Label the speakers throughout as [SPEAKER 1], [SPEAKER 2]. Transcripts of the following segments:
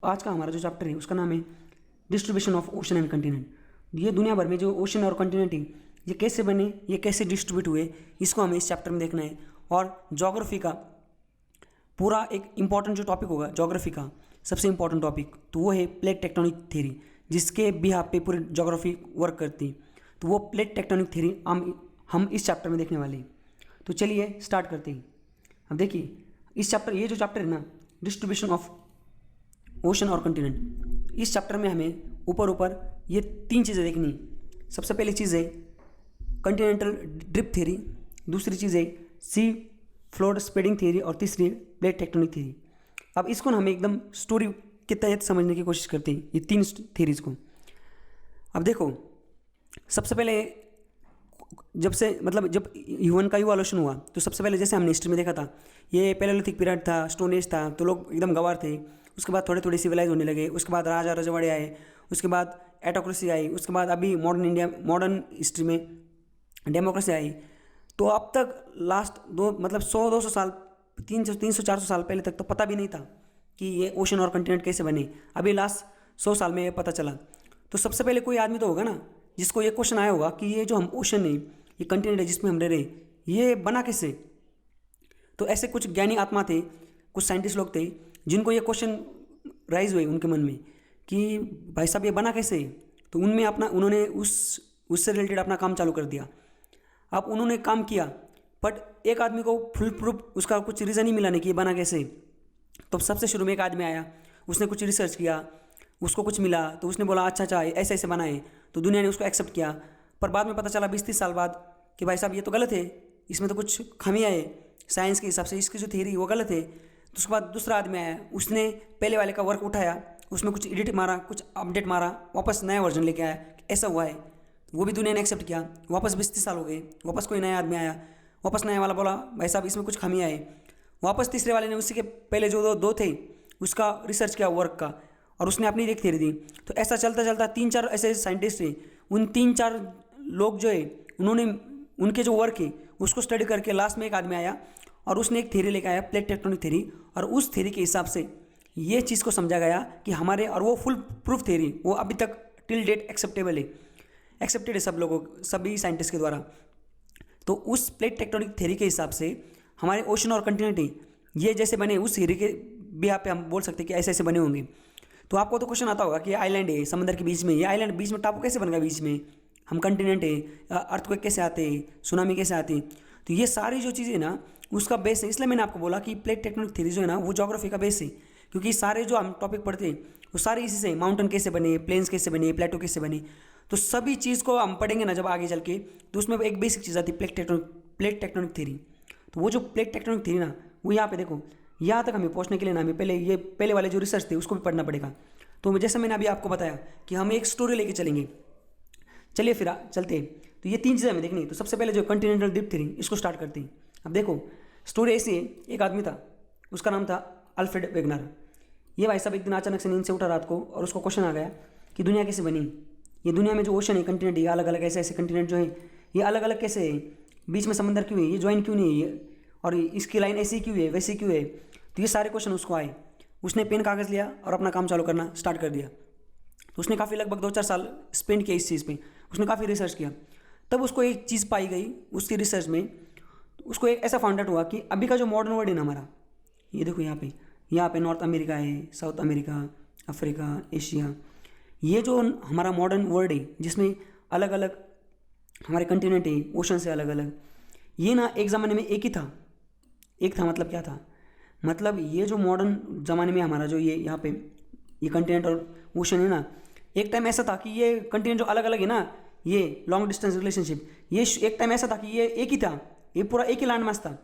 [SPEAKER 1] आज का हमारा जो चैप्टर है उसका नाम है distribution of ocean and continent. ये दुनिया भर में जो ओशन और कंटिनेंट है ये कैसे बने, ये कैसे डिस्ट्रीब्यूट हुए, इसको हमें इस चैप्टर में देखना है। और ज्योग्राफी का पूरा एक इंपॉर्टेंट जो टॉपिक होगा ज्योग्राफी का सबसे इंपॉर्टेंट टॉपिक तो वो है प्लेट टेक्टोनिक थ्योरी, जिसके बिहाफ पे पूरी ज्योग्राफी वर्क करती है। तो वो प्लेट टेक्टोनिक थ्योरी हम इस चैप्टर में देखने वाले हैं। तो चलिए स्टार्ट करते हैं। अब देखिए इस चैप्टर, ये जो चैप्टर है ना डिस्ट्रीब्यूशन ऑफ ओशन और कंटिनेंट, इस चैप्टर में हमें ऊपर ये तीन चीज़ें देखनी। सबसे पहली चीज़ है कंटिनेंटल ड्रिप थ्योरी, दूसरी चीज़ है सी फ्लोर स्प्रेडिंग थ्योरी और तीसरी प्लेट टेक्टोनिक थ्योरी। अब इसको हमें एकदम स्टोरी के तहत समझने की कोशिश करते हैं ये तीन थ्योरीज को। अब देखो सबसे पहले जब ह्यूमन का इवोल्यूशन हुआ तो सबसे पहले जैसे हमने हिस्ट्री में देखा था ये पैलेलिथिक पीरियड था, स्टोन एज था, तो लोग एकदम गंवार थे। उसके बाद थोड़े थोड़े सिविलाइज होने लगे, उसके बाद राजा रजवाड़े आए, उसके बाद एटोक्रेसी आई, उसके बाद अभी मॉडर्न हिस्ट्री में डेमोक्रेसी आई। तो अब तक लास्ट 100-200 साल 300-400 साल पहले तक तो पता भी नहीं था कि ये ओशन और कंटिनेंट कैसे बने। अभी लास्ट 100 साल में ये पता चला। तो सबसे पहले कोई आदमी तो होगा ना जिसको ये क्वेश्चन आया होगा कि ये जो हम ओशन है, ये कंटिनेंट है जिसमें हम रह रहे, ये बना कैसे। तो ऐसे कुछ ज्ञानी आत्मा थे, कुछ साइंटिस्ट लोग थे जिनको ये क्वेश्चन राइज हुए उनके मन में कि भाई साहब ये बना कैसे। तो उन्होंने उससे रिलेटेड अपना काम चालू कर दिया। अब उन्होंने काम किया बट एक आदमी को फुल प्रूफ उसका कुछ रीज़न ही मिला नहीं कि ये बना कैसे। तो सबसे शुरू में एक आदमी आया, उसने कुछ रिसर्च किया, उसको कुछ मिला तो उसने बोला अच्छा ऐसे ऐसे बना है। तो दुनिया ने उसको एक्सेप्ट किया। पर बाद में पता चला 20-30 साल बाद कि भाई साहब ये तो गलत है, इसमें तो कुछ खामियाँ है, साइंस के हिसाब से इसकी जो थ्योरी वो गलत है। तो उसके बाद दूसरा आदमी आया, उसने पहले वाले का वर्क उठाया, उसमें कुछ एडिट मारा, कुछ अपडेट मारा, वापस नया वर्जन लेके आया, ऐसा हुआ है। वो भी दुनिया ने एक्सेप्ट किया। वापस 20-30 साल हो गए, वापस कोई नया आदमी आया, वापस नया वाला बोला भाई साहब इसमें कुछ खामियाँ है। वापस तीसरे वाले ने उसी के पहले जो दो थे उसका रिसर्च किया वर्क का और उसने अपनी एक थ्योरी दी। तो ऐसा चलता चलता 3-4 ऐसे साइंटिस्ट हैं, उन 3-4 लोग जो है उन्होंने उनके जो वर्क है उसको स्टडी करके लास्ट में एक आदमी आया और उसने एक थ्योरी लेकर आया प्लेट टेक्टोनिक थ्योरी। और उस थ्योरी के हिसाब से ये चीज़ को समझा गया कि हमारे, और वो फुल प्रूफ थ्योरी वो अभी तक टिल डेट एक्सेप्टेड है सब लोगों, सभी साइंटिस्ट के द्वारा। तो उस प्लेट टेक्टोनिक थ्योरी के हिसाब से हमारे ओशन और कंटिनेंट ये जैसे बने उस थ्योरी के बिहार पे हम बोल सकते हैं कि ऐसे ऐसे बने होंगे। तो आपको तो क्वेश्चन आता होगा कि आइलैंड है समंदर के बीच में, ये आइलैंड बीच में टापू कैसे बन गया बीच में, हम कंटिनेंट है, अर्थक्वेक कैसे आते हैं, सुनामी कैसे आती है। तो ये सारी जो चीज़ें ना उसका बेस है। इसलिए मैंने आपको बोला कि प्लेट टेक्टोनिक थ्योरी जो है ना वो ज्योग्राफी का बेस है, क्योंकि सारे जो हम टॉपिक पढ़ते हैं वो सारे इसी से, माउंटेन कैसे बने, प्लेन्स कैसे बने, प्लेटो कैसे बने। तो सभी चीज़ को हम पढ़ेंगे ना जब आगे चल के, तो उसमें एक बेसिक चीज़ आती है प्लेट टेक्टोनिक थ्योरी। तो वो जो प्लेट टेक्टोनिक थ्योरी ना वो यहाँ पे देखो, यहाँ तक हमें पहुँचने के लिए ना हमें पहले वाले जो रिसर्च थे उसको भी पढ़ना पड़ेगा। तो जैसे मैंने अभी आपको बताया कि हम एक स्टोरी लेके चलेंगे, चलिए फिर चलते हैं। तो ये तीन चीज़ें हमें देखनी है। तो सबसे पहले जो कंटिनेंटल ड्रिप थ्योरी इसको स्टार्ट करते हैं। अब देखो स्टोरी ऐसी है, एक आदमी था उसका नाम था अल्फ्रेड वेगनर। ये भाई साहब एक दिन अचानक से नींद से उठा रात को और उसको क्वेश्चन आ गया कि दुनिया कैसे बनी, ये दुनिया में जो ओशन है कंटिनेंट ये अलग अलग ऐसे ऐसे कंटिनेंट जो है ये अलग अलग कैसे है, बीच में समंदर क्यों है, ये ज्वाइन क्यों नहीं है, और इसकी लाइन ऐसी क्यों है वैसी क्यों है। तो ये सारे क्वेश्चन उसको आए। उसने पेन कागज़ लिया और अपना काम चालू करना स्टार्ट कर दिया। तो उसने काफ़ी लगभग 2-4 साल स्पेंड किया इस चीज़ पे, उसने काफ़ी रिसर्च किया। तब उसको एक चीज़ पाई गई उसकी रिसर्च में, उसको एक ऐसा फाउंड आउट हुआ कि अभी का जो मॉडर्न वर्ल्ड है ना हमारा, ये देखो यहाँ पे नॉर्थ अमेरिका है, साउथ अमेरिका, अफ्रीका, एशिया, ये जो हमारा मॉडर्न वर्ल्ड है जिसमें अलग अलग हमारे कंटिनेंट है, ओशन से अलग अलग, ये ना एक ज़माने में एक था। मतलब क्या था, मतलब ये जो मॉडर्न ज़माने में हमारा जो ये यहाँ पे ये कंटिनेंट और ओशन है ना, एक टाइम ऐसा था कि ये कंटिनेंट जो अलग अलग है ना, ये लॉन्ग डिस्टेंस रिलेशनशिप, ये एक टाइम ऐसा था कि ये एक ही था, ये पूरा एक ही लैंड मास था।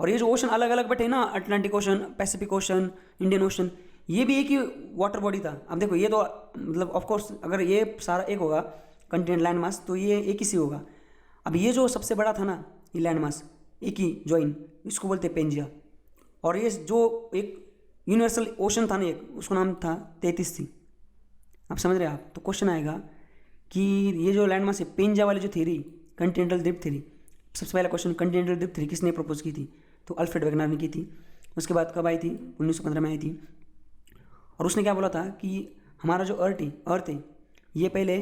[SPEAKER 1] और ये जो ओशन अलग अलग बटे ना, Atlantic ocean, Pacific ocean, Indian ocean, ये भी एक ही वाटर बॉडी था। अब देखो ये तो मतलब ऑफकोर्स अगर ये सारा एक होगा कंटिनेंट लैंड मास तो ये एक ही सी होगा। अब ये जो सबसे बड़ा था ना ये लैंड मास एक ही जॉइन, इसको बोलते पेंजिया। और ये जो एक यूनिवर्सल ओशन था ना एक, उसका नाम था 33 सी। आप समझ रहे हैं आप। तो क्वेश्चन आएगा कि ये जो लैंड मास है पेंजिया वाली जो थ्योरी कंटिनेंटल ड्रिप थ्योरी, सबसे पहला क्वेश्चन कंटिनेंटल ड्रिप थ्योरी किसने प्रपोज की थी, तो अल्फ्रेड वेगनर ने की थी। उसके बाद कब आई थी, 1915 में आई थी। और उसने क्या बोला था कि हमारा जो अर्थ है ये पहले,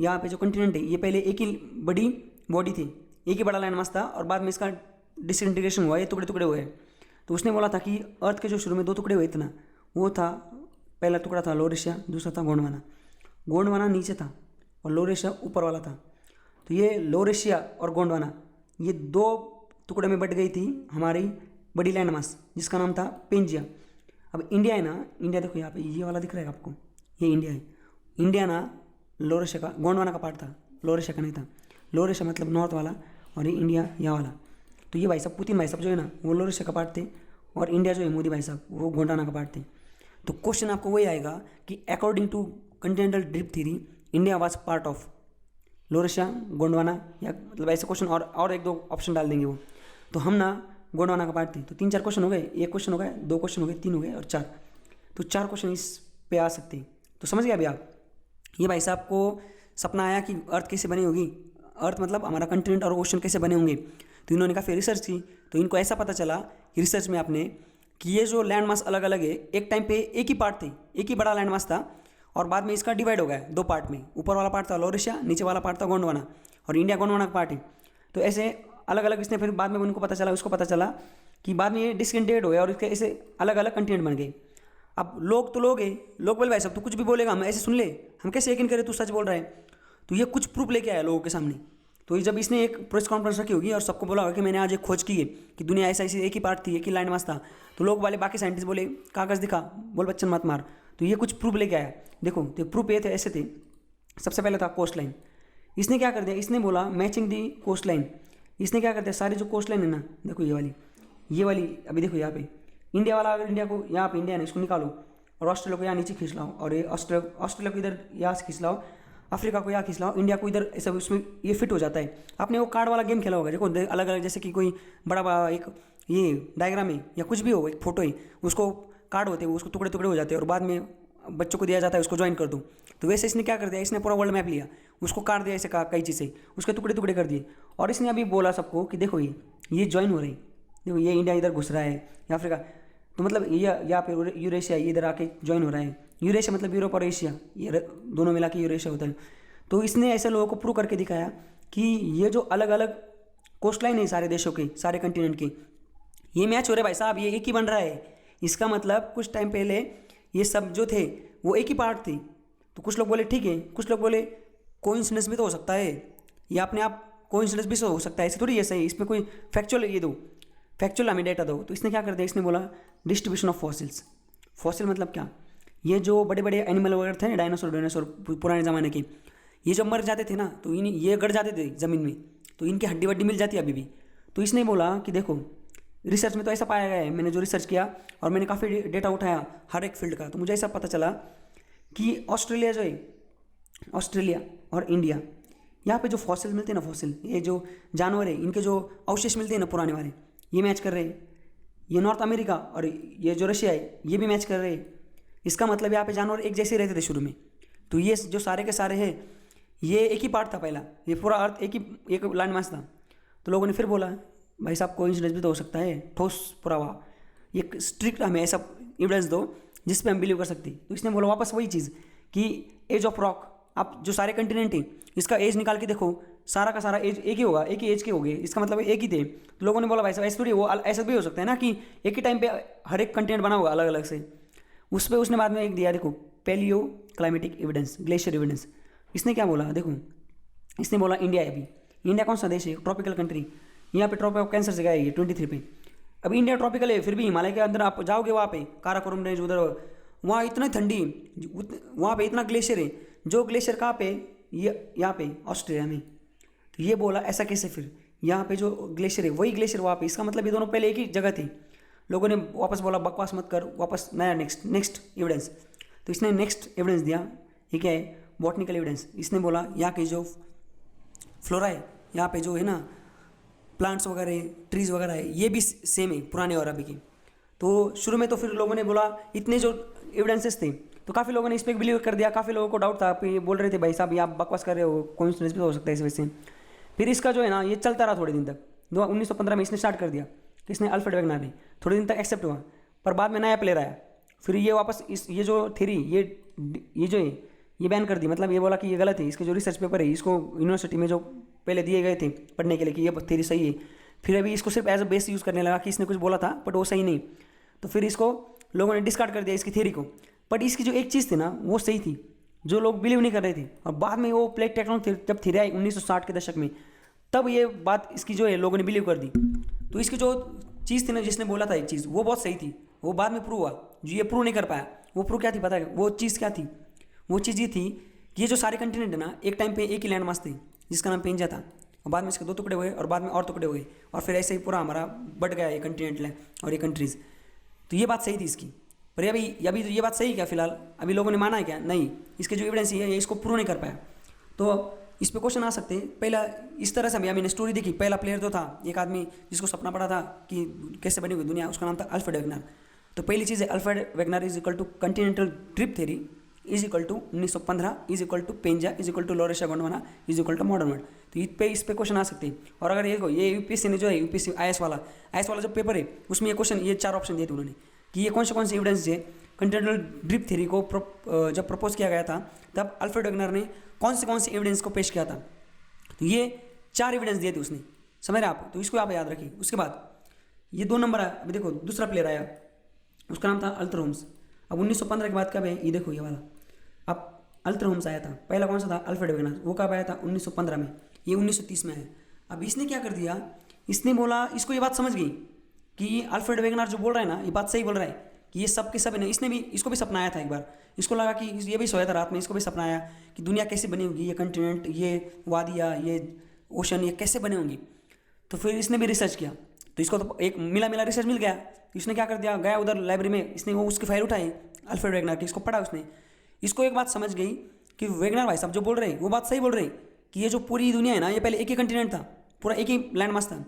[SPEAKER 1] यहाँ पे जो कंटिनेंट है ये पहले एक ही बड़ी बॉडी थी, एक ही बड़ा लैंड मास था, और बाद में इसका डिसइंटीग्रेशन हुआ, ये टुकड़े टुकड़े हुए। तो उसने बोला था कि अर्थ के जो शुरू में 2 टुकड़े हुए इतना, वो था, पहला टुकड़ा था लोरेशिया, दूसरा था गोंडवाना। गोंडवाना नीचे था और लोरेशिया ऊपर वाला था। तो ये लोरेशिया और गोंडवाना ये 2 टुकड़े में बट गई थी हमारी बड़ी लैंड मास, जिसका नाम था पेंजिया। अब इंडिया है ना, इंडिया देखो यहाँ पे ये वाला दिख रहा है आपको, ये इंडिया है। इंडिया ना लोरेशिया का, गोंडवाना का पार्ट था, लोरेशिया का नहीं था। लोरेशिया मतलब नॉर्थ वाला, और ये इंडिया यहाँ वाला। तो ये भाई साहब पुतिन भाई साहब जो है ना वो लोरेशिया का पार्ट थे, और इंडिया जो है मोदी भाई साहब वो गोंडवाना का पार्ट थे। तो क्वेश्चन आपको वही आएगा कि according to continental drift theory India was part of Laurasia, Gondwana, या मतलब ऐसे क्वेश्चन और 1-2 ऑप्शन डाल देंगे वो। तो हम ना गोंडवाना का पार्ट थे। तो 3-4 क्वेश्चन हो गए, 1 क्वेश्चन हो गए, 2 क्वेश्चन हो गए, 3 हो गए और 4। तो 4 क्वेश्चन इस पे आ सकते हैं। तो समझ गए अभी आप। ये भाई साहब को सपना आया कि अर्थ कैसे बनी होगी, अर्थ मतलब हमारा कंटिनेंट और ओशन कैसे बने होंगे। तो इन्होंने काफ़ी रिसर्च की, तो इनको ऐसा पता चला कि रिसर्च में आपने कि ये जो लैंड मास अलग अलग है, एक टाइम पे एक ही पार्ट थे, एक ही बड़ा लैंड मास था, और बाद में इसका डिवाइड हो गया 2 पार्ट में। ऊपर वाला पार्ट था लोरेशिया, नीचे वाला पार्ट था गोंडवाना, और इंडिया गोंडवाना का पार्ट है। तो ऐसे अलग अलग इसने फिर बाद में उनको पता चला, उसको पता चला कि बाद में ये डिसइंटीग्रेट हो गया और इसके ऐसे अलग अलग कंटिनेंट बन गए। अब लोग तो लोग है, लोग बोले भाई साहब तू कुछ भी बोलेगा हम ऐसे सुन ले, हम कैसे यकीन करें तू सच बोल रहा है। तो ये कुछ प्रूफ लेके आया लोगों के सामने। तो जब इसने एक प्रेस कॉन्फ्रेंस रखी होगी और सबको बोला होगा कि मैंने आज एक खोज की है कि दुनिया ऐसा ऐसी एक ही पार्ट थी, एक ही लैंड मास था, तो लोग वाले बाकी साइंटिस्ट बोले कागज़ दिखा, बोल बच्चन मत मार। तो ये कुछ प्रूफ लेके आया। देखो तो प्रूफ ये थे, ऐसे थे। सबसे पहले था कोस्ट लाइन। इसने क्या कर दिया, इसने बोला मैचिंग दी कोस्ट लाइन। इसने क्या कर दिया, सारी जो कोस्ट लाइन है ना, देखो ये वाली अभी देखो यहाँ पे इंडिया वाला, अगर इंडिया को यहाँ पे इंडिया ने इसको निकालो और ऑस्ट्रेलिया को यहाँ नीचे खींच लाओ, और ये ऑस्ट्रेलिया को इधर यहाँ से खींच लाओ, अफ्रीका को यहाँ खींच लाओ, इंडिया को इधर, ऐसा उसमें ये फिट हो जाता है। आपने वो कार्ड वाला गेम खेला होगा, देखो अलग अलग, जैसे कि कोई बड़ा बड़ा एक ये डायग्राम है या कुछ भी हो, एक फोटो है, उसको कार्ड होते हैं, उसको टुकड़े टुकड़े हो जाते हैं और बाद में बच्चों को दिया जाता है उसको ज्वाइन कर दो। तो वैसे इसने क्या कर दिया, इसने पूरा वर्ल्ड मैप लिया, उसको काट दिया ऐसे कई चीज़ें, उसके टुकड़े टुकड़े कर दिए, और इसने अभी बोला सबको कि देखो ये ज्वाइन हो रही, देखो ये इंडिया इधर घुस रहा है या अफ्रीका, तो मतलब ये यहाँ पे यूरेशिया ये इधर आके ज्वाइन हो रहा है। यूरेशिया मतलब यूरोप और एशिया, ये दोनों मिला के यूरेशिया होता है। तो इसने ऐसे लोगों को प्रूव करके दिखाया कि ये जो अलग अलग कोस्ट लाइन है सारे देशों की, सारे कंटिनेंट की, ये मैच हो रहे भाई साहब, ये एक ही बन रहा है। इसका मतलब कुछ टाइम पहले ये सब जो थे वो एक ही पार्ट थी। तो कुछ लोग बोले ठीक है, कुछ लोग बोले कोइंसिडेंस भी तो हो सकता है, ये अपने आप कोइंसिडेंस भी तो हो सकता है, ऐसे थोड़ी ऐसा है, इसमें कोई फैक्चुअल ये दो, फैक्चुअल हमें डेटा दो। तो इसने क्या कर दिया, इसने बोला डिस्ट्रीब्यूशन ऑफ फॉसिल्स। फॉसिल मतलब क्या, ये जो बड़े बड़े एनिमल वगैरह थे ना, डायनासोर पुराने ज़माने के, ये जब मर जाते थे ना तो ये गड़ जाते थे ज़मीन में, तो इनकी हड्डी वड्डी मिल जाती है अभी भी। तो इसने बोला कि देखो रिसर्च में तो ऐसा पाया गया है, मैंने जो रिसर्च किया और मैंने काफ़ी डेटा उठाया हर एक फील्ड का, तो मुझे ऐसा पता चला कि ऑस्ट्रेलिया जो है, ऑस्ट्रेलिया और इंडिया, यहाँ पे जो फॉसिल मिलते हैं ना, फॉसिल ये जो जानवर है इनके जो अवशेष मिलते हैं ना पुराने वाले, ये मैच कर रहे हैं। ये नॉर्थ अमेरिका और ये जो रशिया है ये भी मैच कर रहे हैं। इसका मतलब यहाँ पे जानवर एक जैसे रहते थे शुरू में। तो ये जो सारे के सारे हैं ये एक ही पार्ट था पहला, ये पूरा अर्थ एक लैंड मास था। तो लोगों ने फिर बोला भाई साहब कोइंसिडेंस भी तो हो सकता है, ठोस पुरावा, एक स्ट्रिक्ट हमें ऐसा एविडेंस दो जिस पे हम बिलीव कर सकते। तो इसने बोला वापस वही चीज़ कि एज ऑफ रॉक, आप जो सारे कंटिनेंट हैं इसका एज निकाल के देखो, सारा का सारा एज एक ही होगा, एक ही एज के हो गए, इसका मतलब एक ही थे। तो लोगों ने बोला भाई साहब ऐसा थोड़ी, वो ऐसा भी हो सकता है ना कि एक ही टाइम पे हर एक कंटिनेंट बना होगा अलग अलग से। उस पर उसने बाद में एक दिया, देखो palaeoclimatic evidence, glacier evidence. इसने क्या बोला, देखो इसने बोला इंडिया है। अभी इंडिया कौन सा देश है, ट्रॉपिकल कंट्री, यहाँ पे ट्रॉपिक ऑफ कैंसर जगह है ये 23 पे। अब इंडिया ट्रॉपिकल है, फिर भी हिमालय के अंदर आप जाओगे वहाँ पे काराकोरम रेंज उधर, वहाँ इतना ठंडी, वहाँ पे इतना ग्लेशियर है, जो ग्लेशियर कहाँ पे, ये यहाँ पे ऑस्ट्रेलिया में। तो ये बोला ऐसा कैसे, फिर यहाँ पे जो ग्लेशियर है वही ग्लेशियर वहाँ पे, इसका मतलब ये दोनों पहले एक ही जगह थी। लोगों ने वापस बोला बकवास मत कर, वापस नया नेक्स्ट एविडेंस। तो इसने नेक्स्ट एविडेंस दिया, ये क्या है, बॉटनिकल एविडेंस। इसने बोला यहाँ के जो फ्लोरा है, यहाँ पे जो है ना प्लांट्स वगैरह ट्रीज़ वगैरह है, ये भी सेम है पुराने और अभी की। तो शुरू में तो फिर लोगों ने बोला इतने जो एविडेंसेस थे, तो काफ़ी लोगों ने इस पर बिलीव कर दिया, काफ़ी लोगों को डाउट था, फिर बोल रहे थे भाई साहब ये आप बकवास कर रहे हो, कोइंसिडेंस भी तो हो सकता है इस वजह से। फिर इसका जो है ना ये चलता रहा थोड़े दिन तक, 1915 में इसने स्टार्ट कर दिया कि इसने अल्फ्रेड वेगनर ने, थोड़े दिन तक एक्सेप्ट हुआ, पर बाद में नया प्लेयर आया फिर ये वापस ये जो थ्योरी ये जो है ये बैन कर दी, मतलब ये बोला कि ये गलत है। इसके जो रिसर्च पेपर है इसको यूनिवर्सिटी में जो पहले दिए गए थे पढ़ने के लिए कि ये थ्योरी सही है, फिर अभी इसको सिर्फ एज अ बेस यूज़ करने लगा कि इसने कुछ बोला था बट वो सही नहीं, तो फिर इसको लोगों ने डिस्कार्ड कर दिया इसकी थ्योरी को। बट इसकी जो एक चीज़ थी ना वो सही थी, जो लोग बिलीव नहीं कर रहे थे। और बाद में वो प्लेट टेक्टोनिक जब थ्योरी आई 1960 के दशक में, तब ये बात इसकी जो है लोगों ने बिलीव कर दी। तो इसकी जो चीज़ थी ना जिसने बोला था एक चीज़, वो बहुत सही थी, वो बाद में प्रूव हुआ। जो ये प्रूव नहीं कर पाया, वो प्रूव क्या थी पता है? वो चीज़ क्या थी? वो चीज़ ये थी कि ये जो सारे कंटिनेंट है ना एक टाइम पे एक ही लैंड मास थे जिसका नाम पेंजा था, और बाद में इसके 2 टुकड़े हुए और बाद में और टुकड़े हुए, और फिर ऐसे ही पूरा हमारा बढ़ गया ये कंटिनेंट और ये कंट्रीज़। तो ये बात सही थी इसकी। पर अभी ये बात सही क्या फिलहाल अभी लोगों ने माना है क्या? नहीं। इसके जो एविडेंस है ये इसको प्रूव नहीं कर पाया। तो इस पे क्वेश्चन आ सकते हैं। पहला इस तरह से मैंने स्टोरी देखी, पहला प्लेयर तो था एक आदमी जिसको सपना पड़ा था कि कैसे बनी हुई दुनिया, उसका नाम था अल्फ्रेड वेगनर। तो पहली चीज़ है Alfred Wegener is equal to continental drift theory is equal to 1915 is equal to Pangaea is equal to Laurasia Gondwana is equal to modern world. तो इस पे क्वेश्चन आ सकते हैं। और अगर ये यूपीएससी ने जो है यूपीएससी आईएएस वाला जो पेपर है उसमें ये क्वेश्चन ये 4 ऑप्शन दिए थे उन्होंने कि ये कौन से एविडेंस है कंटिनेंटल ड्रिफ्ट थ्योरी को जब प्रपोज किया गया था तब अल्फ्रेड वेगनर ने कौन से एविडेंस को पेश किया था। तो ये 4 एविडेंस दिए थे उसने, समझ रहे आप? तो इसको आप याद रखिए। उसके बाद ये 2 नंबर आया। अभी देखो दूसरा प्लेयर आया, उसका नाम था अल्थर होम्स। अब 1915 के बाद कब है ये देखो ये वाला, अब अल्थर होम्स आया था। पहला कौन सा था? Alfred Wegener. वो कब आया था? 1915 में। ये 1930 में है। अब इसने क्या कर दिया, इसने बोला, इसको ये बात समझ गई कि अल्फ्रेड वेगनर जो बोल रहा है ना ये बात सही बोल रहा है कि ये सब के सब है। इसको भी सपना आया था एक बार। इसको लगा कि ये भी सोया था रात में, इसको भी सपना आया कि दुनिया कैसे बनी होगी, ये कंटिनेंट, ये वादियाँ, ये ओशन, ये कैसे बने होंगी। तो फिर इसने भी रिसर्च किया, तो इसको तो एक मिला रिसर्च मिल गया। तो इसने क्या कर दिया, गया उधर लाइब्रेरी में, इसने वो उसकी फाइल उठाई अल्फ्रेड वेगनर की, इसको पढ़ा उसने। इसको एक बात समझ गई कि वेगनर भाई साहब जो बोल रहे हैं वो बात सही बोल रहे हैं कि ये जो पूरी दुनिया है ना ये पहले एक ही कंटिनेंट था, पूरा एक ही लैंड मास था,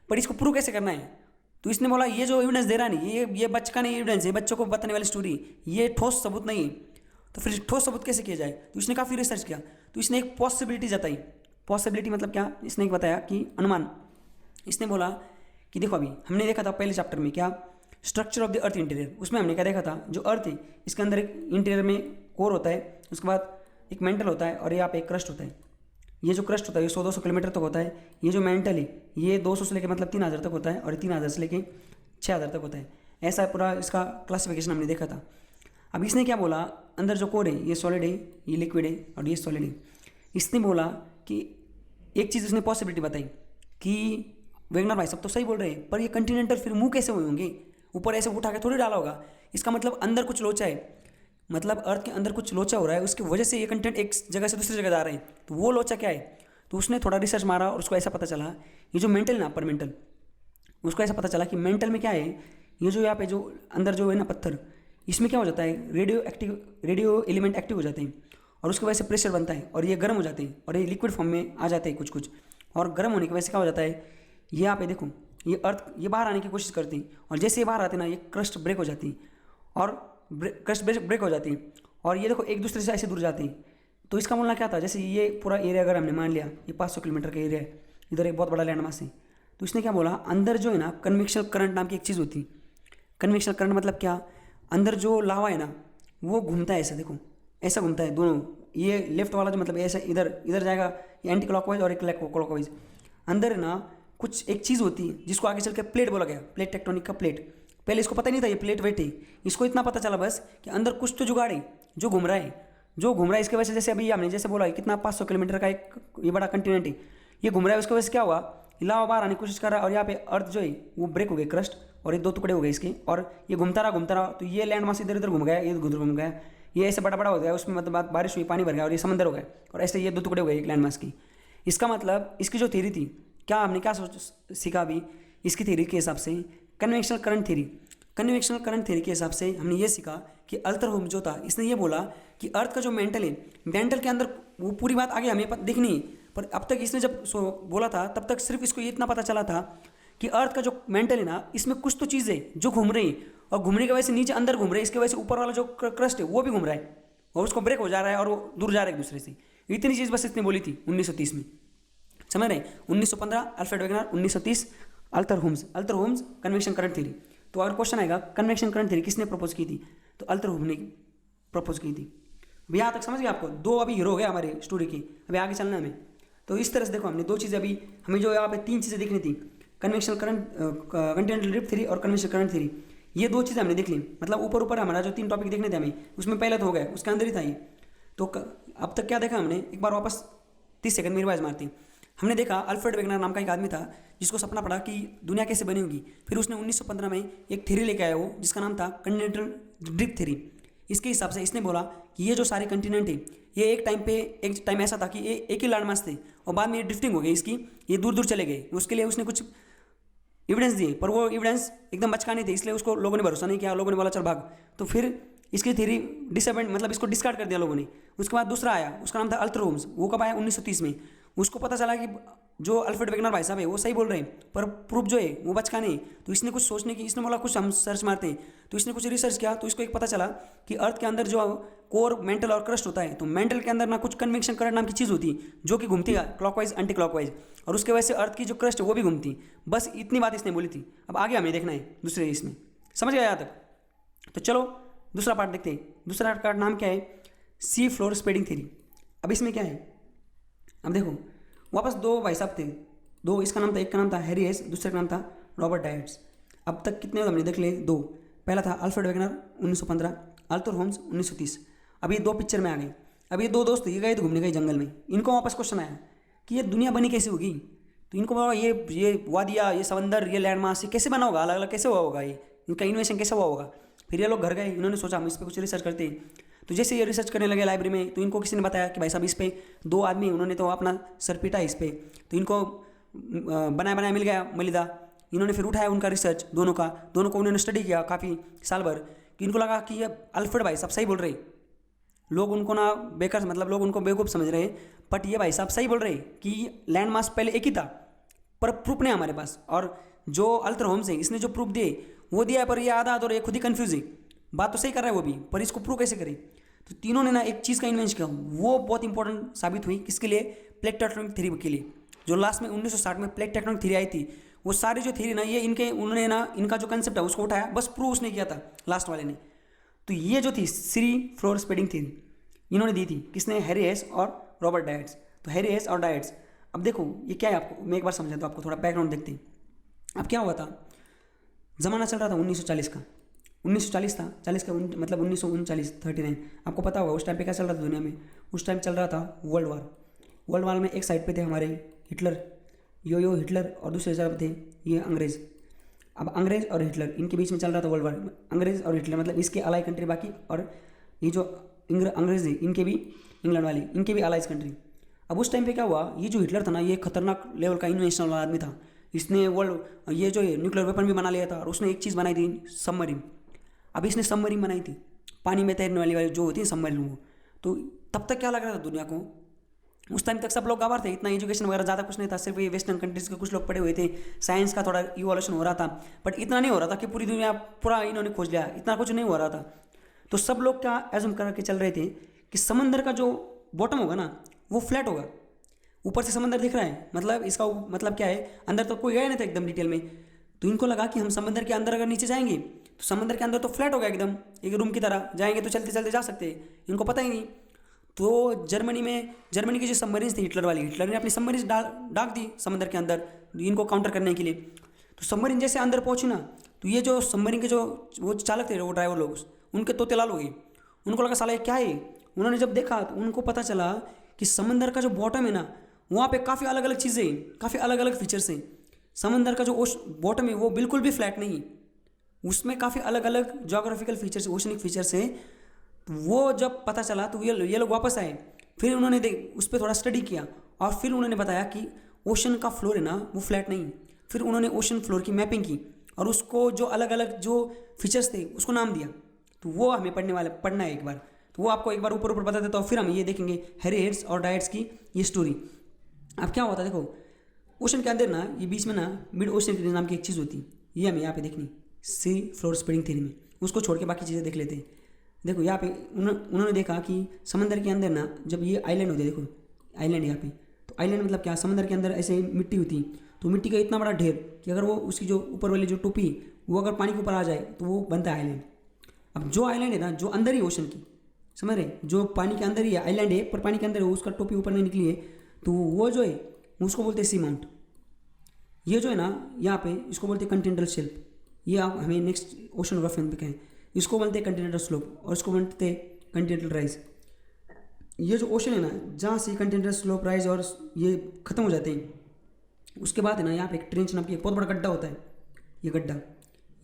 [SPEAKER 1] पर इसको प्रूव कैसे करना है। तो इसने बोला ये जो एविडेंस दे रहा नहीं, ये बच्चा नहीं एविडेंस है, बच्चों को बताने वाली स्टोरी, ये ठोस सबूत नहीं है। तो फिर ठोस सबूत कैसे किया जाए? तो इसने काफ़ी रिसर्च किया, तो इसने एक पॉसिबिलिटी जताई। पॉसिबिलिटी मतलब क्या? इसने एक बताया कि अनुमान। इसने बोला कि देखो अभी हमने देखा था पहले चैप्टर में क्या, structure of the earth interior, उसमें हमने क्या देखा था, जो अर्थ है इसके अंदर एक इंटीरियर में कोर होता है, उसके बाद एक मेंटल होता है और यहाँ पे एक क्रस्ट होता है। ये जो क्रस्ट होता है ये 100-200 किलोमीटर तक होता है। ये जो मेंटल है ये 200 से लेकर मतलब 3000 तक होता है, और 3000 से लेकर 6000 तक होता है। ऐसा पूरा इसका क्लासिफिकेशन हमने देखा था। अब इसने क्या बोला, अंदर जो कोर है ये सॉलिड है, ये लिक्विड है और ये सॉलिड है। इसने बोला कि एक चीज़ उसने पॉसिबिलिटी बताई कि वेगनर भाई सब तो सही बोल रहे हैं, पर ये कंटिनेंटल फिर मुँह कैसे हुए होंगे, ऊपर ऐसे उठा के थोड़ी डाला होगा। इसका मतलब अंदर कुछ लोचा है, मतलब अर्थ के अंदर कुछ लोचा हो रहा है, उसकी वजह से ये कंटेंट एक जगह से दूसरी जगह जा रहे हैं। तो वो लोचा क्या है? तो उसने थोड़ा रिसर्च मारा और उसको ऐसा पता चला, ये जो मेंटल ना अपर मेंटल, उसको ऐसा पता चला कि मेंटल में क्या है, ये जो यहाँ पे जो अंदर जो है ना पत्थर, इसमें क्या हो जाता है, रेडियो एलिमेंट एक्टिव हो जाते हैं और उसकी वजह से प्रेशर बनता है और ये गर्म हो जाते हैं और ये लिक्विड फॉर्म में आ जाते हैं कुछ। और गर्म होने की वजह से क्या हो जाता है, ये यहाँ पे देखो ये अर्थ ये बाहर आने की कोशिश करती है, और जैसे ये बाहर आते हैं ना ये क्रस्ट ब्रेक हो जाती है और क्रस्ट ब्रेक हो जाती है, और ये देखो एक दूसरे से ऐसे दूर जाती है। तो इसका बोलना क्या था, जैसे ये पूरा एरिया अगर हमने मान लिया ये 500 किलोमीटर का एरिया है, इधर एक बहुत बड़ा लैंड मास है, तो इसने क्या बोला, अंदर जो है ना कन्वेक्शनल करंट नाम की एक चीज़ होती है। कन्वेक्शनल करंट मतलब क्या, अंदर जो लावा है ना वो घूमता है, ऐसा देखो ऐसा घूमता है दोनों, ये लेफ्ट वाला जो मतलब ऐसा इधर जाएगा, ये एंटी क्लॉकवाइज और एक क्लॉकवाइज। अंदर है ना कुछ एक चीज़ होती है जिसको आगे चल के प्लेट बोला गया, प्लेट टेक्टोनिक का प्लेट। पहले इसको पता नहीं था ये प्लेट वेट है, इसको इतना पता चला बस कि अंदर कुछ तो जुगाड़ है जो घूम रहा है इसके वजह से, जैसे अभी हमने जैसे बोला कितना 500 किलोमीटर का एक ये बड़ा कंटिनेंट है, ये घूम रहा है, उसकी वजह से क्या हुआ, लावा बाहर आने की कोशिश कर रहा है और यहाँ पे अर्थ जो है वो ब्रेक हो गई क्रस्ट, और ये 2 टुकड़े हो गए इसके, और ये घूमता रहा, तो ये लैंड मास इधर घूम गया, ये उधर घूम गया, ये ऐसे बड़ा हो गया, उसमें मतलब बारिश हुई, पानी भर गया और ये समंदर हो गया, और ऐसे ये 2 टुकड़े हो गए एक लैंड मास की। इसका मतलब इसकी जो थ्योरी थी, क्या हमने क्या सीखा अभी इसकी थ्योरी के हिसाब से, कन्वेक्शनल करंट थ्योरी के हिसाब से हमने ये सीखा कि अल्थर होम्स जो था इसने ये बोला कि अर्थ का जो मेंटल है, मेंटल के अंदर वो पूरी बात आगे हमें दिखनी, पर अब तक इसने जब बोला था तब तक सिर्फ इसको ये इतना पता चला था कि अर्थ का जो मेंटल है ना इसमें कुछ तो चीज़ है जो घूम रही है, और घूमने की वजह से नीचे अंदर घूम रही है, इसकी वजह से ऊपर वाला जो क्रस्ट है वो भी घूम रहा है और उसको ब्रेक हो जा रहा है और वो दूर जा रहा है एक दूसरे से। इतनी चीज़ बस इसने बोली थी 1930 में, समझ रहे? 1915 Alfred Wegener, 1930 Arthur Holmes convection current theory. तो अगर क्वेश्चन आएगा कन्वेक्शन करंट थ्योरी किसने प्रपोज की थी, तो अल्तरहुब ने प्रपोज की थी। अभी यहाँ तक समझ गए आपको, दो अभी हीरो हो गए हमारे स्टोरी की, अभी आगे चलना है हमें। तो इस तरह से देखो हमने दो चीज़ें अभी, हमें जो यहाँ पे तीन चीज़ें देखनी थी, convection current, continental drift theory और कन्वेक्शन करंट थ्योरी, ये दो चीज़ें हमने देख ली। मतलब ऊपर ऊपर हमारा जो तीन टॉपिक देखने थे हमें, उसमें पहले तो हो गया, उसके अंदर ही था ये। तो अब तक क्या देखा हमने, एक बार वापस 30 सेकंड में रिवाइज मारती। हमने देखा अल्फ्रेड वेगनर नाम का एक आदमी था जिसको सपना पड़ा कि दुनिया कैसे बनी होगी। फिर उसने 1915 में एक थ्योरी लेके आया वो, जिसका नाम था कॉन्टिनेंटल ड्रिफ्ट थ्योरी। इसके हिसाब से इसने बोला कि ये जो सारे कंटिनेंट है, ये एक टाइम ऐसा था कि ये एक ही लैंड मास थे और बाद में ये ड्रिफ्टिंग हो गई इसकी, ये दूर दूर चले गए। उसके लिए उसने कुछ एविडेंस दिए, पर वो एविडेंस एकदम बचकाने थे, इसलिए उसको लोगों ने भरोसा नहीं किया। लोगों ने बोला चल भाग। तो फिर इसकी थ्योरी डिसअपॉइंट, मतलब इसको डिस्कार्ड कर दिया लोगों ने। उसके बाद दूसरा आया, उसका नाम था अल्तरहुब्स। वो कब आया, 1930 में। उसको पता चला कि जो अल्फ्रेड वेगनर भाई साहब है वो सही बोल रहे हैं, पर प्रूफ जो है वो बचकाने है। तो इसने कुछ सोचने की, इसने बोला कुछ हम सर्च मारते हैं। तो इसने कुछ रिसर्च किया, तो इसको एक पता चला कि अर्थ के अंदर जो कोर, मेंटल और क्रस्ट होता है, तो मेंटल के अंदर ना कुछ कन्वेक्शन करंट नाम की चीज़ होती है जो कि घूमती है क्लॉकवाइज एंटी क्लॉकवाइज, और उसके वजह से अर्थ की जो क्रस्ट है वो भी घूमती। बस इतनी बात इसने बोली थी। अब आगे हमें देखना है दूसरे इसमें, समझ गया यहाँ तक। तो चलो दूसरा पार्ट देखते हैं। दूसरा पार्ट नाम क्या है, सी फ्लोर स्प्रेडिंग थ्योरी। अब इसमें क्या है, अब देखो वापस दो भाई साहब थे, दो, इसका नाम था, एक का नाम था हैरी हेस, दूसरे का नाम था रॉबर्ट डायट्स। अब तक कितने हमने देख लिए, दो। पहला था अल्फ्रेड वेगनर 1915, अल्तर होम्स 1930। अब ये दो पिक्चर में आ गए। अब ये दो दोस्त ये गए तो घूमने गए जंगल में, इनको वापस क्वेश्चन आया कि ये दुनिया बनी कैसे होगी। तो इनको बोला ये वादिया, ये समंदर, ये लैंड मास, ये कैसे बना होगा, अलग अलग कैसे हुआ होगा, ये इनका इन्वेशन कैसे हुआ होगा। फिर ये लोग घर गए, इन्होंने सोचा हम इस पर कुछ रिसर्च करते हैं। तो जैसे ये रिसर्च करने लगे लाइब्रेरी में, तो इनको किसी ने बताया कि भाई साहब इस पे दो आदमी, उन्होंने तो अपना सर पीटा इस पे, तो इनको बनाया बनाया मिल गया मलिदा। इन्होंने फिर उठाया उनका रिसर्च, दोनों को उन्होंने स्टडी किया काफ़ी साल भर, कि इनको लगा कि ये अल्फ्रेड भाई साहब सही बोल रहे। लोग उनको ना बेकार, मतलब लोग उनको बेवकूफ़ समझ रहे, बट ये भाई साहब सही बोल रहे कि लैंड मास पहले एक ही था, पर प्रूफ नहीं हमारे पास। और जो अल्तर होम्स है, इसने जो प्रूफ दिए वो दिया है, पर ये आधा और ये खुद ही कन्फ्यूज है। बात तो सही कर रहा है वो भी, पर इसको प्रूव कैसे करें। तो तीनों ने ना एक चीज़ का इन्वेंशन किया, वो बहुत इंपॉर्टेंट साबित हुई। किसके लिए, प्लेट टेक्टोनिक थ्योरी के लिए। जो लास्ट में 1960 में प्लेट टेक्टोनिक थ्योरी आई थी, वो सारी जो थ्योरी ना, ये उन्होंने ना इनका जो कंसेप्ट है उसको उठाया, बस प्रूव उसने किया था लास्ट वाले ने। तो ये जो थी सी फ्लोर स्प्रेडिंग थ्योरी, इन्होंने दी थी, किसने, हैरी हेस और रॉबर्ट डायट्स। तो हैरी हेस और डायट्स, अब देखो ये क्या है, आपको मैं एक बार समझा तो आपको थोड़ा बैकग्राउंड देखते हैं। अब क्या हुआ था, ज़माना चल रहा था 1940 का, 1940 था, 40 का मतलब 1939, 39। आपको पता होगा उस टाइम पे क्या चल रहा था दुनिया में। उस टाइम चल रहा था वर्ल्ड वार में एक साइड पे थे हमारे हिटलर, यो हिटलर, और दूसरे साइड पे थे ये अंग्रेज़। अब अंग्रेज़ और हिटलर, इनके बीच में चल रहा था वर्ल्ड वार। अंग्रेज़ और हिटलर मतलब इसके अलाई कंट्री बाकी, और ये जो अंग्रेज़ है इनके भी, इंग्लैंड वाली, इनके भी अलाइज कंट्री। अब उस टाइम पे क्या हुआ, ये जो हिटलर था ना, ये खतरनाक लेवल का इन्वेंशन वाला आदमी था। इसने वर्ल्ड ये जो न्यूक्लियर वेपन भी बना लिया था, और उसने एक चीज़ बनाई थी, सबमरीन। अब इसने सबमरीन बनाई थी, पानी में तैरने वाली जो होती है सबमरीन वो। तो तब तक क्या लग रहा था दुनिया को, उस टाइम तक सब लोग गवार थे, इतना एजुकेशन वगैरह ज़्यादा कुछ नहीं था, सिर्फ ये वेस्टर्न कंट्रीज़ के कुछ लोग पढ़े हुए थे, साइंस का थोड़ा इवोल्यूशन हो रहा था, बट इतना नहीं हो रहा था कि पूरी दुनिया पूरा इन्होंने खोज लिया, इतना कुछ नहीं हो रहा था। तो सब लोग क्या एज्यूम करके चल रहे थे कि समंदर का जो बॉटम होगा ना वो फ्लैट होगा, ऊपर से समंदर दिख रहा है, मतलब इसका मतलब क्या है, अंदर तो कोई गया नहीं था एकदम डिटेल में। तो इनको लगा कि हम समंदर के अंदर अगर नीचे जाएंगे तो समंदर के अंदर तो फ्लैट होगा एकदम, एक रूम की तरह, जाएंगे तो चलते चलते जा सकते हैं, इनको पता ही नहीं। तो जर्मनी की जो सबमरीन थी हिटलर वाली, हिटलर ने अपनी सबमरीन डाक दी समंदर के अंदर इनको काउंटर करने के लिए। तो सबमरीन जैसे अंदर पहुंची ना, तो ये जो सबमरीन के जो वो चालक थे, वो ड्राइवर लोग, उनके तोते लाल हो गए। उनको लगा साला ये क्या है। उन्होंने जब देखा तो उनको पता चला कि समंदर का जो बॉटम है ना, वहाँ पे काफ़ी अलग अलग चीज़ें हैं, काफ़ी अलग अलग फीचर्स हैं। समंदर का जो बॉटम है वो बिल्कुल भी फ्लैट नहीं है, उसमें काफ़ी अलग अलग जोग्राफिकल फीचर्स, ओशनिक फीचर्स हैं। तो वो जब पता चला तो ये लोग वापस आए, फिर उन्होंने उस पर थोड़ा स्टडी किया, और फिर उन्होंने बताया कि ओशन का फ्लोर है ना वो फ्लैट नहीं। फिर उन्होंने ओशन फ्लोर की मैपिंग की, और उसको जो अलग अलग जो फीचर्स थे उसको नाम दिया। तो वो हमें पढ़ना है एक बार, तो वो आपको एक बार ऊपर ऊपर बता देता हूँ, फिर हम ये देखेंगे हैरी हेस और डायट्स की ये स्टोरी। अब क्या होता है देखो, ओशन के अंदर ना ये बीच में ना मिड ओशन नाम की एक चीज़ होती, ये हमें यहाँ पे देखनी, सी फ्लोर स्प्रेडिंग थ्योरी में। उसको छोड़ के बाकी चीज़ें देख लेते हैं। देखो यहाँ पे उन्होंने देखा कि समंदर के अंदर ना जब ये आइलैंड होते हैं, देखो आइलैंड यहाँ पे, तो आइलैंड मतलब क्या, समंदर के अंदर ऐसे मिट्टी होती, तो मिट्टी का इतना बड़ा ढेर कि अगर वो उसकी जो ऊपर वाली जो टोपी वो अगर पानी के ऊपर आ जाए तो वो बनता है आइलैंड। अब जो आइलैंड है ना, जो अंदर ही ओशन की, समझ रहे, जो पानी के अंदर ही है, आइलैंड है पर पानी के अंदर है, उसका टोपी ऊपर नहीं निकली है, तो वो जो है उसको बोलते हैं सी माउंट। ये जो है ना यहाँ पे इसको बोलते हैं कंटिनेंटल शेल्फ। ये आप हमें नेक्स्ट ओशनोग्राफी में कहें, इसको बोलते हैं कंटिनेंटल स्लोप और इसको बोलते हैं कंटिनेंटल राइज। ये जो ओशन है ना, जहाँ से कंटिनेंटल स्लोप राइज और ये खत्म हो जाते हैं, उसके बाद है ना यहाँ पे एक ट्रेंच नाम की एक बहुत बड़ा गड्ढा होता है। ये गड्ढा,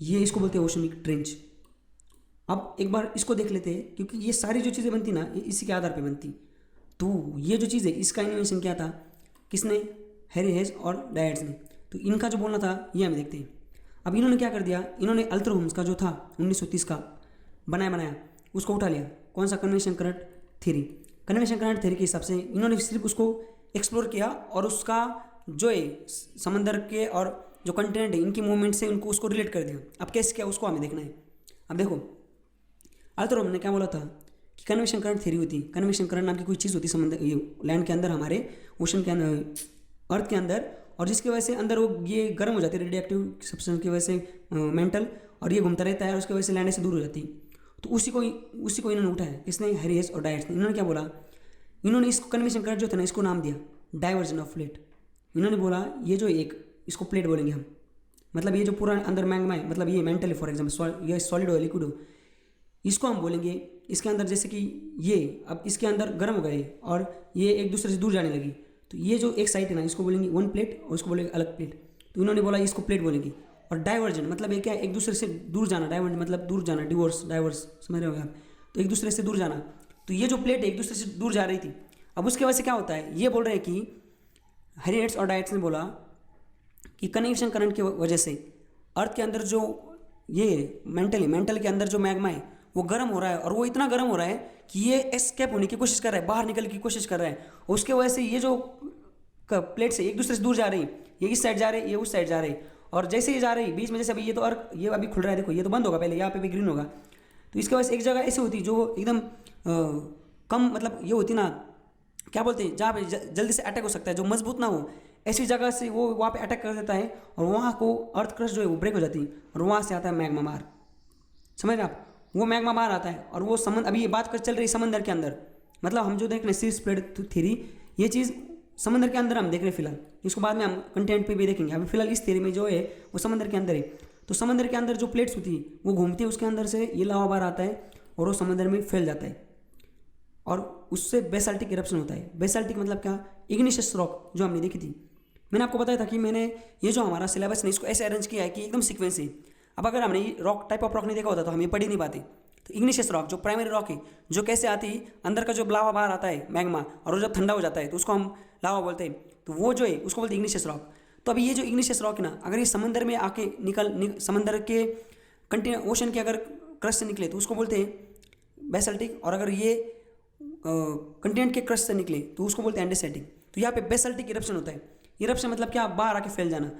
[SPEAKER 1] ये इसको बोलते हैं ओशनिक ट्रेंच। अब एक बार इसको देख लेते हैं, क्योंकि ये सारी जो चीज़ें बनती ना ये इसी के आधार पे बनती। तो ये जो चीज़ है इसका इन्वेंशन क्या था, किसने, हैरी हेज और डायट्स ने। तो इनका जो बोलना था ये हमें देखते हैं। अब इन्होंने क्या कर दिया, इन्होंने अल्थर होम्स का जो था 1930 का बनाया उसको उठा लिया। कौन सा, convention current theory. Convention current theory के हिसाब से इन्होंने सिर्फ उसको एक्सप्लोर किया और उसका जो है समंदर के और जो कंटिनेंट है इनकी मूवमेंट से उनको उसको रिलेट कर दिया। अब कैसे किया उसको हमें देखना है। अब देखो अल्थर होम ने क्या बोला था कि कन्वेक्शन करंट थ्योरी होती, कन्वेक्शन करंट नाम की कोई चीज़ होती समंदर, ये लैंड के अंदर, हमारे ओशन के अंदर, अर्थ के अंदर, और जिसकी वजह से अंदर वो ये गर्म हो जाती है रेडिएक्टिव सब्सटेंस की वजह से, मेंटल, और ये घूमता रहता है और उसकी वजह से लैंड से दूर हो जाती है। तो उसी को इन्होंने उठाया, किसने, हैरी हेज और डायट्स ने। इन्होंने क्या बोला, इन्होंने इसको कन्वेक्शन करंट जो था ना इसको नाम दिया डाइवर्जन ऑफ प्लेट। इन्होंने बोला ये जो एक इसको प्लेट बोलेंगे हम, मतलब ये जो पूरा अंदर मैग्मा है, मतलब ये मेंटल फॉर एग्जाम्पल ये सॉलिड हो लिक्विड हो, इसको हम बोलेंगे इसके अंदर, जैसे कि ये अब इसके अंदर गर्म हो गए और ये एक दूसरे से दूर जाने लगी, तो ये जो एक साइड है ना इसको बोलेंगे वन प्लेट और उसको बोलेंगे अलग प्लेट। तो इन्होंने बोला इसको प्लेट बोलेंगे। और डाइवर्जन मतलब ये क्या है, एक दूसरे से दूर जाना, डाइवर्जन मतलब दूर जाना, डिवोर्स, डाइवर्स, समझ रहे हो आप, तो एक दूसरे से दूर जाना। तो ये जो प्लेट है एक दूसरे से दूर जा रही थी। अब उसके वजह से क्या होता है, ये बोल रहे हैं कि हैरी हेज और डायट्स ने बोला कि कन्वेक्शन करंट की वजह से अर्थ के अंदर जो ये मेंटल के अंदर जो मैग्मा है वो गर्म हो रहा है, और वो इतना गर्म हो रहा है कि ये एस्केप होने की कोशिश कर रहा है, बाहर निकलने की कोशिश कर रहा है। और उसके वजह से ये जो प्लेट से एक दूसरे से दूर जा रही, ये इस साइड जा रही, ये उस साइड जा रही, और जैसे ये जा रही बीच में, जैसे अभी ये तो अर्थ ये अभी खुल रहा है, देखो ये तो बंद होगा पहले, यहाँ पे भी ग्रीन होगा, तो इसके वजह से एक जगह ऐसी होती जो एकदम कम, मतलब ये होती ना, क्या बोलते हैं, जहाँ पे जल्दी से अटैक हो सकता है, जो मजबूत ना हो, ऐसी जगह से वो वहाँ पे अटैक कर देता है और वहाँ को अर्थ क्रस्ट जो है वो ब्रेक हो जाती है और वहाँ से आता है मैग्मा बाहर। समझ रहे आप, वो मैग्मा बाहर आता है और वो समंदर, अभी ये बात कर चल रही समंदर के अंदर, मतलब हम जो देख रहे हैं सी स्प्रेड थ्योरी, ये चीज़ समंदर के अंदर हम देख रहे हैं फिलहाल, इसको बाद में हम कंटेंट पे भी देखेंगे। अभी फिलहाल इस थ्योरी में जो है वो समंदर के अंदर है। तो समंदर के अंदर जो प्लेट्स होती है वो घूमती है, उसके अंदर से ये लावा बाहर आता है और वो समंदर में फैल जाता है और उससे बेसाल्टिक इरप्शन होता है। बेसाल्टिक मतलब क्या, इग्निशियस रॉक जो हमने देखी थी। मैंने आपको बताया था कि मैंने ये जो हमारा सिलेबस ने इसको ऐसे अरेंज किया है कि एकदम सीक्वेंस है। अब अगर हमने रॉक टाइप ऑफ रॉक नहीं देखा होता तो हम ये पढ़ ही नहीं पाते। तो इग्निशियस रॉक जो प्राइमरी रॉक है, जो कैसे आती है, अंदर का जो लावा बाहर आता है मैग्मा, और वो जब ठंडा हो जाता है तो उसको हम लावा बोलते हैं, तो वो जो है उसको बोलते हैं इग्निशियस रॉक। तो अभी ये जो इग्निशियस रॉक है ना, अगर ये समंदर में आके समंदर के ओशन के अगर क्रस्ट से निकले तो उसको बोलते हैं बेसाल्टिक, और अगर ये कंटिनेंट के क्रस्ट से निकले तो उसको बोलते हैं एंडेसेटिक। तो यहाँ पे बेसाल्टिक इरप्शन होता है। इरप्शन मतलब क्या, बाहर आके फैल जाना।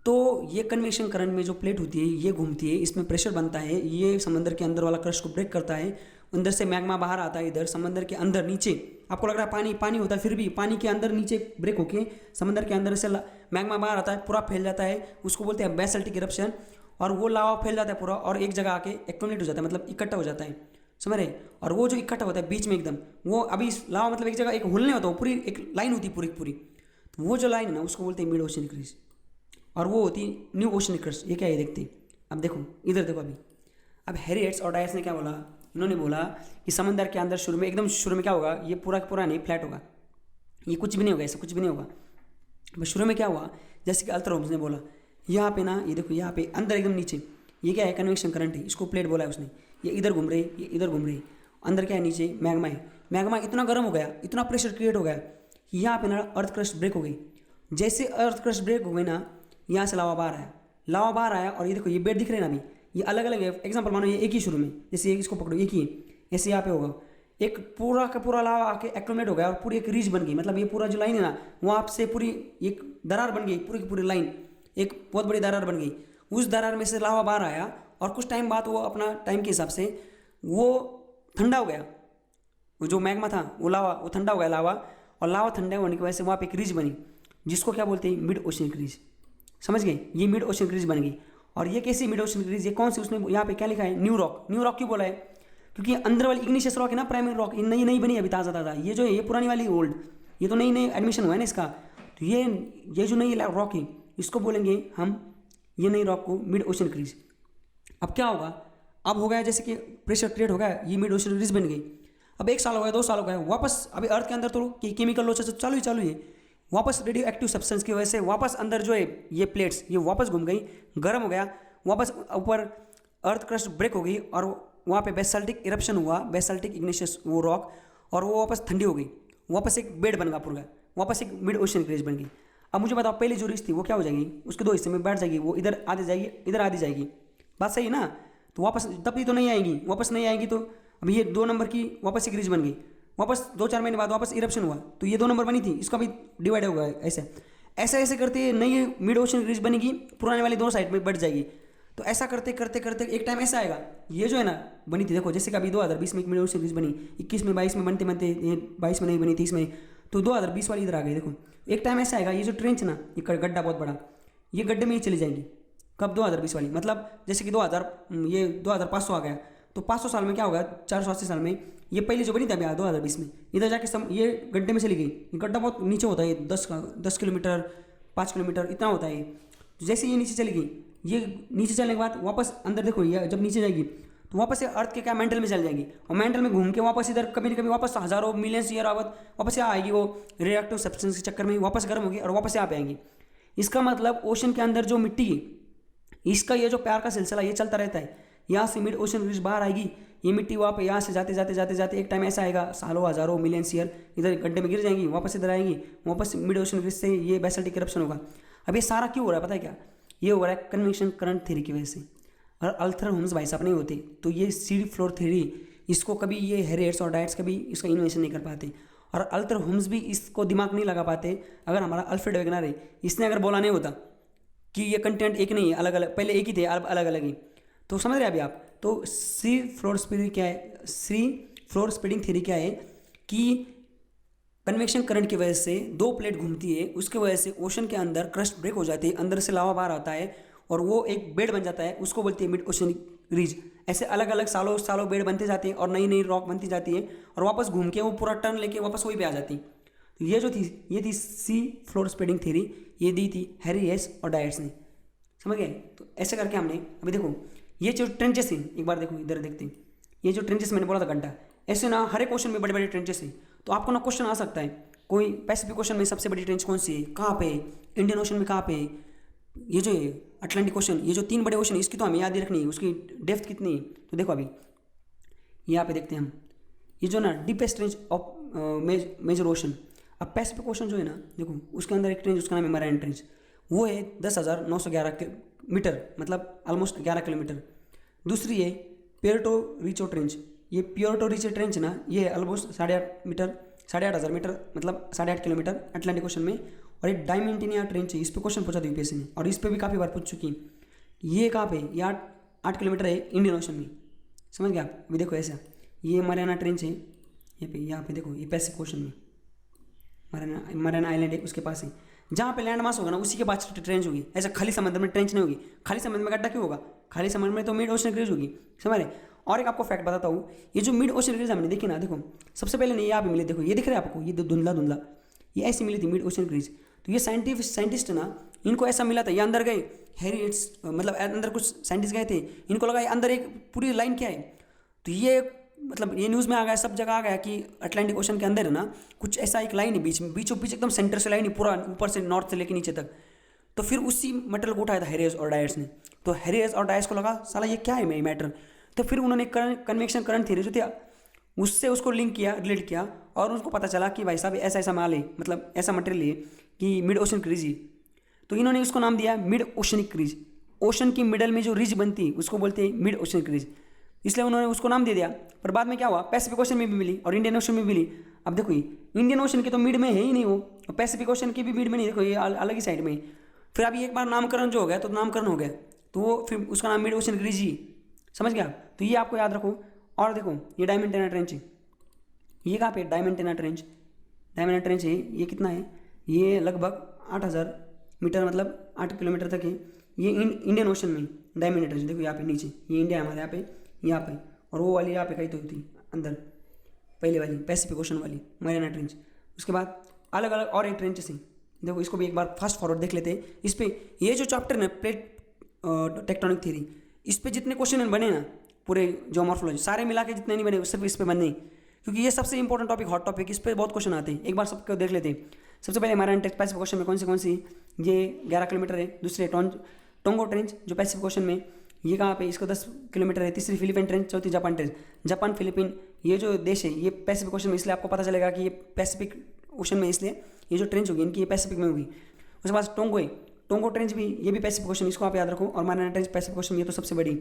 [SPEAKER 1] तो ये कन्वेक्शन करंट में जो प्लेट होती है ये घूमती है, इसमें प्रेशर बनता है, ये समंदर के अंदर वाला क्रस्ट को ब्रेक करता है, अंदर से मैग्मा बाहर आता है, इधर समंदर के अंदर नीचे आपको लग रहा है पानी पानी होता है, फिर भी पानी के अंदर नीचे ब्रेक होके समंदर के अंदर से मैग्मा बाहर आता है, पूरा फैल जाता है, उसको बोलते हैं बेसाल्टिक इरप्शन। और वो लावा फैल जाता है पूरा और एक जगह आके एक्यूमुलेट हो जाता है, मतलब इकट्ठा हो जाता है, समझ रहे। और वो जो इकट्ठा होता है बीच में एकदम, वो अभी लावा मतलब एक जगह एक होल नहीं होता, वो पूरी एक लाइन होती है पूरी पूरी। तो वो जो लाइन है ना उसको बोलते हैं मिड ओशन क्रीज, और वो होती है न्यू ओशन क्रस्ट। ये क्या है देखते हैं। अब देखो इधर देखो, अभी अब हैरी हेज और डायट्स ने क्या बोला, इन्होंने बोला कि समंदर के अंदर शुरू में एकदम शुरू में क्या होगा, ये पूरा पूरा नहीं फ्लैट होगा, ये कुछ भी नहीं होगा, ऐसा कुछ भी नहीं होगा। बस शुरू में क्या हुआ, जैसे कि अल्थर होम्स ने बोला, यहाँ पे ना ये देखो, यहाँ पे अंदर एकदम नीचे ये क्या है, कन्वेक्शन करंट है, इसको प्लेट बोला है उसने, ये इधर घूम रही, ये इधर घूम रही, अंदर क्या है, नीचे मैग्मा है। मैग्मा इतना गर्म हो गया, इतना प्रेशर क्रिएट हो गया कि यहाँ पे ना अर्थ क्रस्ट ब्रेक हो गई। जैसे अर्थ क्रस्ट ब्रेक हो गई ना, यहाँ से लावा बाहर आया, लावा बाहर आया, और ये देखो ये बेड दिख रहे हैं ना अभी, ये अलग अलग है। एग्जाम्पल मानो ये एक ही शुरू में, जैसे इसको पकड़ो, एक ही है, ऐसे यहाँ पे होगा, एक पूरा का पूरा लावा आके एक्यूमुलेट हो गया और पूरी एक रीच बन गई, मतलब ये पूरा जो लाइन है ना वहाँ से पूरी एक दरार बन गई, पूरी की पूरी लाइन एक बहुत बड़ी दरार बन गई। उस दरार में से लावा बाहर आया और कुछ टाइम बाद वो अपना टाइम के हिसाब से वो ठंडा हो गया, वो जो मैग्मा था वो लावा वो ठंडा हो गया लावा, और लावा ठंडा होने की वजह से वहाँ पे एक रीच बनी जिसको क्या बोलते हैं, मिड ओशन क्रीज। समझ गए, ये मिड ओशन क्रीज बन गई। और ये कैसी मिड ओशन क्रीज, ये कौन सी, उसने यहाँ पे क्या लिखा है, न्यू रॉक। न्यू रॉक क्यों बोला है, क्योंकि अंदर वाली इग्निशियस रॉक है ना, प्राइमरी रॉक, ये नई नई बनी अभी ताज़ा ताज़ा। ये जो है ये पुरानी वाली ओल्ड, ये तो नई नई एडमिशन हुआ है ना इसका। तो ये जो नई रॉक है इसको बोलेंगे हम, ये नई रॉक को मिड ओशन क्रीज। अब क्या होगा, अब हो गया जैसे कि प्रेशर क्रिएट हो गया, ये मिड ओशन क्रीज बन गई। अब 1 साल हो गया, 2 साल हो गया, वापस अभी अर्थ के अंदर तो केमिकल लॉ चालू ही है, वापस रेडियो एक्टिव सब्सटेंस की वजह से वापस अंदर जो है ये प्लेट्स ये वापस घूम गई, गर्म हो गया, वापस ऊपर अर्थ क्रस्ट ब्रेक हो गई और वहाँ पे बेसाल्टिक इरप्शन हुआ, बेसाल्टिक इग्निशियस वो रॉक, और वो वापस ठंडी हो गई, वापस एक बेड बन गया पूरा, वापस एक मिड ओशन क्रीज बन गई। अब मुझे बताओ पहली जो रिज थी वो क्या हो जाएगी, उसके 2 हिस्से में बैठ जाएगी, वो इधर आधी जाएगी इधर आधी जाएगी, बात सही है ना। तो वापस तब भी तो नहीं आएगी, वापस नहीं आएगी, तो अब ये 2 नंबर की वापस एक रिज बन गई, वापस 2-4 महीने बाद वापस इरप्शन हुआ, तो ये 2 नंबर बनी थी, इसका भी डिवाइड होगा ऐसे ऐसे ऐसे करते नई मिड ओशन क्रीज बनेगी, पुराने वाली 2 साइड में बढ़ जाएगी। तो ऐसा करते करते करते एक टाइम ऐसा आएगा, ये जो है ना बनी थी, देखो जैसे कि अभी 2020 में एक मिड ओशन क्रीज बनी, 21 में 22 में बनते बनते, ये 22 में नहीं बनी, 30 में, तो 2020 वाली इधर आ गई। देखो एक टाइम ऐसा आएगा, ये जो ट्रेंच ना, ये गड्ढा बहुत बड़ा, ये गड्ढे में ही चली जाएंगी। कब, 2020 वाली, मतलब जैसे कि 2500 आ गया, तो 500 साल में क्या होगा, 480 साल में ये पहली जो बनी थी अभी 2020 में, इधर जाके ये गड्ढे में चली गई। ये गड्ढा बहुत नीचे होता है, 10 किलोमीटर 5 किलोमीटर इतना होता है। जैसे ये नीचे चली गई, ये नीचे चलने के बाद वापस अंदर देखो, ये जब नीचे जाएगी तो वापस से अर्थ के क्या मेंटल में चल जाएगी, और मेंटल में घूम के वापस इधर कभी न कभी वापस हज़ारों मिलियंस ईयर वापस यहाँ आएगी, वो रिएक्टिव सब्सटेंस के चक्कर में वापस गर्म होगी और वापस यहाँ पे आएंगी। इसका मतलब ओशन के अंदर जो मिट्टी है, इसका ये जो प्यार का सिलसिला ये चलता रहता है। यहाँ से मिड ओशन क्रीज बाहर आएगी, ये मिट्टी वहाँ पे यहाँ से जाते जाते जाते जाते एक टाइम ऐसा आएगा, सालों हज़ारों मिलियंस ईयर इधर गड्ढे में गिर जाएंगी, वापस इधर आएंगी, वापस मिड ओशन क्रीज से ये बेसाल्टिक इरप्शन होगा। अब ये सारा क्यों हो रहा है पता है क्या, ये हो रहा है कन्वेक्शन करंट थ्योरी की वजह से। और अल्थर होम्स भाई साहब नहीं होते तो ये सीड फ्लोर थ्योरी, इसको कभी ये हैरियट्स और डायट्स कभी इसका इन्वेंशन नहीं कर पाते, और अल्थर होम्स भी इसको दिमाग नहीं लगा पाते। अगर हमारा अल्फ्रेड वेगनर है, इसने अगर बोला नहीं होता कि ये कंटेंट एक नहीं है, अलग अलग, पहले एक ही थे अलग अलग ही, तो समझ रहे अभी आप। तो सी फ्लोर स्पीडिंग क्या है, सी फ्लोर स्पीडिंग थ्योरी क्या है कि कन्वेक्शन करंट की वजह से 2 प्लेट घूमती है, उसके वजह से ओशन के अंदर क्रस्ट ब्रेक हो जाती है, अंदर से लावा बाहर आता है और वो एक बेड बन जाता है, उसको बोलती है मिड ओशन क्रीज। ऐसे अलग अलग सालों सालों बेड बनते जाते हैं और नई नई रॉक बनती जाती है और वापस घूम के वो पूरा टर्न लेके वापस वही पे आ जाती। तो ये जो थी ये थी सी फ्लोर स्पीडिंग थ्योरी, ये दी थी हैरी हेस और डायट्स ने, समझ गए। तो ऐसे करके हमने अभी देखो ये जो ट्रेंचेस हैं, एक बार देखो इधर देखते हैं, ये जो ट्रेंचेस मैंने बोला था घंटा, ऐसे ना हर एक क्वेश्चन में बड़े बड़े ट्रेंचेस हैं। तो आपको ना क्वेश्चन आ सकता है, कोई पैसिफिक ओशन में सबसे बड़ी ट्रेंच कौन सी है, कहाँ पे है, इंडियन ओशन में कहाँ पे है, ये जो है अटलांटिक ओशन, ये जो 3 बड़े ओशन है इसकी तो हमें याद ही रखनी है, उसकी डेप्थ कितनी है। तो देखो अभी यहाँ पे देखते हैं हम, ये जो ना deepest trench of major ocean. अब पैसिफिक ओशन जो है ना, देखो उसके अंदर एक ट्रेंच, उसका नाम है मराइन ट्रेंच, वो है 10,911 मीटर, मतलब ऑलमोस्ट 11 किलोमीटर। दूसरी है प्यूर्टो रिचो ट्रेंच, ये प्यूर्टो रिचो ट्रेंच ना, ये है ऑलमोस्ट 8,500 मीटर, मतलब 8.5 किलोमीटर अटलांटिक ओशन में। और एक डायमेंटिनिया ट्रेंच है, इस पर क्वेश्चन पूछा था यूपीएससी ने, और इस पर भी काफ़ी बार पूछ चुकी। ये कहाँ पे, ये 8 किलोमीटर है इंडियन ओशन में, समझ गए आप। अभी देखो ऐसा, ये मरियाना ट्रेंच है, यहाँ पे देखो ये पैसिफिक ओशन में मरियाना आइलैंड है, उसके पास है, जहाँ पे लैंड मास होगा ना उसी के पास ट्रेंच होगी। ऐसा खाली समुद्र में ट्रेंच नहीं होगी, खाली समुद्र में गड्ढा क्यों होगा, खाली समुद्र में तो मिड ओशन क्रीज होगी, समझ रहे। और एक आपको फैक्ट बताता हूँ, ये जो मिड ओशन क्रीज हमने देखी ना, देखो सबसे पहले नहीं यहाँ पे मिली, देखो ये दिख रहा है आपको, ये धुंधला धुंधला, ये ऐसी मिली थी मिड ओशन क्रीज। तो ये साइंटिस्ट ना, इनको ऐसा मिला था, ये अंदर गए हैरियट्स, मतलब अंदर कुछ साइंटिस्ट गए थे, इनको लगा अंदर एक पूरी लाइन क्या है, तो ये मतलब ये न्यूज़ में आ गया, सब जगह आ गया कि अटलांटिक ओशन के अंदर है ना कुछ ऐसा एक लाइन है बीच में, बीचों बीच एकदम सेंटर से लाइन है पूरा, ऊपर से नॉर्थ से लेके नीचे तक। तो फिर उसी मेटल को उठाया था हैरियस और डायट्स ने। तो हैरियस और डायट्स को लगा साला ये क्या है मैटर, तो फिर उन्होंने कन्वेक्शन करंट थ्योरी जो थी उससे उसको लिंक किया, रिलेट किया, और उनको पता चला कि भाई साहब ऐसा ऐसा माल है, मतलब ऐसा मटेरियल है कि मिड ओशन क्रीज है। तो इन्होंने उसको नाम दिया मिड ओशनिक क्रीज। ओशन की मिडल में जो रिज बनती है उसको बोलते हैं मिड ओशन क्रीज, इसलिए उन्होंने उसको नाम दे दिया। पर बाद में क्या हुआ, पैसिफिक ओशन में भी मिली और इंडियन ओशन में भी मिली। अब देखो ये इंडियन ओशन की तो मिड में है ही नहीं वो, और पैसिफिक ओशन की भी मिड में नहीं, देखो ये अलग ही साइड में। फिर अभी एक बार नामकरण जो हो गया तो नामकरण हो गया, तो वो फिर उसका नाम मिड ओशन क्रीज ही, समझ गया। तो ये आपको याद रखो। और देखो ये डायमंटेना ट्रेंच है, ये कहाँ पे डायमंटेना ट्रेंच है, ये कितना है, ये लगभग 8,000 मीटर, मतलब 8 किलोमीटर तक है। ये इंडियन ओशन में डायमंड ट्रेंच, देखो यहाँ पे नीचे, ये इंडिया है हमारे यहाँ पे, और वो वाली यहाँ पे कहीं तो होती अंदर, पहले वाली पैसिफिक ओशन वाली मरीना ट्रेंच। उसके बाद अलग अलग और एक ट्रेंचेस हैं, देखो इसको भी एक बार फास्ट फॉरवर्ड देख लेते हैं। इस पर ये जो चैप्टर ना प्लेट टेक्टोनिक थ्योरी, इस पर जितने क्वेश्चन बने ना पूरे जियोमॉर्फोलॉजी सारे मिला के जितने नहीं बने सिर्फ इस पर बने, क्योंकि ये सबसे इंपॉर्टेंट टॉपिक, हॉट टॉपिक, इस पर बहुत क्वेश्चन आते हैं। एक बार सबको देख लेते हैं। सबसे पहले हमारा पैसिफिक ओशन में कौन सी ये 11 किलोमीटर है। दूसरे टोंगो ट्रेंच जो पैसिफिक ओशन में, ये कहाँ पे, इसको 10 किलोमीटर है। तीसरी फिलीपीन ट्रेंच, चौथी जापान ट्रेंच। जापान फिलीपीन ये जो देश है ये पैसिफिक ओशन में, इसलिए आपको पता चलेगा कि ये पैसिफिक ओशन में, इसलिए ये जो ट्रेंच होगी इनकी ये पैसिफिक में होगी। उसके बाद टोंगो है, टोंगो ट्रेंच भी, ये भी पैसिफिक ओशन, इसको आप याद रखो। और मरीना ट्रेंच पैसिफिक ओशन, ये तो सबसे बड़ी।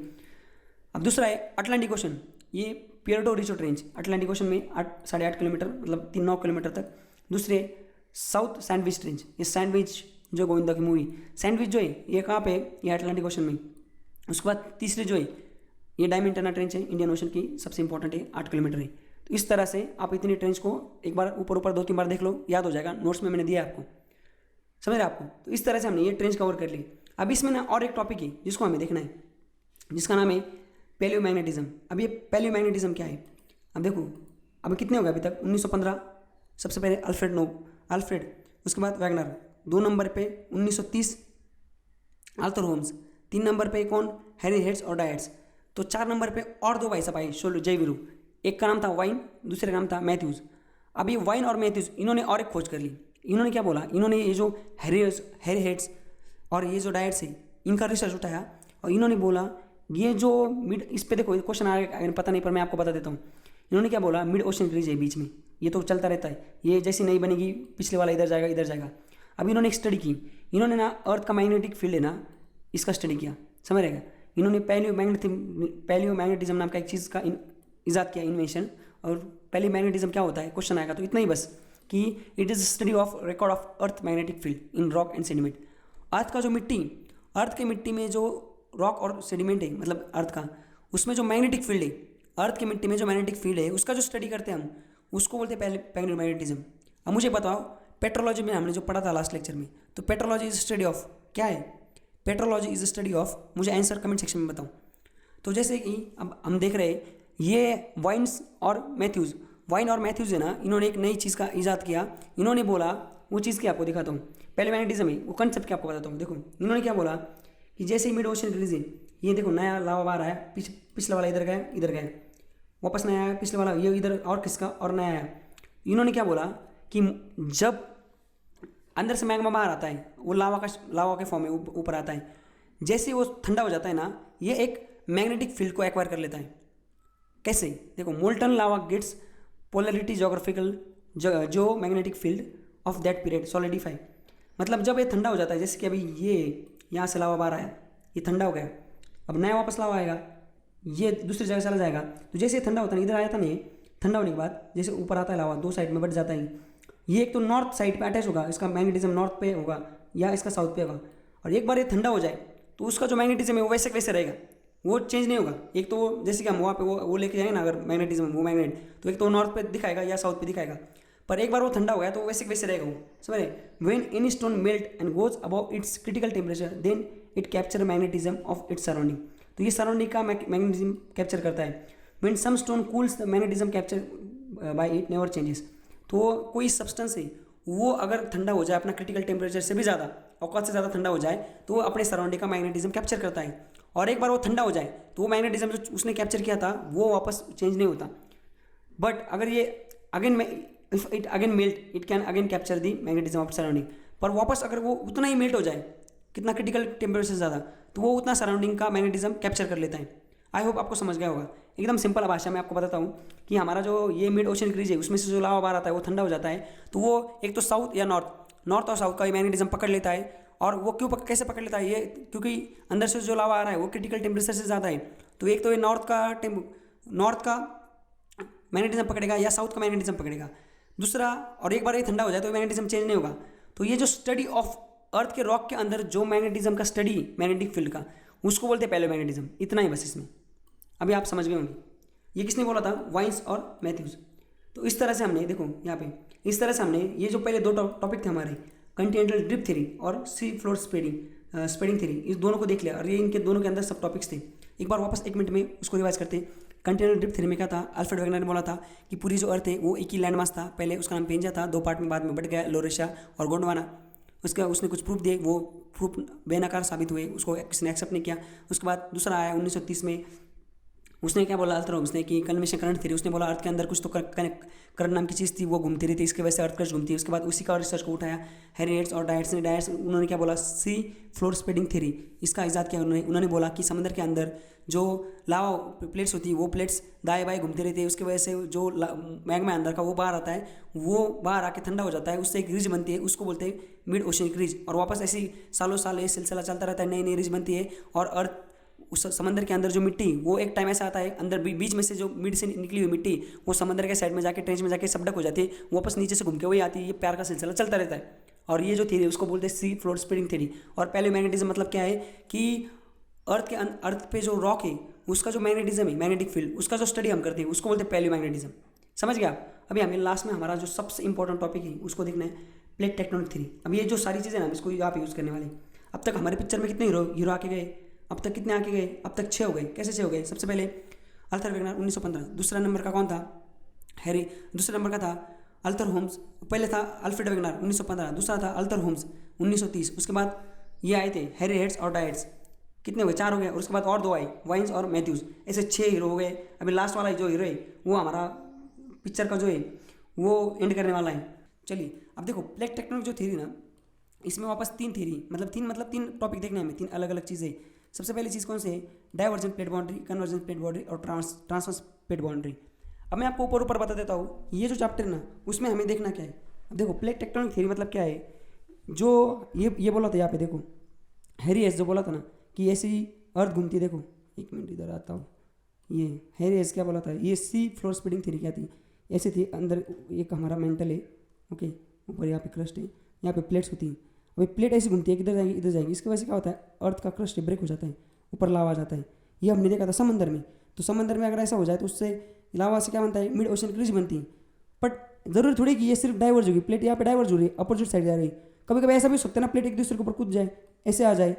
[SPEAKER 1] अब दूसरा है अटलांटिक ओशन, ये पियर्टो रिचो ट्रेंच अटलांटिक ओशन में 8.5 किलोमीटर, मतलब 9 किलोमीटर तक। दूसरे साउथ सैंडविच ट्रेंच, ये सैंडविच जो गोविंदा की मूवी सैंडविच जो है ये कहाँ पे, ये अटलांटिक ओशन में। उसके बाद तीसरे जो है ये डायमंड ट्रेंच है, इंडियन ओशन की सबसे इंपॉर्टेंट है, 8 किलोमीटर है। तो इस तरह से आप इतनी ट्रेंच को एक बार ऊपर 2-3 बार देख लो, याद हो जाएगा, नोट्स में मैंने दिया आपको, समझ रहे आपको। तो इस तरह से हमने ये ट्रेंच कवर कर ली। अब इसमें ना और एक टॉपिक है जिसको हमें देखना है, जिसका नाम है पैलियोमैग्नेटिज्म। अब ये पैलियोमैग्नेटिज्म क्या है, अब देखो अब कितने हो गए अभी तक, 1915 सबसे पहले अल्फ्रेड, उसके बाद वैगनर, 2 नंबर पे 1930 आर्थर होम्स, 3 नंबर पे कौन, हैरी हेड्स और डायट्स। तो 4 नंबर पे और 2 भाई साहब आए, शोलो जयवीरू, एक का नाम था वाइन, दूसरे का नाम था मैथ्यूज़। अब ये वाइन और मैथ्यूज़ इन्होंने और एक खोज कर ली। इन्होंने क्या बोला, इन्होंने ये जो हैरी हेड्स और ये जो डायट्स है इनका रिसर्च उठाया, और इन्होंने बोला ये जो मिड, इस पे देखो क्वेश्चन आएगा पता नहीं, पर मैं आपको बता देता हूँ। इन्होंने क्या बोला, मिड ओशन क्रीज है बीच में, ये तो चलता रहता है, ये जैसी नहीं बनेगी पिछले वाला इधर जाएगा। अब इन्होंने एक स्टडी की, इन्होंने ना अर्थ का मैग्नेटिक फील्ड है ना, इसका स्टडी किया, समझ रहेगा। इन्होंने पैलियोमैग्नेटिज्म नाम का एक चीज़ का इजाद किया, इन्वेंशन। और पैलियोमैग्नेटिज्म क्या होता है, क्वेश्चन आएगा तो इतना ही बस, कि it is study of record of earth magnetic field in rock and sediment. Earth का जो मिट्टी, अर्थ के मिट्टी में जो रॉक और सेडिमेंट है, मतलब अर्थ का, उसमें जो मैग्नेटिक फील्ड है, अर्थ की मिट्टी में जो मैग्नेटिक फील्ड है उसका जो स्टडी करते हैं हम, उसको बोलते हैं पैलियोमैग्नेटिज्म। अब मुझे बताओ, पेट्रोलॉजी में हमने जो पढ़ा था लास्ट लेक्चर में, तो पेट्रोलॉजी इज स्टडी ऑफ क्या है, पेट्रोलॉजी इज स्टडी ऑफ, मुझे आंसर कमेंट सेक्शन में बताओ। तो जैसे कि अब हम देख रहे हैं ये वाइन और मैथ्यूज़ है ना, इन्होंने एक नई चीज़ का ईजाद किया। इन्होंने बोला, वो चीज़ की आपको दिखाता हूँ, पैलियोमैग्नेटिज्म है, वो कंसेप्ट क्या आपको बताता हूँ। देखो इन्होंने क्या बोला कि जैसे ही मिड ओशन रीजन, ये देखो नया लावा बार आया, पिछला वाला इधर गया, वापस नया आया, पिछले वाला ये इधर और किसका और नया आया। इन्होंने क्या बोला कि जब अंदर से मैग्मा बाहर आता है, वो लावा के फॉर्म में ऊपर आता है, जैसे वो ठंडा हो जाता है ना, ये एक मैग्नेटिक फील्ड को एक्वायर कर लेता है। कैसे, देखो मोल्टन लावा गेट्स पोलरिटी जोग्राफिकल जो magnetic field of that period solidify. मतलब जब ये ठंडा हो जाता है, जैसे कि अभी ये यहाँ से लावा बाहर आया, ये ठंडा हो गया, अब नया वापस लावा आएगा, ये दूसरी जगह चला जाएगा। तो जैसे ये ठंडा होता है, इधर आया था नहीं, ठंडा होने के बाद जैसे ऊपर आता है लावा, 2 साइड में बढ़ जाता है। ये एक तो नॉर्थ साइड पे अटैच होगा, इसका मैग्नेटिज्म नॉर्थ पे होगा या इसका साउथ पे होगा। और एक बार ये ठंडा हो जाए तो उसका जो मैग्नेटिज्म है वो वैसे रहेगा, वो चेंज नहीं होगा। एक तो वो जैसे कि हम वहाँ पे वो लेके जाएंगे ना, अगर मैग्नेटिज्म वो मैग्नेट, तो एक तो नॉर्थ पे दिखाएगा या साउथ पे दिखाएगा, पर एक बार वो ठंडा हो गया तो वैसे रहेगा वो, समझ रहे। When any stone melt and goes above its critical temperature then it capture magnetism of its surrounding. तो ये सराउंडिंग का मैग्नेटिज्म कैप्चर करता है। When some stone cools the magnetism capture by it never changes. तो कोई substance है वो अगर ठंडा हो जाए अपना क्रिटिकल टेम्परेचर से भी ज़्यादा, औकात से ज़्यादा ठंडा हो जाए, तो वो अपने सराउंडिंग का मैग्नेटिज्म कैप्चर करता है। और एक बार वो ठंडा हो जाए तो वो मैग्नेटिज्म जो उसने कैप्चर किया था वो वापस चेंज नहीं होता। बट अगर ये again if it again melt it can again capture the magnetism of surrounding. पर वापस अगर वो उतना ही मेल्ट हो जाए, कितना क्रिटिकल टेम्परेचर से ज़्यादा, तो वो उतना सराउंडिंग का मैग्नेटिज्म कैप्चर कर लेता है। आई होप आपको समझ गया होगा। एकदम सिंपल भाषा में आपको बताता हूँ कि हमारा जो ये मिड ओशन क्रीज है उसमें से जो लावा बाहर आता है वो ठंडा हो जाता है, तो वो एक तो साउथ या नॉर्थ और साउथ का मैग्नेटिज्म पकड़ लेता है। और वो कैसे पकड़ लेता है ये, क्योंकि अंदर से जो लावा आ रहा है वो क्रिटिकल टेम्परेचर से ज़्यादा है, तो एक तो ये नॉर्थ का मैग्नेटिज्म पकड़ेगा या साउथ का मैग्नेटिज्म पकड़ेगा। दूसरा, और एक बार ये ठंडा हो जाए तो मैग्नेटिज्म चेंज नहीं होगा। तो ये जो स्टडी ऑफ अर्थ के रॉक के अंदर जो मैग्नेटिज्म का स्टडी, मैग्नेटिक फील्ड का, उसको बोलते हैं पैलियोमैग्नेटिज्म। इतना ही बस इसमें, अभी आप समझ गए होंगे। ये किसने बोला था, वाइन्स और मैथ्यूज़। तो इस तरह से हमने, देखो यहाँ पे इस तरह से हमने ये जो पहले 2 टॉपिक थे हमारे, कॉन्टिनेंटल ड्रिप थ्योरी और sea floor spreading, spreading theory, इस दोनों को देख लिया और ये इनके दोनों के अंदर सब टॉपिक्स थे। एक बार वापस 1 मिनट में उसको रिवाइज करते हैं। कंटिनेंटल ड्रिफ्ट थ्योरी में क्या था, अल्फ्रेड वेगनर ने बोला था कि पूरी जो अर्थ है वो एक ही लैंड मास था, पहले उसका नाम पेंजा था, 2 पार्ट में बाद में बढ़ गया, लोरेशिया और गोंडवाना। उसने कुछ प्रूफ दिए, वो प्रूफ बेनकार साबित हुए, उसको किसी ने एक्सेप्ट नहीं किया। उसके बाद दूसरा आया 1930 में, उसने क्या बोला अल्थर होम्स ने कि कन्वेंशन करंट थ्योरी, उसने बोला अर्थ के अंदर कुछ तो करंट नाम की चीज़ थी वो घूमती रही थी, इसकी वजह से अर्थ क्रस्ट घूमती है। उसके बाद उसी का रिसर्च को उठाया हैरी हेड्स और डायट्स, उन्होंने क्या बोला, सी फ्लोर स्प्रेडिंग थ्योरी, इसका इजाद किया उन्होंने बोला कि समंदर के अंदर जो लावा प्लेट्स होती है वो प्लेट्स दाएं बाएं घूमती रहती है, उसकी वजह से जो मैग्मा अंदर का वो बाहर आता है, वो बाहर आके ठंडा हो जाता है, उससे एक रिज बनती है, उसको बोलते हैं मिड ओशियनिक रिज। और वापस ऐसी सालों साल ये सिलसिला चलता रहता है, नई नई रिज बनती है और अर्थ उस समंदर के अंदर जो मिट्टी, वो एक टाइम ऐसा आता है अंदर बीच में से जो मिड से निकली हुई मिट्टी वो समंदर के साइड में जाके ट्रेंच में जाके सबडक हो जाती है, वापस नीचे से घूम के वही आती है। ये प्यार का सिलसिला चलता रहता है। और ये जो थ्योरी है उसको बोलते हैं सी फ्लोर स्प्रेडिंग थ्योरी। और पैलियोमैग्नेटिज्म मतलब क्या है कि अर्थ पे जो रॉक है उसका जो मैग्नेटिज्म है, मैग्नेटिक फील्ड, उसका जो स्टडी हम करते हैं उसको बोलते हैं पैलियोमैग्नेटिज्म। समझ गया आप? अभी हमें लास्ट में हमारा जो सबसे इंपॉर्टेंट टॉपिक है उसको देखना है, प्लेट टेक्टोनिक थ्योरी। अब ये जो सारी चीज़ें ना हम इसको आप यूज़ करने वाले। अब तक हमारे पिक्चर में कितने हीरो आके गए, अब तक कितने आके गए, अब तक 6 हो गए। कैसे 6 हो गए? सबसे पहले अल्थर वेगनर 1915, दूसरा नंबर का कौन था, हैरी, दूसरे नंबर का था अल्थर होम्स, पहले था अल्फ्रेड वेगनर 1915, दूसरा था अल्थर होम्स 1930। उसके बाद ये आए थे हैरी हेड्स और डायट्स, कितने हुए? 4 हो गए। और उसके बाद और 2 आए, वाइन्स और मैथ्यूज, ऐसे 6 हीरो हो गए। अभी लास्ट वाला जो हीरो है वो हमारा पिक्चर का जो है वो एंड करने वाला है। चलिए अब देखो प्लेट टेक्टोनिक जो थ्योरी ना, इसमें वापस 3 थ्योरी मतलब 3 टॉपिक देखने हमें, 3 अलग अलग चीज़ें। सबसे पहली चीज़ कौन सी है? Divergent plate boundary, convergent plate boundary और ट्रांसवर्स प्लेट बाउंड्री। अब मैं आपको ऊपर बता देता हूँ, ये जो चैप्टर है ना उसमें हमें देखना क्या है। अब देखो प्लेट टेक्टोनिक थ्योरी मतलब क्या है, जो ये बोला था यहाँ पे देखो, हैरी हेड्स जो बोला था ना कि ऐसी अर्थ घूमती है। देखो 1 मिनट इधर आता हूँ, ये हैरी हेड्स क्या बोला था, ये सी फ्लोर स्प्रेडिंग थ्योरी क्या थी, ऐसी थी। अंदर एक हमारा मेंटल है, ओके, ऊपर यहाँ पे क्रस्ट है, यहाँ पे प्लेट्स होती हैं। अभी प्लेट ऐसी घूमती है, इधर जाएगी इधर जाएगी, इसकी वजह से क्या होता है, अर्थ का क्रस्ट ब्रेक हो जाता है, ऊपर लावा आ जाता है। ये हमने देखा था समंदर में। तो समंदर में अगर ऐसा हो जाए तो उससे लावा से क्या बनता है, मिड ओशन क्रीज बनती है। बट जरूरी थोड़ी कि ये सिर्फ डाइवर्ज होगी, प्लेट यहाँ पे डाइवर्ज हो रही है, अपोजिट साइड जा रही है। कभी कभी ऐसा भी हो सकता है ना, प्लेट एक दूसरे के ऊपर कूद जाए, ऐसे आ जाए,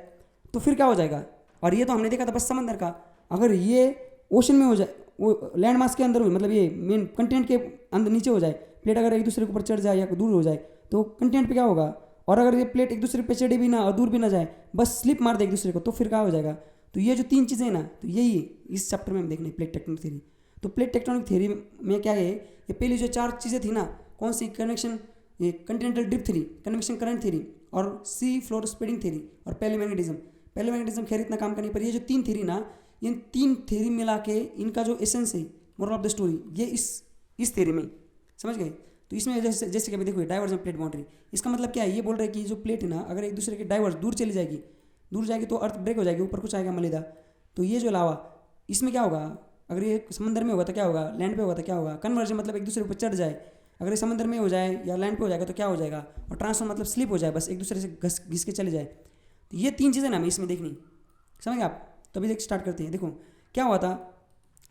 [SPEAKER 1] तो फिर क्या हो जाएगा। और ये तो हमने देखा था बस समंदर का। अगर ये ओशन में हो जाए, वो लैंड मास के अंदर हो, मतलब ये मेन कंटेंट के अंदर नीचे हो जाए, प्लेट अगर एक दूसरे के ऊपर चढ़ जाए या दूर हो जाए तो कंटेंट पे क्या होगा। और अगर ये प्लेट एक दूसरे पे चढ़े भी ना और दूर भी ना जाए, बस स्लिप मार दे एक दूसरे को, तो फिर क्या हो जाएगा। तो ये जो 3 चीज़ें हैं ना, तो यही इस चैप्टर में हम देखने प्लेट टेक्टोनिक थ्योरी। तो प्लेट टेक्टोनिक थ्योरी में क्या है, ये पहली जो 4 चीज़ें थी ना, कौन सी, कनेक्शन, ये Continental drift theory, convection current theory और सी फ्लोर स्प्रेडिंग थ्योरी और पैलियोमैग्नेटिज्म। पैलियोमैग्नेटिज्म खैर इतना काम करने पर ये जो 3 थ्योरी ना, इन 3 थ्योरी मिला के इनका जो एसेंस है, मोरल ऑफ द स्टोरी, ये इस थ्योरी में, समझ गए। तो इसमें जैसे कि अभी देखो डाइवर्जेंट प्लेट बाउंड्री, इसका मतलब क्या है, ये बोल रहे हैं कि जो प्लेट है ना, अगर एक दूसरे के डाइवर्स दूर जाएगी तो अर्थ ब्रेक हो जाएगी, ऊपर कुछ आएगा मलिदा। तो ये जो लावा, इसमें क्या होगा, अगर ये समंदर में होगा तो क्या होगा, लैंड पे होगा तो क्या होगा। कन्वर्जन मतलब एक दूसरे के ऊपर चढ़ जाए, अगर ये समंदर में हो जाए या लैंड पे हो जाएगा तो क्या हो जाएगा। और ट्रांसफर मतलब स्लिप हो जाए, बस एक दूसरे से घिस के चले जाए। तो ये 3 चीज़ें ना हमें इसमें देखनी, समझ गए आप। तो अभी स्टार्ट करते हैं। देखो क्या हुआ था,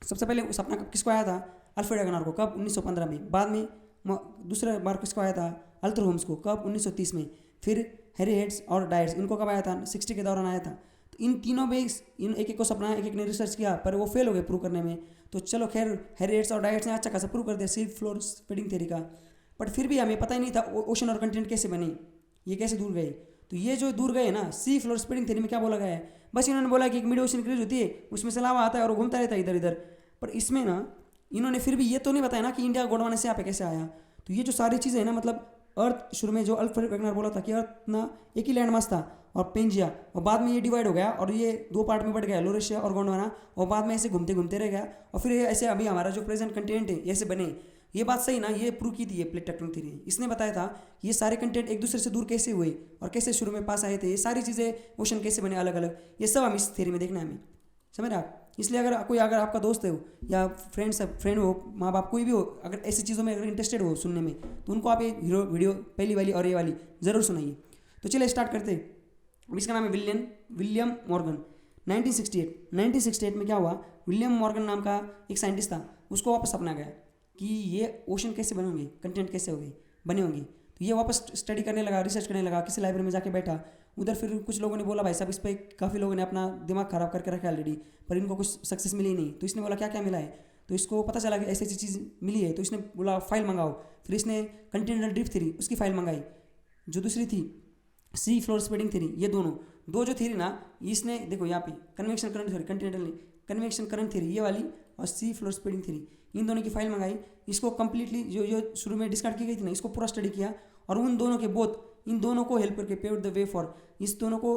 [SPEAKER 1] सबसे पहले सपना किसको आया था, अल्फ्रेड वेगनर को, कब, 1915 में। बाद में दूसरा बार किसको आया था, अल्थर होम्स को, कब, 1930 में। फिर हैरी हेड्स और डायट्स, इनको कब आया था, 60 के दौरान आया था। तो इन तीनों में इन एक को सपना, एक ने रिसर्च किया, पर वो फेल हो गए प्रूव करने में। तो चलो खैर हैरी हेड्स और डायट्स ने अच्छा खासा प्रूव कर दिया सी फ्लोर स्प्रेडिंग थ्योरी का। बट फिर भी हमें पता ही नहीं था ओशन और कंटिनेंट कैसे बने, ये कैसे दूर गए। तो ये जो दूर गए ना, सी फ्लोर स्प्रेडिंग थ्योरी में क्या बोला गया है, बस इन्होंने बोला कि एक मिड ओशन क्रीज होती है, उसमें से लावा आता है और वो घूमता रहता है इधर इधर। पर इसमें ना इन्होंने फिर भी ये तो नहीं बताया ना कि इंडिया गोंडवाना से यहाँ पे कैसे आया। तो ये जो सारी चीज़ें हैं ना, मतलब अर्थ शुरू में जो अल्फ्रेड वेगनर बोला था कि अर्थ ना एक ही लैंड मास था और पेंजिया, और बाद में ये डिवाइड हो गया और ये 2 पार्ट में बढ़ गया, लोरेशिया और गोंडवाना, और बाद में ऐसे घूमते घूमते रह गया और फिर ऐसे अभी हमारा जो प्रेजेंट कंटेंट है ऐसे बने। ये बात सही ना, ये प्रूव की थी ये प्लेट टेक्टोनिक थ्योरी। इसने बताया था ये सारे कंटेंट एक दूसरे से दूर कैसे हुए और कैसे शुरू में पास आए थे, ये सारी चीज़ें ओशन कैसे बने अलग अलग, ये सब हम इस थ्योरी में देखना है हमें, समझ रहे आप। इसलिए अगर आपका दोस्त है या फ्रेंड हो, माँ बाप कोई भी हो, अगर ऐसी चीज़ों में अगर इंटरेस्टेड हो सुनने में, तो उनको आप ये वीडियो पहली वाली और ये वाली ज़रूर सुनाइए। तो चलिए स्टार्ट करते हैं। अब इसका नाम है विलियम मॉर्गन। 1968 में क्या हुआ, विलियम मॉर्गन नाम का एक साइंटिस्ट था, उसको वापस अपना गया कि ये ओशन कैसे बने होंगे, कंटेंट कैसे बने होंगे। तो ये वापस स्टडी करने लगा, रिसर्च करने लगा, किसी लाइब्रेरी में जाके बैठा। उधर फिर कुछ लोगों ने बोला भाई साहब इस पर काफ़ी लोगों ने अपना दिमाग ख़राब करके रखा है ऑलरेडी, पर इनको कुछ सक्सेस मिली नहीं। तो इसने बोला क्या क्या मिला है, तो इसको पता चला कि ऐसी ऐसी चीज़ मिली है। तो इसने बोला फाइल मंगाओ। फिर इसने कंटिनेंटल ड्रिफ्ट थ्योरी उसकी फाइल मंगाई। जो दूसरी थी सी फ्लोर स्प्रेडिंग थ्योरी, ये दो जो थ्योरी ना, इसने देखो यहाँ पे कन्वेक्शन करंट थ्योरी, कंटिनेंटल नहीं, कन्वेक्शन करंट थ्योरी ये वाली, और सी फ्लोर स्प्रेडिंग थ्योरी, इन दोनों की फाइल मंगाई। इसको कंप्लीटली जो शुरू में डिस्कार्ड की गई थी ना, इसको पूरा स्टडी किया, और उन दोनों के इन दोनों को हेल्प करके पेव्ड द वे फॉर, इस दोनों को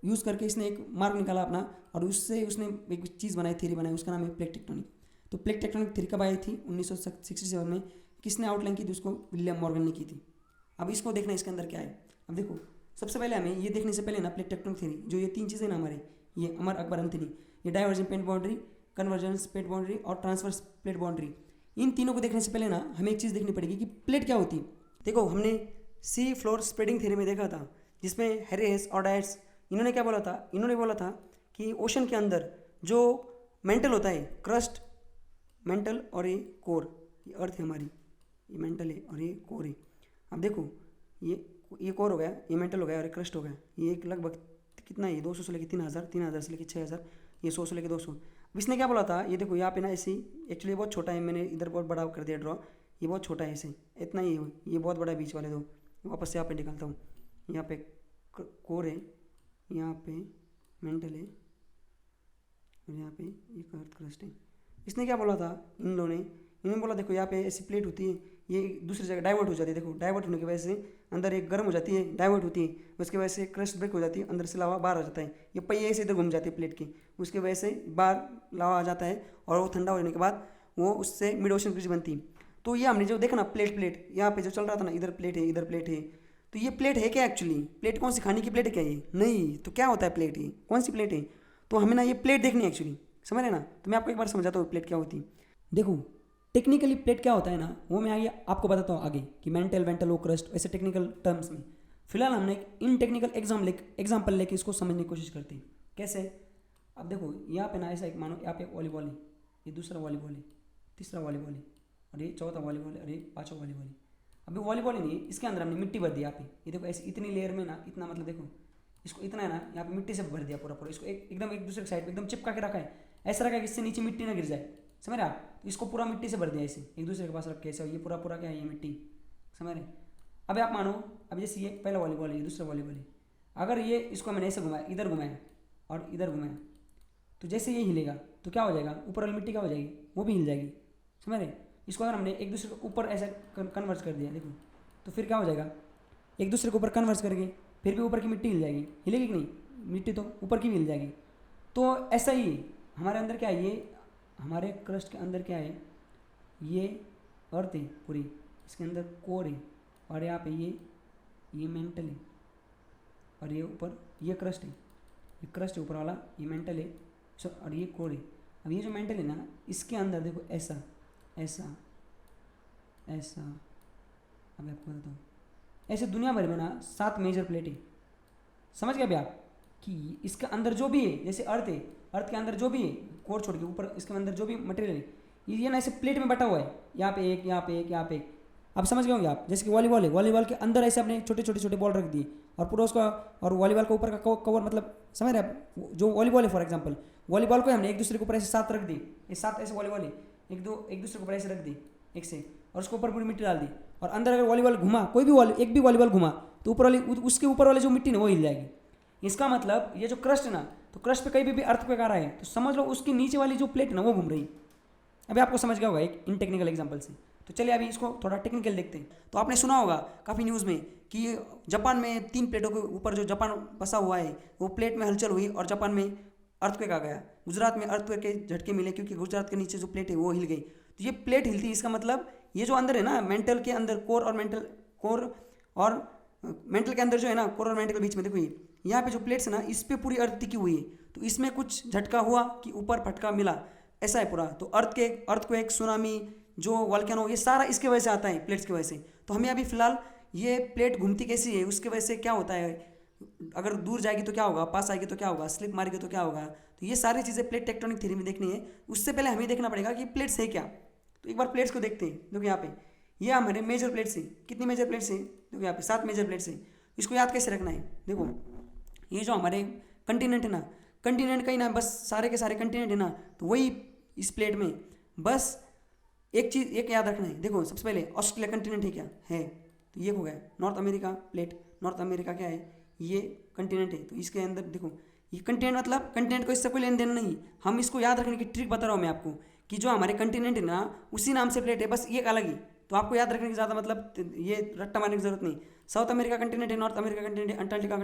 [SPEAKER 1] यूज़ करके इसने एक मार्ग निकाला अपना, और उससे उसने एक चीज़ बनाई, थ्योरी बनाई, उसका नाम है प्लेट टेक्टोनिक। तो प्लेट टेक्टोनिक थ्योरी कब आई थी? 1967 में। किसने आउटलाइन की थी उसको? विलियम मॉर्गन ने की थी। अब इसको देखना इसके अंदर क्या है। अब देखो सबसे पहले हमें ये देखने से पहले ना प्लेट टेक्टोनिक थ्योरी, जो ये 3 चीज़ें ना हमारे, ये अमर अकबर एंथनी, ये divergent plate boundary, convergence plate boundary और ट्रांसवर्स प्लेट बाउंड्री, इन तीनों को देखने से पहले ना हमें एक चीज़ देखनी पड़ेगी कि प्लेट क्या होती है। देखो हमने सी फ्लोर स्प्रेडिंग थ्योरी में देखा था, जिसमें हैरी हेस और डायट्स, इन्होंने क्या बोला था? इन्होंने बोला था कि ओशन के अंदर जो मेंटल होता है, क्रस्ट, मेंटल और ये कोर, ये अर्थ है हमारी, ये मेंटल है और ये कोर है। अब देखो ये कोर हो गया, ये मेंटल हो गया और ये क्रस्ट हो गया। ये एक लगभग कितना है? 200 से लेकर 3000, 3000 से लेकर 6000, ये 100 से लेकर 200। अब इसने क्या बोला था? ये देखो यहाँ पे ना ऐसे, एक्चुअली बहुत छोटा है, मैंने इधर बहुत बड़ा कर दिया ड्रॉ, ये बहुत छोटा है ऐसे, इतना ही है, ये बहुत बड़ा है बीच वाले दो। वापस से यहाँ पे निकालता हूँ, यहाँ पे कोर है, यहाँ पे मेंटल है और यहाँ पे ये क्रस्ट है। इसने क्या बोला था? इन्होंने बोला देखो यहाँ पे ऐसी प्लेट होती है, ये दूसरी जगह डाइवर्ट हो जाती है। देखो डाइवर्ट होने की वजह से अंदर एक गर्म हो जाती है, डाइवर्ट होती है, उसकी वजह से क्रस्ट ब्रेक हो जाती है, अंदर से लावा बाहर आ जाता है। ये पहिए से इधर घूम जाती है प्लेट की, उसकी वजह से बाहर लावा आ जाता है, और वो ठंडा होने के बाद वो उससे मिड ओशन क्रीज बनती है। तो ये हमने जो देखा ना प्लेट यहाँ पे जो चल रहा था ना, इधर प्लेट है, इधर प्लेट है, तो ये प्लेट है क्या एक्चुअली? प्लेट कौन सी खाने की प्लेट है क्या ये? नहीं, तो क्या होता है प्लेट? ये कौन सी प्लेट है? तो हमें ना ये प्लेट देखनी है एक्चुअली, समझ रहे ना? तो मैं आपको एक बार समझाता हूँ प्लेट क्या होती है। देखो टेक्निकली प्लेट क्या होता है ना, वो मैं आगे आपको बताता हूँ आगे, कि मेंटल वेंटल ओ क्रस्ट, ऐसे टेक्निकल टर्म्स में। फिलहाल हमने एक इन टेक्निकल एग्जाम्पल लेके इसको समझने की कोशिश करते हैं। कैसे? अब देखो यहाँ पे ना ऐसा एक मानो, यहाँ पे वॉलीबॉल है, ये दूसरा वॉलीबॉल है, तीसरा वॉलीबॉल है, और ये चौथा वॉलीबॉल है, और ये पाँचवा वॉलीबॉल है। अभी वॉलीबॉल ही नहीं है, इसके अंदर हमने मिट्टी भर दी यहाँ पे। ये देखो ऐसे इतनी लेयर में ना, इतना मतलब देखो इसको इतना है ना, यहाँ पे मिट्टी से भर दिया पूरा। इसको एकदम एक दूसरे साइड पे एकदम चिपका के रखा है, ऐसा रखा है कि इससे नीचे मिट्टी ना गिर जाए, समझ रहे आप? तो इसको पूरा मिट्टी से भर दिया ऐसे एक दूसरे के पास रख के, ऐसे। ये पूरा क्या है? ये मिट्टी, समझ रहे? अब आप मानो, अब जैसे ये पहला वॉलीबॉल है, दूसरा वॉलीबॉल है, अगर ये इसको मैंने ऐसे घुमाया, इधर घुमाया और इधर घुमाया, तो जैसे ये हिलेगा तो क्या हो जाएगा? ऊपर वाली मिट्टी क्या हो जाएगी? वो भी हिल जाएगी, समझ रहे? इसको अगर हमने एक दूसरे के ऊपर ऐसे कन्वर्ट कर दिया, देखो, तो फिर क्या हो जाएगा? एक दूसरे के ऊपर कन्वर्ट करके फिर भी ऊपर की मिट्टी हिल जाएगी, हिलेगी कि नहीं? मिट्टी तो ऊपर की भी हिल जाएगी। तो ऐसा ही हमारे अंदर क्या है? ये हमारे क्रस्ट के अंदर क्या है? ये अर्थ है पूरी, इसके अंदर कोर है, और यहाँ पे ये मेंटल है, और ये ऊपर ये क्रस्ट है, ये क्रस्ट है ऊपर वाला, ये मेंटल है, और ये कोर है। अब ये जो मेंटल है ना, इसके अंदर देखो ऐसा ऐसा ऐसा, अब आपको बताता हूँ, ऐसे दुनिया भर में ना 7 मेजर प्लेट है, समझ गए अभी आप? कि इसके अंदर जो भी है, जैसे अर्थ है, अर्थ के अंदर जो भी है, कोर छोड़ के ऊपर इसके अंदर जो भी मटेरियल है, ये ना ऐसे प्लेट में बटा हुआ है, यहाँ पे एक, यहाँ पे एक, यहाँ पे एक। अब समझ गए होंगे आप? जैसे कि वॉलीबॉल है, वॉलीबॉल के अंदर ऐसे अपने छोटे छोटे बॉल रख दिए, और पूरा उसका, और वॉलीबॉल के ऊपर का कवर, मतलब समझ रहे आप? जो वॉलीबॉल है फॉर एग्जाम्पल, वॉलीबॉल को हमने एक दूसरे के ऊपर ऐसे 7 रख दी, ये 7 ऐसे वॉलीबॉल है, एक दूसरे के ऊपर ऐसे रख दी एक से, और उसके ऊपर पूरी मिट्टी डाल दी, और अंदर अगर वॉलीबॉल घुमा, कोई भी एक भी वॉलीबॉल घुमा, तो ऊपर वाली, उसके ऊपर वाले जो मिट्टी ना वो हिल जाएगी। इसका मतलब ये जो क्रस्ट है ना, तो क्रस्ट पे कहीं भी अर्थ पे आ रहा है, तो समझ लो उसकी नीचे वाली जो प्लेट है ना वो घूम रही। अभी आपको समझ गया होगा एक इन टेक्निकल एग्जांपल से। तो चलिए अभी इसको थोड़ा टेक्निकल देखते हैं। तो आपने सुना होगा काफ़ी न्यूज़ में कि जापान में 3 प्लेटों के ऊपर जो जापान बसा हुआ है, वो प्लेट में हलचल हुई और जापान में अर्थक्वेक आ गया। गुजरात में अर्थक्वेक के झटके मिले क्योंकि गुजरात के नीचे जो प्लेट है वो हिल गई। तो ये प्लेट हिलती है, इसका मतलब ये जो अंदर है ना, मेंटल के अंदर कोर और मेंटल के अंदर जो है ना, कोर और मेंटल के बीच में देखो, ये यहाँ पे जो प्लेट्स है ना, इस पे पूरी अर्थ टिकी हुई है। तो इसमें कुछ झटका हुआ कि ऊपर फटका मिला, ऐसा है पूरा। तो अर्थ को एक सुनामी, जो वॉल्केनो, ये सारा इसके वजह से आता है, प्लेट्स की वजह से। तो हमें अभी फिलहाल ये प्लेट घूमती कैसी है, उसके वजह से क्या होता है, अगर दूर जाएगी तो क्या होगा, पास आएगी तो क्या होगा, स्लिप मारेगी तो क्या होगा। तो ये सारी चीज़ें प्लेट टेक्टोनिक थ्योरी में देखनी है। उससे पहले हमें देखना पड़ेगा कि प्लेट्स है क्या। तो एक बार प्लेट्स को देखते हैं। देखो यहाँ पे ये हमारे मेजर प्लेट से, कितनी मेजर प्लेट से, देखो यहाँ पे 7 मेजर प्लेट से। इसको याद कैसे रखना है, देखो ये जो हमारे कंटिनेंट है ना, कंटिनेंट का ही ना बस सारे के सारे कंटिनेंट है ना, तो वही इस प्लेट में बस एक चीज़ एक याद रखना है। देखो सबसे पहले ऑस्ट्रेलिया कंटिनेंट है क्या है, तो ये हो गया north America plate. North America क्या है, ये कंटिनेंट है। तो इसके अंदर देखो ये कंटिनेंट मतलब कंटिनेंट को इससे कोई लेन देन नहीं, हम इसको याद रखने की ट्रिक बता रहा हूँ मैं आपको कि जो हमारे कंटिनेंट है ना उसी नाम से प्लेट है, बस ये अलग ही। तो आपको याद रखने की ज़्यादा मतलब ये रट्टा मारने की जरूरत नहीं। साउथ अमेरिका कंटिनेंट है, नॉर्थ अमेरिका कंटिनेंट है, अंटार्कटिका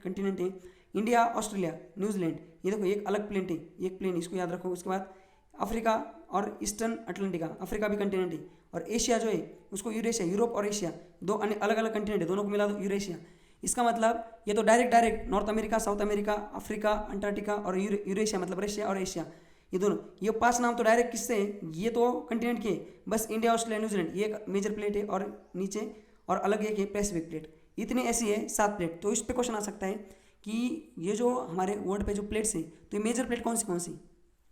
[SPEAKER 1] कंटिनेंट है, इंडिया, ऑस्ट्रेलिया, न्यूजीलैंड, ये देखो एक अलग प्लेट है, एक प्लेन, इसको याद रखो। उसके बाद अफ्रीका और ईस्टर्न अटलांटिका, अफ्रीका भी कंटिनेंट है। और एशिया जो है उसको यूरेशिया, यूरोप और एशिया दो अन्य अलग अलग कंटिनेंट है, दोनों को मिला दो यूरेशिया। इसका मतलब ये तो direct north America, south America, Africa, Antarctica और यूरेशिया मतलब रशिया और एशिया, ये दोनों, ये 5 नाम तो डायरेक्ट किससे है, ये तो कंटिनेंट के, बस इंडिया, ऑस्ट्रेलिया, न्यूजीलैंड ये एक मेजर प्लेट है और नीचे और अलग एक है पैसिफिक प्लेट। इतनी ऐसी है 7 प्लेट। तो इस पे क्वेश्चन आ सकता है कि ये जो हमारे वर्ल्ड पे जो प्लेट्स है तो ये मेजर प्लेट कौन सी,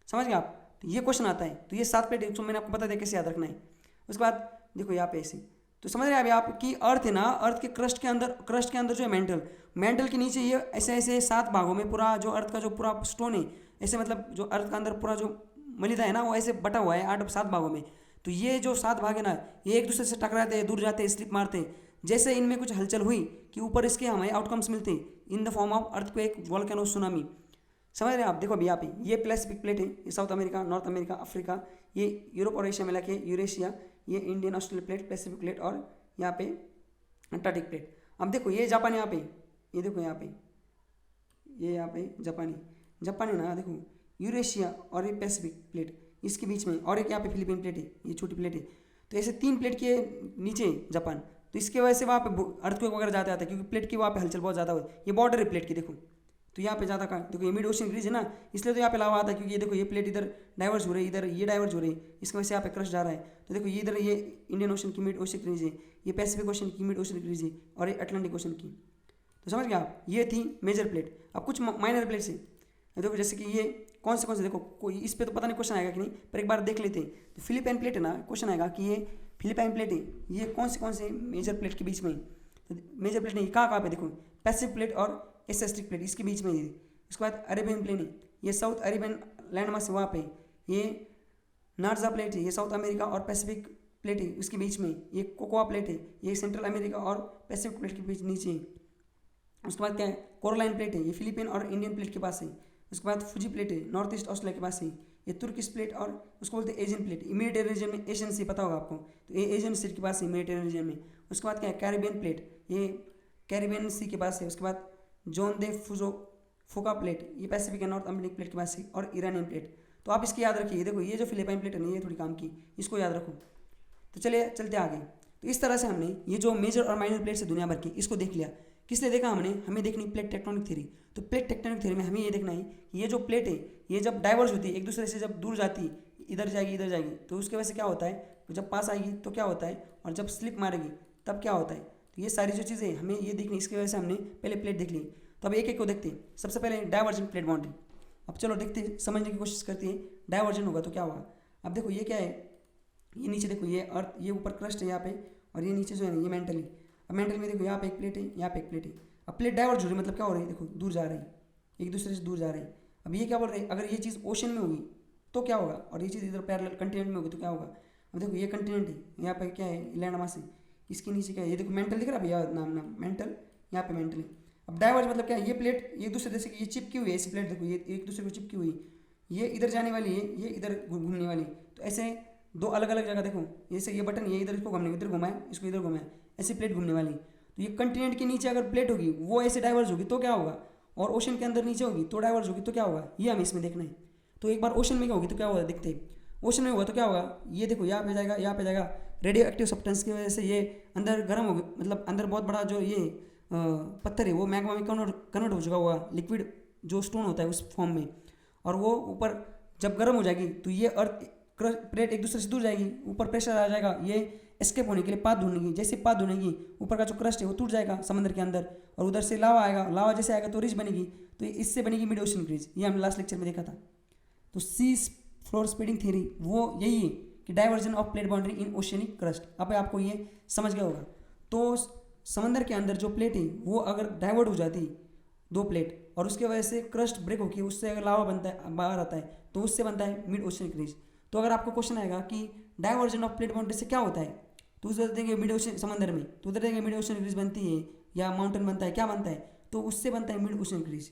[SPEAKER 1] समझ गए आप। तो ये क्वेश्चन आता है, तो ये 7 प्लेट है, तो मैंने आपको बता दिया कैसे याद रखना है। उसके बाद देखो यहाँ पे ऐसे, तो समझ रहे हैं अभी आप कि अर्थ है ना, अर्थ के क्रस्ट के अंदर जो है मेंटल के नीचे ये ऐसे ऐसे 7 भागों में पूरा जो अर्थ का जो पूरा स्टोन है, ऐसे मतलब जो अर्थ का अंदर पूरा जो मलिदा है ना वो ऐसे बटा हुआ है 7 भागों में। तो ये जो 7 भाग है ना ये एक दूसरे से टकराते हैं, दूर जाते हैं, स्लिप मारते हैं। जैसे इनमें कुछ हलचल हुई कि ऊपर इसके हमें आउटकम्स मिलते हैं in the form of earthquake, volcano, tsunami. समझ रहे हैं आप। देखो अभी यहाँ पे ये पैसिफिक प्लेट है, ये south America, north America, Africa, ये यूरोप और एशिया मिला के यूरेशिया, ये Indian Australia plate, Pacific plate और यहाँ पे अंटार्कटिक प्लेट। अब देखो ये जापान यहाँ पे, ये देखो यहाँ पे, ये यहाँ पे जापान है ना, देखो यूरेशिया और ये पैसिफिक प्लेट इसके बीच में, और एक यहाँ पे फिलीपीन प्लेट है, ये छोटी प्लेट है। तो ऐसे 3 प्लेट के नीचे जापान, तो इसके वजह से वहाँ पे अर्थक्वेक वगैरह ज़्यादा आता है क्योंकि प्लेट की वहाँ पे हलचल बहुत ज़्यादा हुई। ये बॉर्डर है प्लेट की, देखो तो यहाँ पे ज़्यादा का, देखो ये मिड ओशन रीज है ना, इसलिए तो यहाँ पे लावा आता है क्योंकि ये देखो ये प्लेट इधर डाइवर्स हो रही है, इधर ये डाइवर्स हो रही है, इसकी वजह से यहाँ पे क्रश जा रहा है। तो देखो ये इधर ये इंडियन ओशन की मिड ओशन रीज है, ये पैसिफिक ओशन की मिड ओशन रीज है और ये अटलांटिक ओशन की। तो समझ गए आप, ये थी मेजर प्लेट। अब कुछ माइनर प्लेट्स है, देखो जैसे कि ये कौन से देखो कोई इस पर तो पता नहीं क्वेश्चन आएगा कि नहीं, पर एक बार देख लेते हैं। तो फिलीपाइन प्लेट है ना, क्वेश्चन आएगा कि ये फिलीपाइन प्लेट है, ये कौन से मेजर प्लेट के बीच में। तो मेजर प्लेट नहीं, कहाँ पे देखो पैसिफिक प्लेट और एसियाटिक प्लेट इसके बीच में है। उसके बाद अरेबियन प्लेन है, ये साउथ अरेबियन लैंड मास वहाँ पे, ये नार्जा प्लेट है, ये साउथ अमेरिका और पैसिफिक प्लेट है उसके बीच में, ये कोकोआ प्लेट है, ये सेंट्रल अमेरिका और पैसिफिक प्लेट के बीच नीचे है। उसके बाद क्या है, कोरोलाइन प्लेट है, ये फिलीपीन और इंडियन प्लेट के पास है। उसके बाद फुजी प्लेट है, नॉर्थ ईस्ट ऑस्ट्रेलिया के पास है। ये तुर्किश प्लेट और उसको बोलते हैं एशियन प्लेट, मेडिटेरियन रीजन में, एशियन सी पता होगा आपको, तो ये एशियन सी के पास है मेडिटेरियन रीजन में। उसके बाद क्या है, कैरिबियन प्लेट, ये कैरिबियन सी के पास है। उसके बाद जोन दे फुका प्लेट, ये Pacific and north American plate के पास है। और ईरानियन प्लेट, तो आप इसकी याद रखिए। देखो ये जो फिलीपाइन प्लेट है ना, ये थोड़ी काम की, इसको याद रखो। तो चलिए चलते आगे। तो इस तरह से हमने ये जो मेजर और माइनर प्लेट्स है दुनिया भर की, इसको देख लिया। किस लिए देखा हमने, हमें देखनी प्लेट टेक्टोनिक थ्योरी। तो प्लेट टेक्टोनिक थ्योरी में हमें ये देखना है कि ये जो प्लेट है ये जब डाइवर्स होती है एक दूसरे से, जब दूर जाती है, इधर जाएगी, तो उसके वजह से क्या होता है, जब पास आएगी तो क्या होता है, और जब स्लिप मारेगी तब क्या होता है। तो ये सारी जो चीज़ें हमें ये देखनी, इसकी वजह से हमने पहले प्लेट देख ली। तो अब एक एक को देखते हैं। सबसे पहले डाइवर्जेंट प्लेट बाउंड्री। अब चलो देखते हैं, समझने की कोशिश करते हैं। डाइवर्जेंट होगा तो क्या होगा। अब देखो ये क्या है, ये नीचे देखो ये अर्थ, ये ऊपर क्रस्ट है यहाँ पे, और ये नीचे जो है ना ये मेंटल है। अब मेंटल में देखो यहाँ पे एक प्लेट है, यहाँ पे एक प्लेट है। अब प्लेट डाइवर्ज हो रही है, मतलब क्या हो रही है, देखो दूर जा रही है, एक दूसरे से दूर जा रही है। अब ये क्या बोल रहे हैं, अगर ये चीज़ ओशन में होगी तो क्या होगा, और ये चीज़ इधर पैरेलल कंटिनेंट में होगी तो क्या होगा। अब देखो ये कंटिनेंट है, यहाँ पे क्या है लैंड मास है, इसके नीचे क्या है, ये देखो मेंटल दिख रहा है भैया, नाम मेंटल, यहाँ पे मेंटल है। अब डाइवर्ज मतलब क्या है, ये प्लेट एक दूसरे जैसे कि ये चिपकी हुई है, ऐसी प्लेट देखो ये एक दूसरे को चिपकी हुई, ये इधर जाने वाली है, ये इधर घूमने वाली। तो ऐसे 2 अलग अलग जगह देखो, जैसे ये बटन, ये इधर इसको घूमने, इधर घुमाए, इसको इधर घुमाए, ऐसी प्लेट घूमने वाली। तो ये कंटिनेंट के नीचे अगर प्लेट होगी वो ऐसे डाइवर्ज होगी तो क्या होगा, और ओशन के अंदर नीचे होगी तो डाइवर्ज होगी तो क्या होगा, ये हमें इसमें देखना है। तो एक बार ओशन में क्या होगी तो क्या होगा, देखते हैं। ओशन में होगा तो क्या होगा, ये देखो यहाँ पे जाएगा, यहाँ पे जाएगा, रेडियो एक्टिव सब्सटेंस की वजह से ये अंदर गर्म हो गया, मतलब अंदर बहुत बड़ा जो ये पत्थर है वो मैग्मा में कन्वर्ट हो चुका होगा, लिक्विड जो स्टोन होता है उस फॉर्म में। और वो ऊपर जब गर्म हो जाएगी तो ये अर्थ प्लेट एक दूसरे से दूर जाएगी, ऊपर प्रेशर आ जाएगा, ये एस्केप होने के लिए पाथ ढूंढेगी। जैसे पाथ ढूंढेगी ऊपर का जो क्रस्ट है वो टूट जाएगा समंदर के अंदर, और उधर से लावा आएगा, लावा जैसे आएगा तो रिज बनेगी, तो इससे बनेगी मिड ओशन रिज। ये हमने लास्ट लेक्चर में देखा था। तो सी फ्लोर स्प्रेडिंग थ्योरी वो यही है कि diversion of plate boundary in oceanic crust. अब आपको ये समझ गया होगा। तो समंदर के अंदर जो प्लेट है वो अगर डाइवर्ट हो जाती दो प्लेट और उसके वजह से क्रस्ट ब्रेक होकर उससे अगर लावा बनता है बाहर आता है तो उससे बनता है मिड ओशियन क्रीज। तो अगर आपको क्वेश्चन आएगा कि डाइवर्जन ऑफ प्लेट बाउंड्री से क्या होता है तो उधर देंगे मिड ओशियन समंदर में, तो उधर देंगे मिड ओशियन क्रीज बनती है या माउंटेन बनता है, क्या बनता है, तो उससे बनता है मिड ओशियन क्रीज।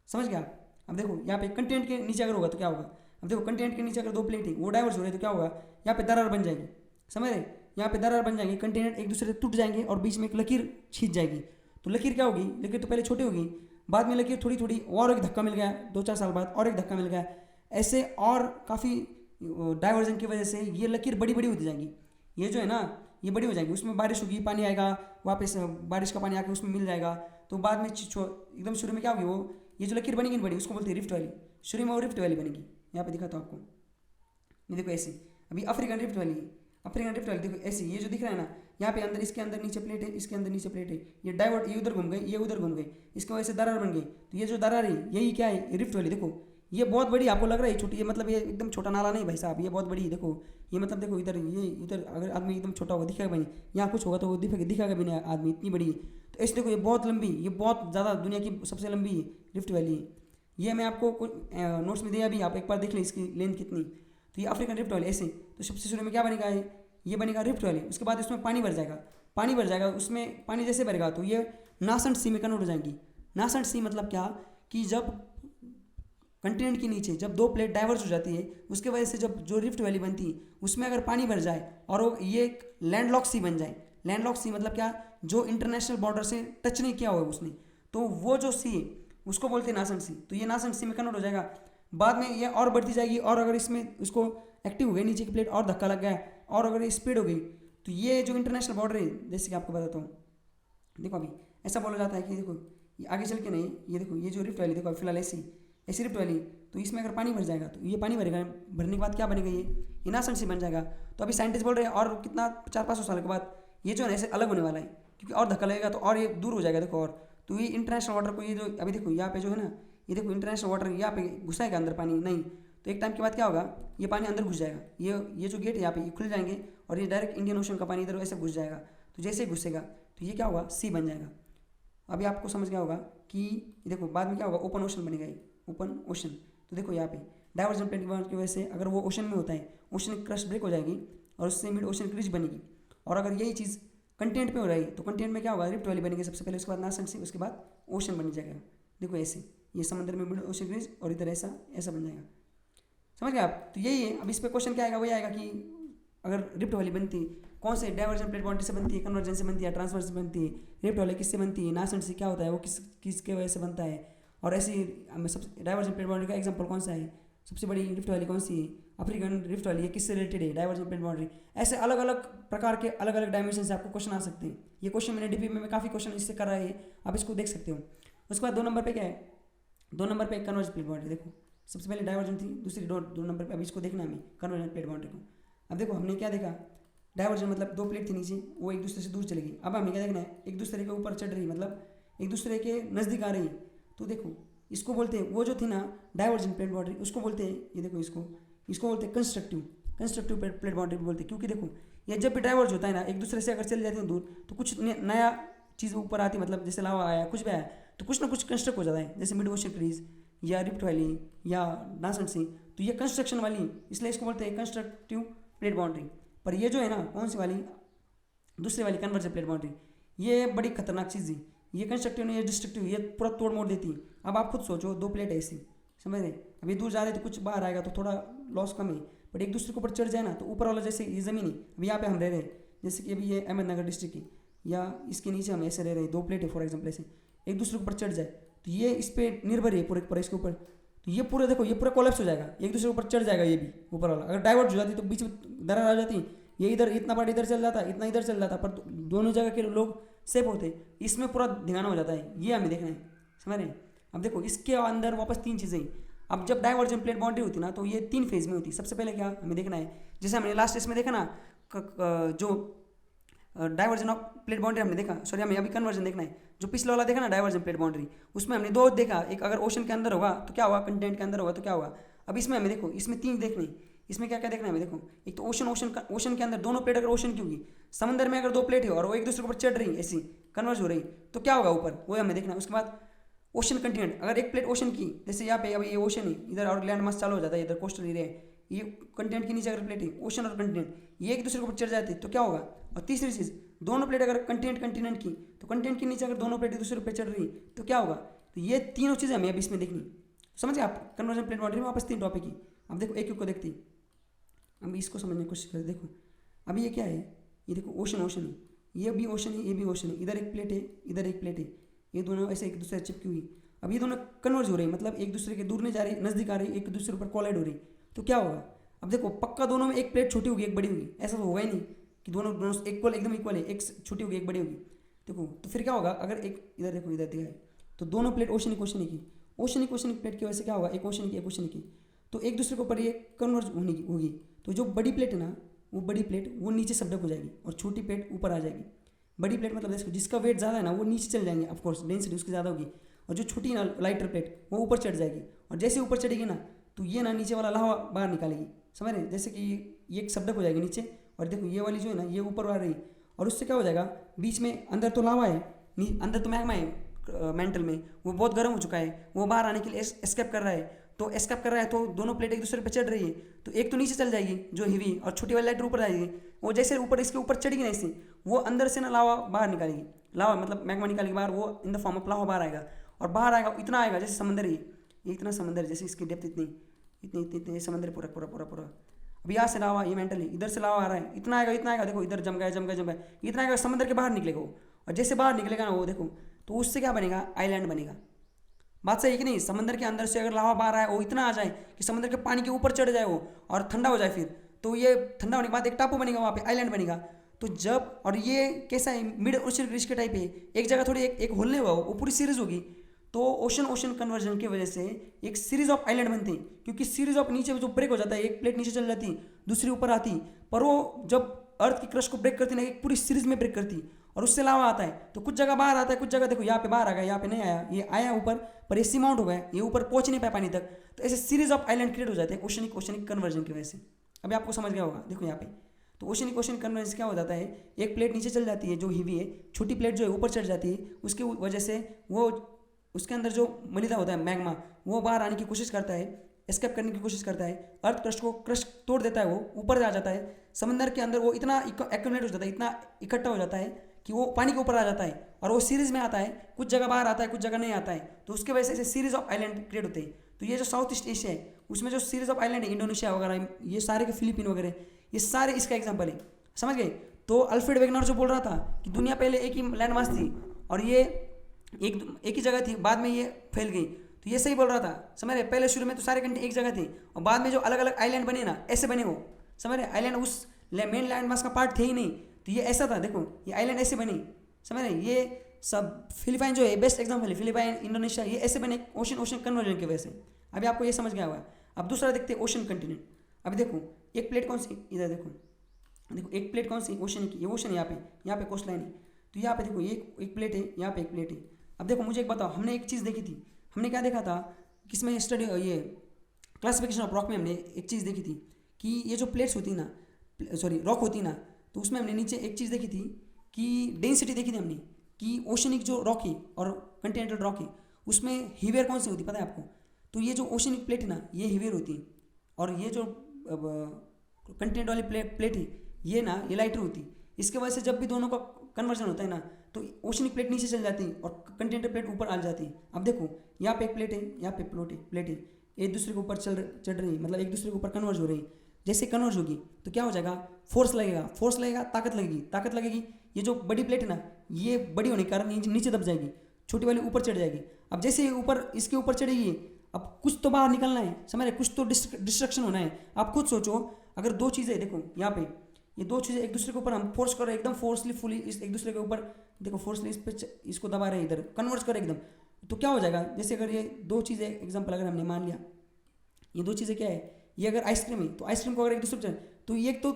[SPEAKER 1] समझ गया। अब देखो यहाँ पे कंटेंट के नीचे अगर होगा तो क्या होगा। अब देखो कंटेंट के नीचे अगर दो प्लेट है वो डाइवर्स हो रही है तो क्या होगा, यहाँ पे दरार बन जाएगी। समझ रहे, यहाँ पे दरार बन जाएंगे, कंटेनर एक दूसरे से टूट जाएंगे और बीच में एक लकीर खींच जाएगी। तो लकीर क्या होगी, लकीर तो पहले छोटी होगी, बाद में लकीर थोड़ी थोड़ी और एक धक्का मिल गया, 2-4 साल बाद और एक धक्का मिल गया, ऐसे और काफ़ी डाइवर्जन की वजह से ये लकीर बड़ी बड़ी होती जाएगी। ये जो है ना ये बड़ी हो जाएगी, उसमें बारिश होगी, पानी आएगा, वापस बारिश का पानी आके उसमें मिल जाएगा। तो बाद में एकदम शुरू में क्या होगी, वो ये जो लकीर बनेगी बड़ी उसको बोलते हैं रिफ्ट वैली। शुरू में वो रिफ्ट वैली बनेगी। यहाँ पे दिखाता हूँ आपको, ये देखो ऐसे अभी अफ्रीकन रिफ्ट वैली है। अफ्रीकन रिफ्ट वैली देखो ऐसे, ये जो दिख रहा है ना यहाँ पे अंदर, इसके अंदर नीचे प्लेट है, इसके अंदर नीचे प्लेट है, ये डाइवर्ट, ये उधर घूम गए, ये उधर घूम गए, इसकी वजह से दरार बन गई। तो ये जो दरार है यही क्या है, ये रिफ्ट वैली। देखो ये बहुत बड़ी, आपको लग रहा है छोटी, ये मतलब ये एकदम छोटा नाला नहीं भाई साहब, ये बहुत बड़ी। देखो ये मतलब देखो इधर, ये इधर अगर आदमी एकदम छोटा होगा दिखेगा भी नहीं, यहाँ कुछ होगा तो वो दिखेगा भी नहीं आदमी, इतनी बड़ी है। तो ऐसे देखो ये बहुत लंबी, ये बहुत ज़्यादा दुनिया की सबसे लंबी रिफ्ट वैली है। ये मैं आपको नोट्स में दिया भी, आप एक बार देख लें इसकी लेंथ कितनी। तो ये अफ्रीकन रिफ्ट वैली ऐसे। तो सबसे शुरू में क्या बनेगा, ये बनेगा रिफ्ट वैली। उसके बाद उसमें पानी भर जाएगा, पानी भर जाएगा, उसमें पानी जैसे भरेगा तो ये नासेंट सी में कन्वर्ट हो जाएंगी। नासेंट सी मतलब क्या, कि जब कंटिनेंट के नीचे जब दो प्लेट डाइवर्स हो जाती है उसके वजह से जब जो रिफ्ट वैली बनती है उसमें अगर पानी भर जाए और वो ये एक लैंडलॉक सी बन जाए। लैंडलॉक सी मतलब क्या, जो इंटरनेशनल बॉर्डर से टच नहीं किया हुआ है उसने, तो वो जो सी है उसको बोलते हैं नासेंट सी। तो ये नासेंट सी में कन्वर्ट हो जाएगा, बाद में ये और बढ़ती जाएगी, और अगर इसमें उसको एक्टिव हो गई नीचे की प्लेट और धक्का लग गया और अगर ये स्पीड हो गई तो ये जो इंटरनेशनल बॉर्डर है, जैसे कि आपको बताता हूँ, देखो अभी ऐसा बोला जाता है कि देखो ये आगे चल के नहीं, ये देखो ये जो रिफ्ट वैली देखो फिलहाल ऐसी रिफ्ट वैली, तो इसमें अगर पानी भर जाएगा तो ये पानी भरेगा, भरने के बाद क्या बनेगा, ये नासेंट सी बन जाएगा। तो अभी साइंटिस्ट बोल रहे हैं और कितना 400-500 साल के बाद ये जो है ऐसे अलग होने वाला है, क्योंकि और धक्का लगेगा तो और ये दूर हो जाएगा। देखो और तो ये इंटरनेशनल वाटर को, ये जो अभी देखो यहाँ पे जो है ना, ये देखो इंटरनेशनल वाटर यहाँ पे घुसाएगा अंदर पानी नहीं, तो एक टाइम के बाद क्या होगा, ये पानी अंदर घुस जाएगा। ये जो गेट है यहाँ पे ये खुल जाएंगे और ये डायरेक्ट इंडियन ओशन का पानी इधर ऐसे घुस जाएगा। तो जैसे ही घुसेगा तो ये क्या होगा, सी बन जाएगा। अभी आपको समझ गया होगा कि देखो बाद में क्या होगा, ओपन ओशन बनेगा, ये ओपन ओशन। तो देखो यहाँ पे डाइवर्जन प्लेट की वजह से अगर वो ओशन में होता है, ओशन क्रस्ट ब्रेक हो जाएगी और उससे मिड ओशन क्रीज बनेगी। और अगर यही चीज़ कंटेंट पे हो रही है तो कंटेंट में क्या होगा, रिफ्ट वैली बनेगी सबसे पहले, उसके बाद नासेंट सी, उसके बाद ओशन बन जाएगा। देखो ऐसे ये समंदर में मिड ओशन क्रीज और इधर ऐसा बन जाएगा। समझ गए आप। तो यही है। अब इस पर क्वेश्चन क्या आएगा, वही आएगा कि अगर रिफ्ट वैली बनती कौन से डाइवर्जन प्लेट बाउंड्री से बनती है, कन्वर्जन से बनती है, ट्रांसवर्स से बनती है, रिफ्ट वैली किससे बनती है, नासेंट सी क्या होता है, वो किसके वजह से बनता है, और ऐसी सब डाइवर्जन प्लेट बाउंड्री का एग्जांपल कौन सा है, सबसे बड़ी रिफ्ट वैली कौन सी है, अफ्रीकन रिफ्ट वैली, ये किससे रिलेटेड है, डाइवर्जन प्लेट बाउंड्री। ऐसे अलग अलग प्रकार के अलग अलग डायमेंशन से आपको क्वेश्चन आ सकते हैं। ये क्वेश्चन मैंने डीपी में काफ़ी क्वेश्चन इससे कर रहा है, आप इसको देख सकते हो। उसके बाद 2 नंबर पे क्या है, 2 नंबर पे कन्वर्जन प्लेट बाउंड्री। देखो सबसे पहले डाइवर्जन थी, दूसरी 2 नंबर पे अभी इसको देखना है हमें, कन्वर्जन प्लेट बाउंड्री को। अब देखो हमने क्या देखा, डाइवर्जन मतलब 2 प्लेट थी नीचे, वो एक दूसरे से दूर चली गई। अब हमें क्या देखना है, एक दूसरे के ऊपर चढ़ रही, मतलब एक दूसरे के नज़दीक आ रही। तो देखो इसको बोलते हैं, वो जो थी ना डाइवर्जन प्लेट बाउंड्री, उसको बोलते हैं, ये देखो इसको बोलते हैं कंस्ट्रक्टिव प्लेट बाउंड्री बोलते हैं। क्योंकि देखो ये जब भी डाइवर्ज होता है ना, एक दूसरे से अगर चले जाते हैं दूर तो कुछ नया चीज़ ऊपर आती है, मतलब जैसे लावा आया, कुछ भी आया तो कुछ ना कुछ कंस्ट्रक्ट हो जाता है, जैसे मिड ओशन क्रीज या रिफ्ट वैली या नासेंट सी। तो ये कंस्ट्रक्शन वाली, इसलिए इसको बोलते हैं कंस्ट्रक्टिव प्लेट बाउंड्री। पर ये जो है ना कौन सी वाली, दूसरी वाली कन्वर्जन प्लेट बाउंड्री, ये बड़ी खतरनाक चीज़ है। ये कंस्ट्रक्टिव नहीं, ये डिस्ट्रक्टिव, ये पूरा तोड़ मोड़ देती है। अब आप खुद सोचो, 2 प्लेट है ऐसी, समझ रहे, अभी दूर जा रहे तो कुछ बाहर आएगा तो थोड़ा लॉस कम है, बट एक दूसरे के ऊपर चढ़ जाए ना तो ऊपर वाला, जैसे ये ज़मीन है, अभी यहाँ पे हम रह रहे हैं, जैसे कि अभी ये अहमदनगर डिस्ट्रिक्ट है या इसके नीचे हम ऐसे रह रहे हैं, 2 प्लेट है फॉर एग्जाम्पल, ऐसे एक दूसरे के ऊपर चढ़ जाए तो ये इस पर निर्भर है पूरे इसके ऊपर, तो ये पूरा देखो ये पूरा कोलैप्स हो जाएगा, एक दूसरे के ऊपर चढ़ जाएगा। ये भी ऊपर वाला अगर डाइवर्ट हो जाती तो बीच में दरार आ जाती, ये इधर इतना पार्ट इधर चल जाता, इतना इधर चल जाता, पर दोनों जगह के लोग सेफ होते, इसमें पूरा ध्यान हो जाता है। ये हमें देखना है, समझ रहे। अब देखो इसके अंदर वापस 3 चीज़ें। अब जब डाइवर्जन प्लेट बाउंड्री होती ना तो ये 3 फेज में होती। सबसे पहले क्या हमें देखना है, जैसे हमने लास्ट इसमें देखा ना, जो डाइवर्जन ऑफ प्लेट बाउंड्री हमने देखा, सॉरी हमें अभी कन्वर्जन देखना है। जो पिछले वाला देखा ना डाइवर्जन प्लेट बाउंड्री, उसमें हमने 2 देखा, एक अगर ओशन के अंदर होगा तो क्या होगा, कंटेंट के अंदर होगा तो क्या होगा। अब इसमें हमें देखो, इसमें 3 देखने, इसमें क्या क्या देखना है हमें, देखो एक तो ओशन के अंदर दोनों प्लेट अगर ओशन की होगी, समंदर में अगर दो प्लेट है और वो एक दूसरे के ऊपर चढ़ रही ऐसी कन्वर्ज हो रही, तो क्या होगा ऊपर, वो हमें देखना है। उसके बाद ओशन कंटिनेंट, अगर एक प्लेट ओशन की, जैसे यहाँ पे अब ये ओशन है इधर और लैंड मास चालू हो जाता है इधर कोस्टल एरिया है, ये कंटिनेंट के नीचे अगर प्लेट है ओशन और कंटिनेंट ये एक दूसरे के ऊपर चढ़ जाती है तो क्या होगा। और तीसरी चीज़, दोनों प्लेट अगर कंटिनेंट की, तो कंटिनेंट के नीचे अगर दोनों प्लेट एक दूसरे पे चढ़ रही तो क्या होगा। तो ये तीनों चीज़ें हमें अब इसमें देखनी, समझ गए आप। कन्वर्जन प्लेट बाउंड्री में वापस 3 टॉपिक ही। अब देखो एक को देखती, अब इसको समझने की कोशिश करें। देखो अभी ये क्या है, ये देखो ओशन है, ये भी ओशन है, ये भी ओशन है, इधर एक प्लेट है, इधर एक प्लेट है, ये दोनों ऐसे एक दूसरे से चिपकी हुई। अब ये दोनों कन्वर्ज हो रही, मतलब एक दूसरे के दूर नहीं जा रही, नजदीक आ रही, एक दूसरे पर कोलाइड हो रही, तो क्या होगा। अब देखो पक्का दोनों में एक प्लेट छोटी होगी एक बड़ी होगी, ऐसा तो होगा ही नहीं कि दोनों दोनों इक्वल एकदम इक्वल है, एक छोटी होगी एक बड़ी होगी। देखो तो फिर क्या होगा, अगर एक इधर देखो इधर दिया है तो दोनों प्लेट ओशनिक प्लेट की वजह से क्या होगा, एक ओशनिक की, तो एक दूसरे के ऊपर ये कन्वर्ज होगी। तो जो बड़ी प्लेट है ना, वो बड़ी प्लेट वो नीचे सब्डक हो जाएगी और छोटी प्लेट ऊपर आ जाएगी। बड़ी प्लेट मतलब देखो जिसका वेट ज़्यादा है ना वो नीचे चले जाएंगे, ऑफकोर्स डेंसिटी उसकी ज़्यादा होगी, और जो छोटी ना लाइटर प्लेट वो ऊपर चढ़ जाएगी, और जैसे ऊपर चढ़ेगी ना तो ये ना नीचे वाला लावा बाहर निकालेगी, समझ रहे हैं। जैसे कि ये एक सब्डक हो जाएगी नीचे, और देखो ये वाली जो है ना ये ऊपर आ रही, और उससे क्या हो जाएगा, बीच में अंदर तो लावा है, अंदर तो मैग्मा है मेंटल में, वो बहुत गर्म हो चुका है, वो बाहर आने के लिए एस्केप कर रहा है। तो एस्केप कर रहा है तो दोनों प्लेट एक दूसरे पे चढ़ रही है, तो एक तो नीचे चल जाएगी जो हेवी, और छोटी वाली लाइटर ऊपर जाएगी। वो जैसे ऊपर इसके ऊपर चढ़ेगी ना ऐसे, वो अंदर से ना लावा बाहर निकालेगी, लावा मतलब मैग्मा निकालेगी बाहर, वो in the form of lava बाहर आएगा, और बाहर आएगा इतना आएगा जैसे समंदर ही, ये इतना समंदर जैसे इसकी डेप्थ इतनी इतनी इतनी इतनी समंदर पूरा पूरा पूरा पूरा। अब यहाँ से लावा, ये मेंटली इधर से लावा आ रहा है, इतना आएगा, देखो इधर जम गया, इतना आएगा समंदर के बाहर निकलेगा वो, और जैसे बाहर निकलेगा ना वो देखो, तो उससे क्या बनेगा, आइलैंड बनेगा। बात सही है कि नहीं। समंदर के अंदर से अगर लावा बाहर आए वो इतना आ जाए कि समंदर के पानी के ऊपर चढ़ जाए वो, और ठंडा हो जाए फिर, तो ये ठंडा होने के बाद एक टापू बनेगा वहाँ पे, आइलैंड बनेगा। तो जब, और ये कैसा है, मिड ओशन रिज के टाइप है, एक जगह थोड़ी एक होल नहीं हुआ वो पूरी सीरीज होगी। तो ओशन कन्वर्जन की वजह से एक सीरीज ऑफ आइलैंड बनती है, क्योंकि सीरीज ऑफ नीचे जो ब्रेक हो जाता है, एक प्लेट नीचे चल जाती दूसरी ऊपर आती, पर वो जब अर्थ की क्रस्ट को ब्रेक करती ना, एक पूरी सीरीज में ब्रेक करती, और उससे लावा आता है। तो कुछ जगह बाहर आता है, कुछ जगह देखो यहाँ पे बाहर आ गया, यहाँ पे नहीं आया, ये आया ऊपर पर ये सी माउंट हो गया, ये ऊपर पहुंच नहीं पाया पानी तक। तो ऐसे सीरीज ऑफ आइलैंड क्रिएट हो जाते हैं ओशनिक कन्वर्जन की वजह से। अभी आपको समझ गया होगा, देखो यहाँ पे तो ओशन कन्वर्जन क्या हो जाता है, एक प्लेट नीचे चल जाती है जो हीवी है, छोटी प्लेट जो है ऊपर चढ़ जाती है, उसकी वजह से वो उसके अंदर जो मलिदा होता है मैग्मा, वो बाहर आने की कोशिश करता है, एस्केप करने की कोशिश करता है, अर्थ क्रस्ट को क्रस्ट तोड़ देता है, वो ऊपर आ जाता है, समंदर के अंदर वो इतना एक्यूमुलेट हो जाता है, इतना इकट्ठा हो जाता है कि वो पानी के ऊपर आ जाता है, और वो सीरीज में आता है, कुछ जगह बाहर आता है कुछ जगह नहीं आता है। तो उसके वजह से सीरीज ऑफ आइलैंड क्रिएट होते हैं। तो ये जो साउथ ईस्ट एशिया है उसमें जो सीरीज ऑफ आइलैंड है, इंडोनेशिया वगैरह, ये सारे के फिलीपीन वगैरह, ये सारे इसका एग्जाम्पल है, समझ गए। तो अल्फ्रेड वेगनर जो बोल रहा था कि दुनिया पहले एक ही लैंड मास थी और ये एक ही जगह थी, बाद में ये फैल गई, तो ये सही बोल रहा था, समझ रहे। पहले शुरू में तो सारे कंट्री एक जगह थे, और बाद में जो अलग अलग आइलैंड बने ना, ऐसे बने वो, समझ रहे। आइलैंड उस मेन लैंड मास का पार्ट थे ही नहीं, तो ये ऐसा था, देखो ये आइलैंड ऐसे बनी, समझ रहे। ये सब फिलीपाइन जो है बेस्ट एग्जाम्पल है, फिलीपाइन इंडोनेशिया, ये ऐसे बने ओशन कन्वर्जन की वजह से। अभी आपको ये समझ गया हुआ है। अब दूसरा देखते हैं ओशन कंटिनेंट। अभी देखो एक प्लेट कौन सी, इधर देखो एक प्लेट कौन सी, ओशन की, ये ओशन है यहाँ पे कोस्ट लाइन है, तो यहाँ पे देखो एक प्लेट है, यहाँ पे एक प्लेट है। अब देखो मुझे एक बताओ, हमने एक चीज़ देखी थी, हमने क्या देखा था, किसमें स्टडी, ये क्लासिफिकेशन ऑफ रॉक में हमने एक चीज़ देखी थी कि ये जो प्लेट्स होती ना, सॉरी रॉक होती ना, तो उसमें हमने नीचे एक चीज़ देखी थी कि डेंसिटी देखी थी हमने कि ओशनिक जो रॉक है और कंटिनेंटल रॉक है उसमें हीवियर कौन सी होती पता है आपको। तो ये जो ओशनिक प्लेट है ना ये हीवियर होती है, और ये जो कंटिनेंट वाली प्लेट है ये ना ये लाइटर होती है। इसके वजह से जब भी दोनों का कन्वर्जन होता है ना तो ओशनिक प्लेट नीचे चल जाती है और कंटिनेंटल प्लेट ऊपर आ जाती है। अब देखो यहाँ पे एक प्लेट है, यहाँ पे प्लेट है, एक दूसरे के ऊपर चढ़ रही है, मतलब एक दूसरे के ऊपर कन्वर्ज हो रही है। जैसे कन्वर्ज होगी तो क्या हो जाएगा, फोर्स लगेगा, ताकत लगेगी। ये जो बड़ी प्लेट है ना ये बड़ी होने के कारण नीचे दब जाएगी, छोटी वाली ऊपर चढ़ जाएगी। अब जैसे ऊपर इसके ऊपर चढ़ेगी, अब कुछ तो बाहर निकलना है, समझ रहे, कुछ तो डिस्ट्रक्शन होना है। आप खुद सोचो, अगर दो चीज़ें देखो यहाँ पे, ये दो चीज़ें एक दूसरे के ऊपर हम फोर्स कर रहे हैं, एकदम फोर्सली फुली इस एक दूसरे के ऊपर, देखो फोर्सली इस पे इसको दबा रहे हैं, इधर कन्वर्स कर एकदम, तो क्या हो जाएगा। जैसे अगर ये दो चीज़ें एग्जाम्पल अगर हमने मान लिया, ये दो चीज़ें क्या है, ये अगर आइसक्रीम है तो आइसक्रीम को अगर एक दूसरे पर तो ये एक तो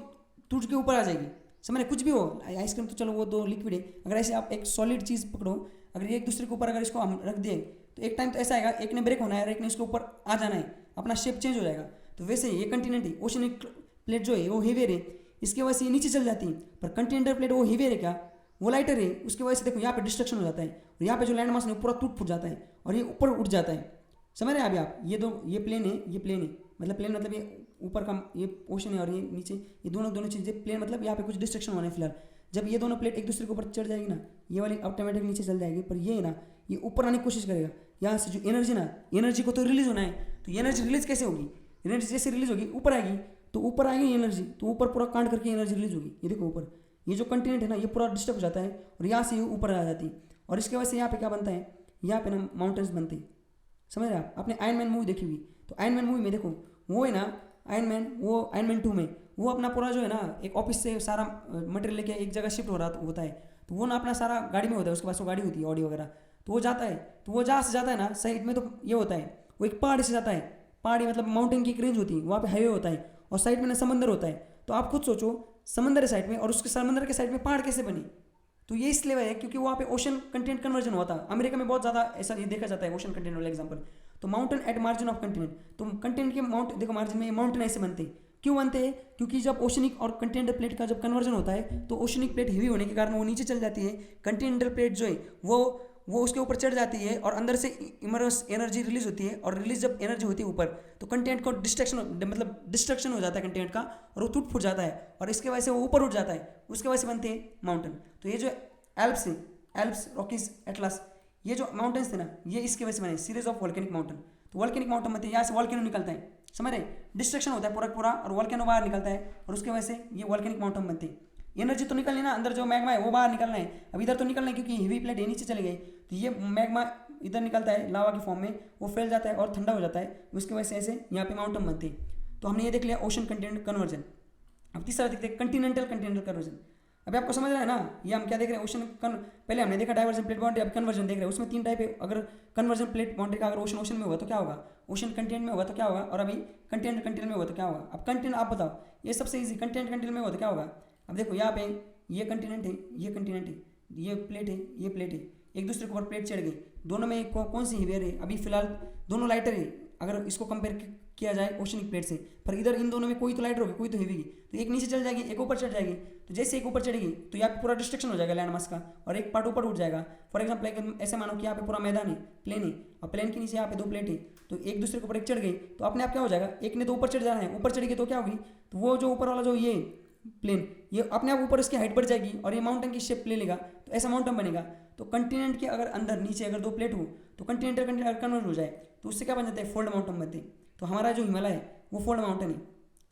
[SPEAKER 1] टूट के ऊपर आ जाएगी, समझ रहे, कुछ भी हो, आइसक्रीम तो चलो वो दो लिक्विड है, अगर ऐसे आप एक सॉलिड चीज़ पकड़ो, अगर ये एक दूसरे के ऊपर अगर इसको हम रख दें तो एक टाइम तो ऐसा आएगा, एक ने ब्रेक होना है और एक ने इसके ऊपर आ जाना है, अपना शेप चेंज हो जाएगा। तो वैसे ये कंटिनेंट है, ओशनिक प्लेट जो है वो हेवियर है, इसकी वजह से ये नीचे चल जाती है। पर कंटिनेंटल प्लेट वो हेवियर है क्या, वो लाइटर है, उसकी वजह से देखो यहाँ पे डिस्ट्रक्शन हो जाता है और यहाँ पे जो लैंड मास है पूरा टूट फूट जाता है और ये ऊपर उठ जाता है। समझ रहे हैं अभी आप, ये प्लेन है, ये प्लेन है, मतलब प्लेन मतलब ये ऊपर का ये ओशन है और ये नीचे, ये दोनों चीज़ें प्लेन, मतलब यहाँ पे कुछ डिस्ट्रक्शन होने फिलहाल। जब ये दोनों प्लेट एक दूसरे के ऊपर चढ़ जाएगी ना, ये वाली ऑटोमेटिक नीचे चल जाएगी, पर ये है ना ये ऊपर आने की कोशिश करेगा। यहाँ से जो एनर्जी ना, एनर्जी को तो रिलीज होना है, तो ये एनर्जी रिलीज कैसे होगी, एनर्जी जैसे रिलीज होगी ऊपर आएगी, तो ऊपर आएगी एनर्जी, तो ऊपर पूरा कांड करके एनर्जी रिलीज होगी। ये देखो ऊपर ये जो कंटिनेंट है ना ये पूरा डिस्टर्ब हो जाता है और यहाँ से ये ऊपर आ जाती है और इसकी वजह से यहाँ पे क्या बनता है, यहाँ पे ना माउंटेन्स बनते हैं। समझ रहे हैं आप, आपने आयरन मैन मूवी देखी हुई, तो आयरन मैन मूवी में देखो वो है ना आयरन मैन 2 में वो अपना पूरा जो है ना एक ऑफिस से सारा मटेरियल लेके एक जगह शिफ्ट हो रहा होता है, तो वो ना अपना सारा गाड़ी में होता है, उसके पास वो गाड़ी होती है ऑडी वगैरह, तो वो जाता है, तो वो जहाँ से जाता है ना साइड में, तो ये होता है वो एक पहाड़ी से जाता है, पहाड़ी मतलब माउंटेन की एक रेंज होती है, वहाँ पे हाईवे होता है और साइड में ना समंदर होता है। तो आप खुद सोचो समंदर है साइड में और उसके समंदर के साइड में पहाड़ कैसे बनी, तो ये इसलिए है क्योंकि वहाँ पे ओशन कंटेंट कन्वर्जन हुआ था। अमेरिका में बहुत ज़्यादा ऐसा ये देखा जाता है ओशन कंटेंट वाला एग्जांपल। तो mountain at margin of continent, तो कंटेंट के माउंट देखो मार्जिन में माउंटेन ऐसे बनते हैं, क्यों बनते हैं, क्योंकि जब ओशनिक और कंटिनेंटल प्लेट का जब कन्वर्जन होता है तो ओशनिक प्लेट हेवी होने के कारण वो नीचे चल जाती है, कंटिनेंटल प्लेट जो है वो उसके ऊपर चढ़ जाती है और अंदर से इमर्स एनर्जी रिलीज होती है और रिलीज जब एनर्जी होती है ऊपर तो कंटेंट को डिस्ट्रक्शन हो जाता है कंटेंट का और वो टूट फूट जाता है और इसके वजह से वो ऊपर उठ जाता है, उसके वजह से बनते हैं माउंटेन। तो ये जो एल्प्स है, एल्प्स, रॉकीज, एटलस, ये जो माउंटेन्स थे ना ये इसके वजह से बने, सीरीज ऑफ वॉल्केनिक माउंटेन। तो वॉल्केनिक माउंटेन बनते हैं, यहाँ से वॉल्केनो निकलता है, समझ रहे, डिस्ट्रक्शन होता है पूरा और वॉल्केनो बाहर निकलता है और उसके वजह से ये वॉल्केनिक माउंटेन बनते हैं। एनर्जी तो निकलनी ना, अंदर जो मैग्मा है वो बाहर निकलना है, अब इधर तो निकलना है क्योंकि हेवी प्लेट नीचे चले गई, तो ये मैग्मा इधर निकलता है लावा के फॉर्म में, वो फैल जाता है और ठंडा हो जाता है, उसकी वजह से ऐसे यहाँ पे माउंटेन बनते हैं। तो हमने ये देख लिया ओशन कंटेंट कन्वर्जन। अब तीसरा देखते हैं कंटिनेंटल कन्वर्जन। अभी आपको समझ रहा है ना, ये हम क्या देख रहे हैं ओशन पहले हमने देखा डाइवर्जन प्लेट बाउंड्री, अब कन्वर्जन देख रहे हैं, उसमें 3 टाइप है। अगर कन्वर्जन प्लेट बाउंड्री का अगर ओशन में होगा तो क्या होगा, ओशन कंटेंट में होगा तो क्या होगा, और अभी कंटेंट में होगा तो क्या होगा। अब कंटेंट आप बताओ, ये सबसे ईजी, कंटेंट में होगा तो क्या होगा। अब देखो यहाँ पे ये कंटिनेंट है, ये कंटिनेंट है, ये प्लेट है, ये प्लेट है, एक दूसरे के ऊपर प्लेट चढ़ गई, दोनों में कौन सी हेवियर है, अभी फिलहाल दोनों लाइटर है अगर इसको कंपेयर किया जाए ओशनिक प्लेट से, पर इधर इन दोनों में कोई तो लाइटर होगी कोई तो हेवी की, तो एक नीचे चल जाएगी एक ऊपर चढ़ जाएगी, तो जैसे एक ऊपर चढ़ेगी तो यहाँ पे पूरा डिस्ट्रक्शन हो जाएगा लैंड मास का और एक पार्ट ऊपर उठ जाएगा। फॉर एग्जाम्पल ऐसे मानो कि यहाँ पे पूरा मैदान है, प्लेन है, और प्लेन के नीचे यहाँ पे 2 प्लेट है, तो एक दूसरे के ऊपर एक चढ़ गई तो अपने आप क्या हो जाएगा, एक ने तो ऊपर चढ़ जाना है, ऊपर चढ़ेगी तो क्या होगी, तो वो जो ऊपर वाला जो ये प्लेन ये अपने आप ऊपर इसकी हाइट बढ़ जाएगी और ये माउंटेन की शेप ले लेगा, तो ऐसा माउंटेन बनेगा। तो कंटिनेंट के अगर अंदर नीचे अगर 2 प्लेट हो तो कंटिनेंटल कन्वर्ट हो जाए तो उससे क्या बन जाता है, फोल्ड माउंटेन बनते हैं। तो हमारा जो हिमालय है वो फोल्ड माउंटेन है,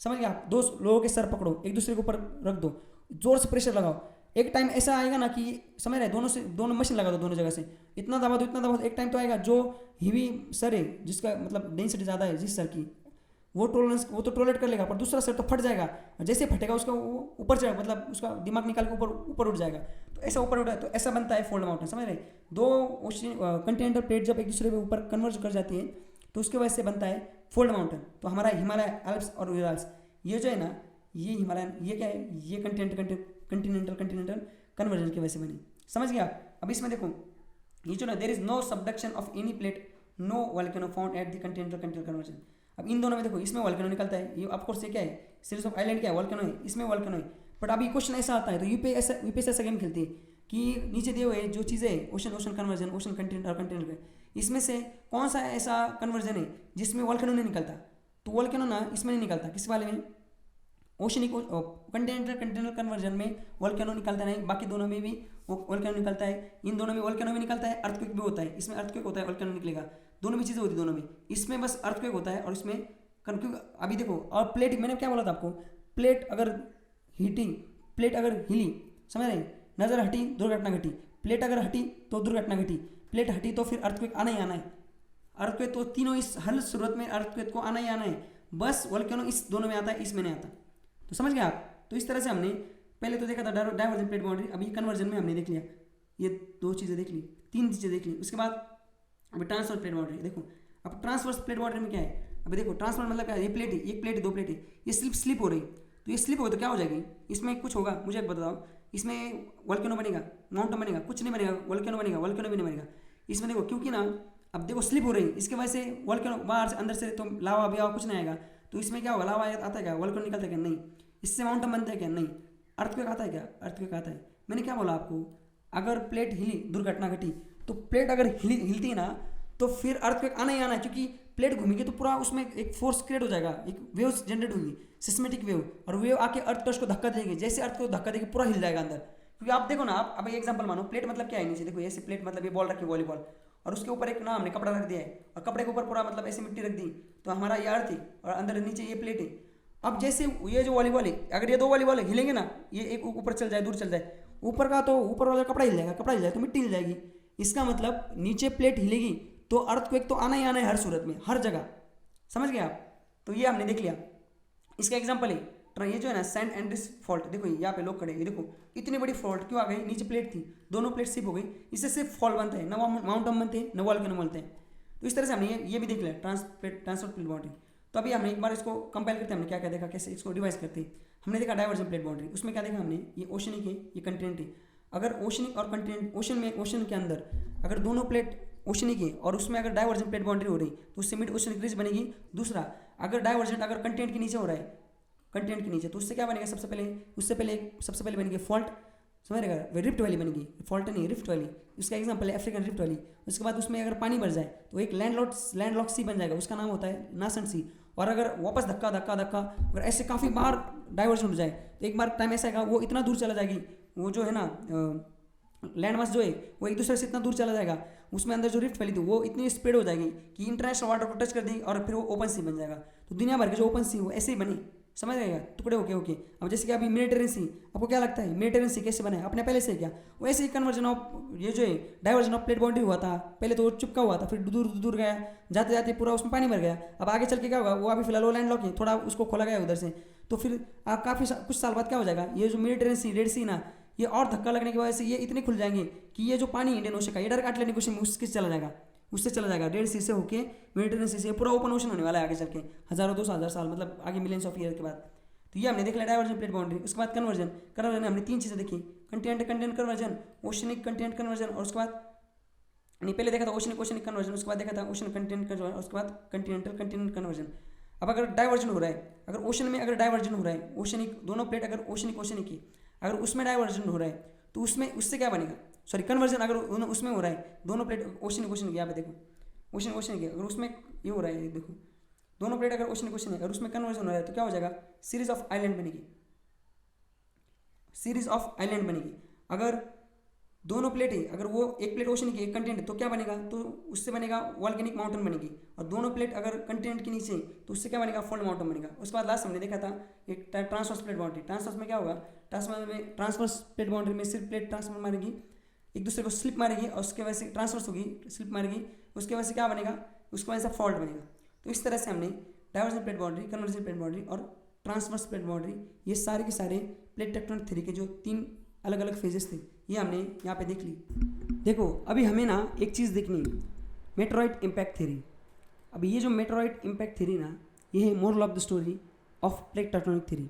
[SPEAKER 1] समझ गए आप। 2 लोगों के सर पकड़ो, एक दूसरे के ऊपर रख दो, जोर से प्रेशर लगाओ, एक टाइम ऐसा आएगा ना कि समझ रहे, दोनों मशीन लगा दो दोनों जगह से, इतना दबा दो, एक टाइम तो आएगा जो हेवी सर है जिसका मतलब डेंसिटी ज़्यादा है जिस सर की, वो तो टॉलरेट कर लेगा, पर दूसरा सर तो फट जाएगा और जैसे फटेगा उसका वो ऊपर चढ़ेगा, मतलब उसका दिमाग निकाल के ऊपर उठ जाएगा, तो ऐसा ऊपर उठा तो ऐसा बनता है फोल्ड माउंटेन, समझ रहे। 2 कंटिनेंटल प्लेट जब एक दूसरे के ऊपर कन्वर्ज कर जाती है तो उसके वजह से बनता है फोल्ड माउंटेन। तो हमारा हिमालय, एल्प्स और उराल्स ये जो है ना, ये हिमालयन, ये क्या है, ये कंटिनेंटल कन्वर्जन की वजह से बनी, समझ गए आप। अब इसमें देखो ये जो ना, there is no subduction of any plate, no volcano found at the continental convergence. अब इन दोनों में देखो, इसमें वॉल्केनो निकलता है, ये ऑफकोर्स ये क्या है, सीरीज ऑफ आइलैंड क्या है, वॉल्केनो है, इसमें वॉल्केनो है। बट अभी क्वेश्चन ऐसा आता है, तो यूपीएससी ऐसा गेम खेलती है कि नीचे दिए हुए जो चीज़ें हैं ओशन कन्वर्जन, ओशन कंटिनेंट और कंटिनेंट, इसमें से कौन सा ऐसा कन्वर्जन है जिसमें वॉल्केनो नहीं निकलता, तो वॉल्केनो ना इसमें नहीं निकलता, किस वाले में, ओशनिक कंटिनेंटल कन्वर्जन में वॉल्केनो निकलता नहीं, बाकी दोनों में भी वॉल्केनो निकलता है, इन दोनों में वॉल्केनो भी निकलता है, अर्थक्वेक भी होता है, इसमें अर्थक्वेक होता है वॉल्केनो निकलेगा, दोनों भी चीज़ें होती है दोनों में, इसमें बस अर्थक्वेक होता है और इसमें अभी देखो। और प्लेट मैंने क्या बोला था आपको, प्लेट अगर हिली, समझ रहे, नज़र हटी दुर्घटना घटी, प्लेट अगर हटी तो दुर्घटना घटी, प्लेट हटी तो फिर अर्थक्वेक आना ही आना है, अर्थक्वेक तो तीनों इस हर सूरत में अर्थक्वेक को आना ही आना है, बस वॉल्केनो इस दोनों में आता है, इसमें नहीं आता। तो समझ गए आप। तो इस तरह से हमने पहले तो देखा था डाइवर्जन प्लेट बाउंड्री, अभी कन्वर्जन में हमने देख लिया, ये 2 चीज़ें देख ली, 3 चीज़ें देख ली। उसके बाद अभी ट्रांसवर्स प्लेट बाउंड्री देखो। अब ट्रांसवर्स प्लेट बाउंड्री में क्या है, अभी देखो ट्रांसवर्स मतलब क्या है, ये प्लेट है, एक प्लेट है, 2 प्लेट है, ये स्लिप हो रही, तो ये स्लिप हो तो क्या हो जाएगी, इसमें कुछ होगा, मुझे बताओ, इसमें वॉल्केनो बनेगा, माउंटेन बनेगा, कुछ नहीं बनेगा, वॉल्केनो भी नहीं बनेगा इसमें। देखो क्योंकि ना अब देखो स्लिप हो रही, इसके वजह से वॉल्केनो बाहर से अंदर से तो लावा भी कुछ नहीं आएगा, तो इसमें क्या होगा, लावा आता है क्या, वोल्केनो निकलता है क्या, नहीं। इससे माउंटेन बनता है क्या, नहीं। अर्थक्वेक आता है क्या, अर्थक्वेक आता है। मैंने क्या बोला आपको, अगर प्लेट हिली, दुर्घटना घटी, तो प्लेट अगर हिलती ना तो फिर अर्थक्वेक आना ही आना है, क्योंकि प्लेट घूमेगी तो पूरा उसमें एक फोर्स क्रिएट हो जाएगा, एक वेव्स जनरेट होगी, सिस्मेटिक वेव, और वेव आके अर्थ क्रस्ट को धक्का देगी, जैसे अर्थ को धक्का देगी पूरा हिल जाएगा अंदर। क्योंकि आप देखो ना, आप अब एग्जांपल मानो, प्लेट मतलब क्या है नीचे, देखो ऐसे प्लेट मतलब ये बॉल रखी वॉलीबॉल, और उसके ऊपर एक ना हमने कपड़ा रख दिया है, और कपड़े के ऊपर पूरा मतलब ऐसे मिट्टी रख दी, तो हमारा ये अर्थ है और अंदर नीचे ये प्लेट है। अब जैसे ये जो वॉलीबॉल है, अगर ये दो वॉलीबॉल हिलेंगे ना, ये एक ऊपर चल जाए, दूर चल जाए, ऊपर का तो ऊपर वाला कपड़ा हिल जाएगा, कपड़ा हिल जाए तो मिट्टी हिल जाएगी। इसका मतलब नीचे प्लेट हिलेगी तो अर्थक्वेक तो आना ही आना है, हर सूरत में, हर जगह। समझ गए आप। तो ये हमने देख लिया। इसका एग्जांपल है ये जो है ना सैन एंड्रिस फॉल्ट, देखो यहाँ पे लोग खड़े, ये देखो इतनी बड़ी फॉल्ट क्यों आ गई, नीचे प्लेट थी, दोनों प्लेट शिप हो गई, इससे सिर्फ फॉल्ट बनता है, न माउंटेन बनते हैं न वॉल्केनो बनते हैं। तो इस तरह से हमने ये भी देख लिया ट्रांसफर प्लेट बाउंड्री। तो अभी हमने एक बार इसको कंपेयर करते हैं, हमने क्या क्या देखा, कैसे इसको डिवाइस करते हैं। हमने देखा डाइवर्जेंट प्लेट बाउंड्री, उसमें क्या देखा हमने, ये ओशनिक है, ये कंटिनेंट है। अगर ओशनिक और कंटिनेंट, ओशन के अंदर अगर दोनों प्लेट ओशनिक है और उसमें अगर डाइवर्जेंट प्लेट बाउंड्री हो रही तो उससे मिड ओशनिक रिज बनेगी। दूसरा, अगर डाइवर्जेंट अगर कंटिनेंट के नीचे हो रहा है, कंटिनेंट के नीचे, तो उससे क्या बनेगा, सबसे पहले बनेगी फॉल्ट, समझ रहेगा, रिफ्ट वैली बनेगी, फॉल्ट नहीं रिफ्ट वैली। उसका एग्जांपल है अफ्रीकन रिफ्ट वैली। उसके बाद उसमें अगर पानी भर जाए तो एक लैंडलॉक सी बन जाएगा, उसका नाम होता है नासेंट सी। और अगर वापस धक्का अगर ऐसे काफ़ी बार डाइवर्जन हो जाए तो एक बार टाइम ऐसा आएगा वो इतना दूर चला जाएगी, वो जो है ना लैंड मास जो है वो एक दूसरे से इतना दूर चला जाएगा, उसमें अंदर जो रिफ्ट वैली थी वो इतनी स्प्रेड हो जाएगी कि इंटरनेशनल वाटर को टच कर देगी और फिर वो ओपन सी बन जाएगा। तो दुनिया भर के जो ओपन सी वो ऐसे ही बनी, समझ गएगा, टुकड़े ओके। अब जैसे कि अभी मेडिटेरियन सी, आपको क्या लगता है मेडिटेरियन सी कैसे बना है, अपने पहले से क्या, वैसे ही कन्वर्जन ऑफ ये जो है डाइवर्जन ऑफ प्लेट बाउंड्री हुआ था, पहले तो चिपका हुआ था, फिर दूर गया, जाते जाते पूरा उसमें पानी भर गया। अब आगे चल के क्या होगा, वो अभी फिलहाल वो लैंड लॉक है, थोड़ा उसको खोला गया उधर से, तो फिर आप कुछ साल बाद क्या हो जाएगा, ये जो मेडिटेरियन सी, रेड सी ना, ये और धक्का लगने की वजह से ये इतने खुल जाएंगे कि ये जो पानी इंडियन ओशन का ये डायरेक्ट अटलांटिक ओशन में उससे चला जाएगा, रेड सी से होके मेडिटेरियन सी से पूरा ओपन ओशन होने वाला है आगे चल के, हज़ारों 200,000 साल, मतलब आगे मिलियंस ऑफ ईयर के बाद। तो ये हमने देख लिया डाइवर्जन प्लेट बाउंड्री। उसके बाद कन्वर्जन हमने 3 चीज़ें देखी, continent conversion, oceanic continent conversion, और उसके बाद नहीं पहले देखा था ओशनिक कन्वर्जन, उसके बाद देखा था ओशन कंटिनेंट कन्वर्जन, उसके बाद कंटिनेंट कन्वर्जन। अब अगर डाइवर्जन हो रहा है, अगर ओशन में अगर डाइवर्जन हो रहा है, ओशनिक दोनों प्लेट अगर ओशनिक की अगर उसमें डाइवर्जन हो रहा है तो उससे क्या बनेगा, सॉरी कन्वर्जन अगर उसमें हो रहा है, दोनों प्लेट ओशनिक यहाँ पे देखो ओशन की, अगर उसमें ये हो रहा है, देखो दोनों प्लेट अगर ओशन है, अगर उसमें कन्वर्जन हो रहा है तो क्या हो जाएगा, सीरीज ऑफ आइलैंड बनेगी। अगर दोनों प्लेट है, अगर वो एक प्लेट ओशन की एक कंटिनेंट तो क्या बनेगा, तो उससे बनेगा वॉल्केनिक माउंटेन बनेगी। और दोनों प्लेट अगर कंटिनेंट के नीचे तो उससे क्या बनेगा, फोल्ड माउंटेन बनेगा। उसके बाद लास्ट हमने देखा था एक ट्रांसवर्स प्लेट बाउंड्री। ट्रांसवर्स में क्या होगा, ट्रांसवर्स प्लेट बाउंड्री में सिर्फ प्लेट ट्रांसफर मारेगी, एक दूसरे को स्लिप मारेगी और उसके वजह से ट्रांसवर्स होगी, स्लिप मारेगी, उसके वजह से क्या बनेगा, उसकी वजह से फॉल्ट बनेगा। तो इस तरह से हमने diversion plate boundary, conversion plate boundary और ट्रांसवर्स प्लेट बाउंड्री, ये सारे के सारे प्लेट टेक्टोनिक थ्योरी के जो 3 अलग अलग फेजेस थे ये हमने यहाँ पे देख ली। देखो अभी हमें ना एक चीज़ देखनी, मेटेरॉइड इम्पैक्ट थ्योरी। अभी ये जो मेटेरॉइड इम्पैक्ट थ्योरी ना, ये है moral of the story of plate tectonic theory.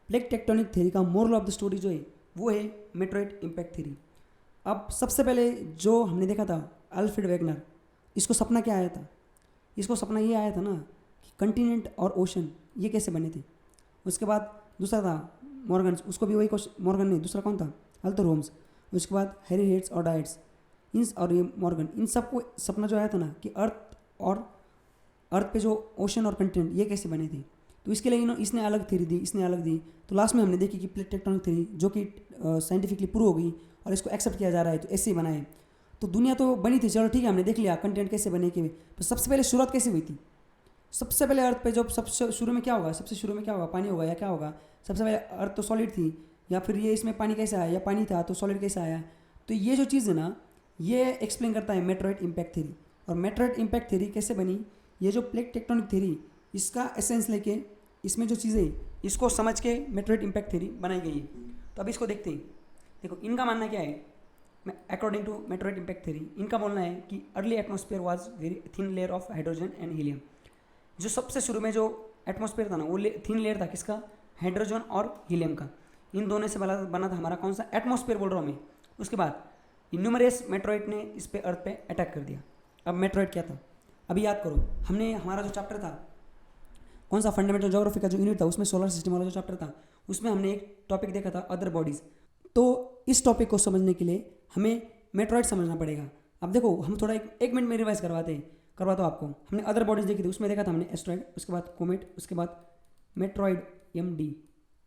[SPEAKER 1] Plate tectonic theory का मोरल ऑफ द स्टोरी जो है वो है मेटेरॉइड इम्पैक्ट थ्योरी। अब सबसे पहले जो हमने देखा था अल्फ्रेड वेगनर, इसको सपना क्या आया था, इसको सपना ये आया था ना कि कंटिनेंट और ओशन ये कैसे बने थे। उसके बाद दूसरा था मॉर्गन, उसको भी वही क्वेश्चन, मॉर्गन नहीं दूसरा कौन था, अल्थर होम्स। उसके बाद हैरी हेड्स और डाइट्स और ये मॉर्गन, इन सबको सपना जो आया था ना कि अर्थ पे जो ओशन और कंटिनेंट ये कैसे बने थे। तो इसके लिए इसने अलग थ्योरी दी, इसने अलग दी। तो लास्ट में हमने देखी कि प्लेट टेक्टोनिक थ्योरी जो कि साइंटिफिकली प्रूव हो गई और इसको एक्सेप्ट किया जा रहा है, तो ऐसे ही बनाए। तो दुनिया तो बनी थी, चलो ठीक है हमने देख लिया कंटिनेंट कैसे बने के। तो सबसे पहले शुरुआत कैसे हुई थी, सबसे पहले अर्थ पे जब सबसे शुरू में क्या होगा, पानी होगा या क्या होगा। सबसे पहले अर्थ तो सॉलिड थी, या फिर ये इसमें पानी कैसे आया, या पानी था तो सॉलिड कैसे आया। तो ये जो चीज़ है ना, ये एक्सप्लेन करता है मेटेरॉइड इम्पैक्ट थ्योरी। और मेटेरॉइड इम्पैक्ट थ्योरी कैसे बनी, ये जो प्लेट टेक्टोनिक थ्योरी इसका एसेंस लेके इसमें जो चीज़ें इसको समझ के मेटेरॉइड इम्पैक्ट थ्योरी बनाई गई है। तो अभी इसको देखते हैं। देखो इनका मानना क्या है, according to meteoroid impact theory इनका बोलना है कि early atmosphere was very thin layer of hydrogen and helium. जो सबसे शुरू में जो एटमॉस्फेयर था ना वो थिन लेयर था, किसका, हाइड्रोजन और हीलियम का। इन दोनों से बना था हमारा कौन सा, एटमॉस्फेयर बोल रहा हूँ मैं। उसके बाद न्यूमरस मेटेरॉइड ने इस पे अर्थ पे अटैक कर दिया। अब मेटेरॉइड क्या था, अभी याद करो, हमने हमारा जो चैप्टर था कौन सा फंडामेंटल ज्योग्राफी का जो यूनिट था उसमें सोलर सिस्टम वाला जो चैप्टर था उसमें हमने एक टॉपिक देखा था अदर बॉडीज़। तो इस टॉपिक को समझने के लिए हमें मेट्रॉइड समझना पड़ेगा। अब देखो हम थोड़ा एक मिनट में रिवाइज करवाता हूँ आपको। हमने अदर बॉडीज़ देखी थी, उसमें देखा था हमने एस्ट्रॉइड, उसके बाद कोमेट, उसके बाद मेट्रॉइड MD,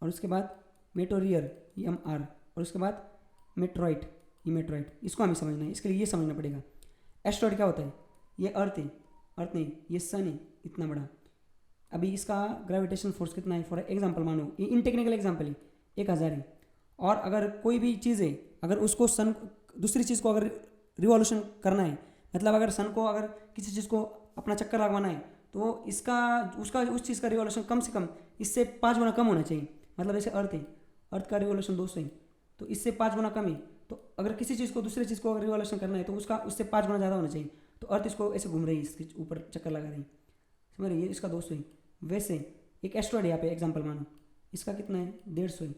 [SPEAKER 1] और उसके बाद मेटोरियर MR, और उसके बाद मेट्रॉइड मेट्रॉइड। इसको हमें समझना है, इसके लिए ये समझना पड़ेगा। एस्ट्रॉइड क्या होता है? ये अर्थ नहीं, ये सन है इतना बड़ा। अभी इसका ग्रेविटेशन फोर्स कितना है? फॉर एग्जांपल मानो ये इनटेक्निकल एग्जांपल है, 1000 है। और अगर कोई भी चीज़ है, अगर उसको सन दूसरी चीज़ को अगर रिवॉल्यूशन करना है, मतलब अगर सन को अगर किसी चीज़ को अपना चक्कर लगवाना है तो इसका उस चीज़ का रिवॉल्यूशन कम से कम इससे 5 गुना कम होना चाहिए। मतलब जैसे अर्थ है, अर्थ का रिवॉल्यूशन 200 है, तो इससे 5 गुना कम है। तो अगर किसी चीज़ को दूसरी चीज़ को अगर रिवॉल्यूशन करना है तो उससे 5 गुना ज़्यादा होना चाहिए। तो अर्थ इसको ऐसे घूम रही है, इसके ऊपर चक्कर लगा रही है, समझ रही है? इसका 200 है। वैसे एक एस्ट्रॉइड यहाँ पे एग्जांपल मानो, इसका कितना है? 150 है।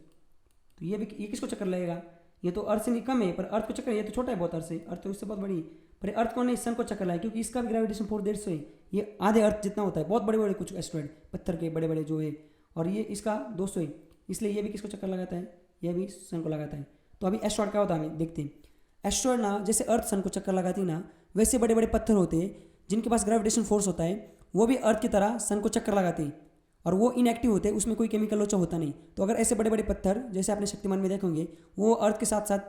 [SPEAKER 1] तो ये किसको चक्कर लगेगा? ये तो अर्थ से नहीं कम है, पर अर्थ को चक्कर, ये तो छोटा है बहुत अर्थ से, अर्थ तो इससे बहुत बड़ी है, पर अर्थ को नहीं सन को चक्कर लाए, क्योंकि इसका भी ग्रेविटेशन फोर्स 150 है। ये आधे अर्थ जितना होता है, बहुत बड़े बड़े कुछ एस्ट्रॉइड पत्थर के बड़े बड़े जो है, और ये इसका 200 है, इसलिए ये भी किसको चक्कर लगाता है? ये भी सन को लगाता है। तो अभी एस्ट्रॉइड क्या होता है हमें देखते हैं। एस्ट्रॉइड ना जैसे अर्थ सन को चक्कर लगाती है ना, वैसे बड़े बड़े पत्थर होते हैं जिनके पास ग्रेविटेशन फोर्स होता है, वो भी अर्थ की तरह सन को चक्कर लगाते हैं, और वो इनएक्टिव होते हैं, उसमें कोई केमिकल लोचा होता नहीं। तो अगर ऐसे बड़े बड़े पत्थर जैसे आपने शक्तिमान में देखेंगे, वो अर्थ के साथ साथ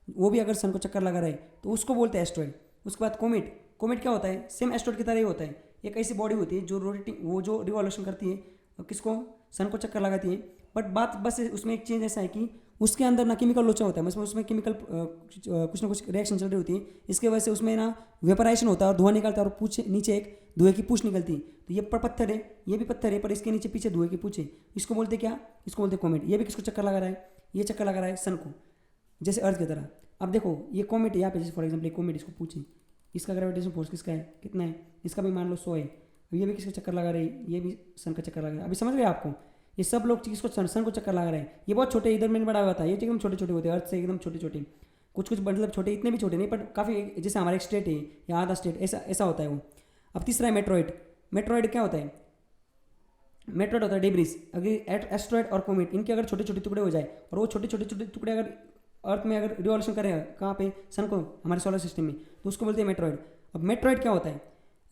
[SPEAKER 1] वो भी अगर सन को चक्कर लगा रहे तो उसको बोलते हैं एस्ट्रॉइड। उसके बाद कोमेट क्या होता है? सेम एस्ट्रॉइड की तरह ही होता है। एक ऐसी बॉडी होती है जो रोटेटिंग, वो जो रिवॉल्यूशन करती है, किसको? सन को चक्कर लगाती है। बट बात बस उसमें एक चेंज ऐसा है कि उसके अंदर ना केमिकल लोचा होता है, मतलब उसमें केमिकल कुछ ना कुछ रिएक्शन चल रही होती है, इसके वजह से उसमें ना वेपराइजेशन होता है और धुआं निकलता है, और पूछ नीचे एक धुएं की पूछ निकलती है। तो ये पत्थर है, ये भी पत्थर है, पर इसके नीचे पीछे धुएं की पूछ है। इसको बोलते क्या? इसको बोलते कोमेट। ये भी किसको चक्कर लगा रहा है? ये चक्कर लगा रहा है सन को, जैसे अर्थ की तरह। अब देखो ये कोमेट यहाँ पे, जैसे फॉर एग्जाम्पल कोमेट, इसको पूछे इसका ग्रेविटेशन फोर्स किसका है, कितना है? इसका भी मान लो 100 है। अब ये भी किसका चक्कर लगा रही है? ये भी सन का चक्कर लगा रहा है। अभी समझ गए आपको? ये सब लोग किसको? सन को चक्कर लगा रहे हैं। ये बहुत छोटे, इधर मैंने बड़ा हुआ था, ये एकदम छोटे छोटे होते हैं, अर्थ से एकदम छोटे छोटे, कुछ मतलब छोटे, इतने भी छोटे नहीं, पर काफ़ी, जैसे हमारा एक स्टेट है या आधा स्टेट, ऐसा होता है वो। अब तीसरा है मेट्रॉइड। मेट्रॉइड क्या होता है? मेट्रॉइड होता है डेब्रिस। अगर एस्ट्रॉइड और कोमेट, इनके अगर छोटे छोटे टुकड़े हो जाए, और वो छोटे छोटे टुकड़े अगर अर्थ में अगर रिवॉल्यूशन करेगा, कहाँ पे? सन को, हमारे सोलर सिस्टम में, तो उसको बोलते हैं मेट्रॉइड। अब मेट्रॉइड क्या होता है?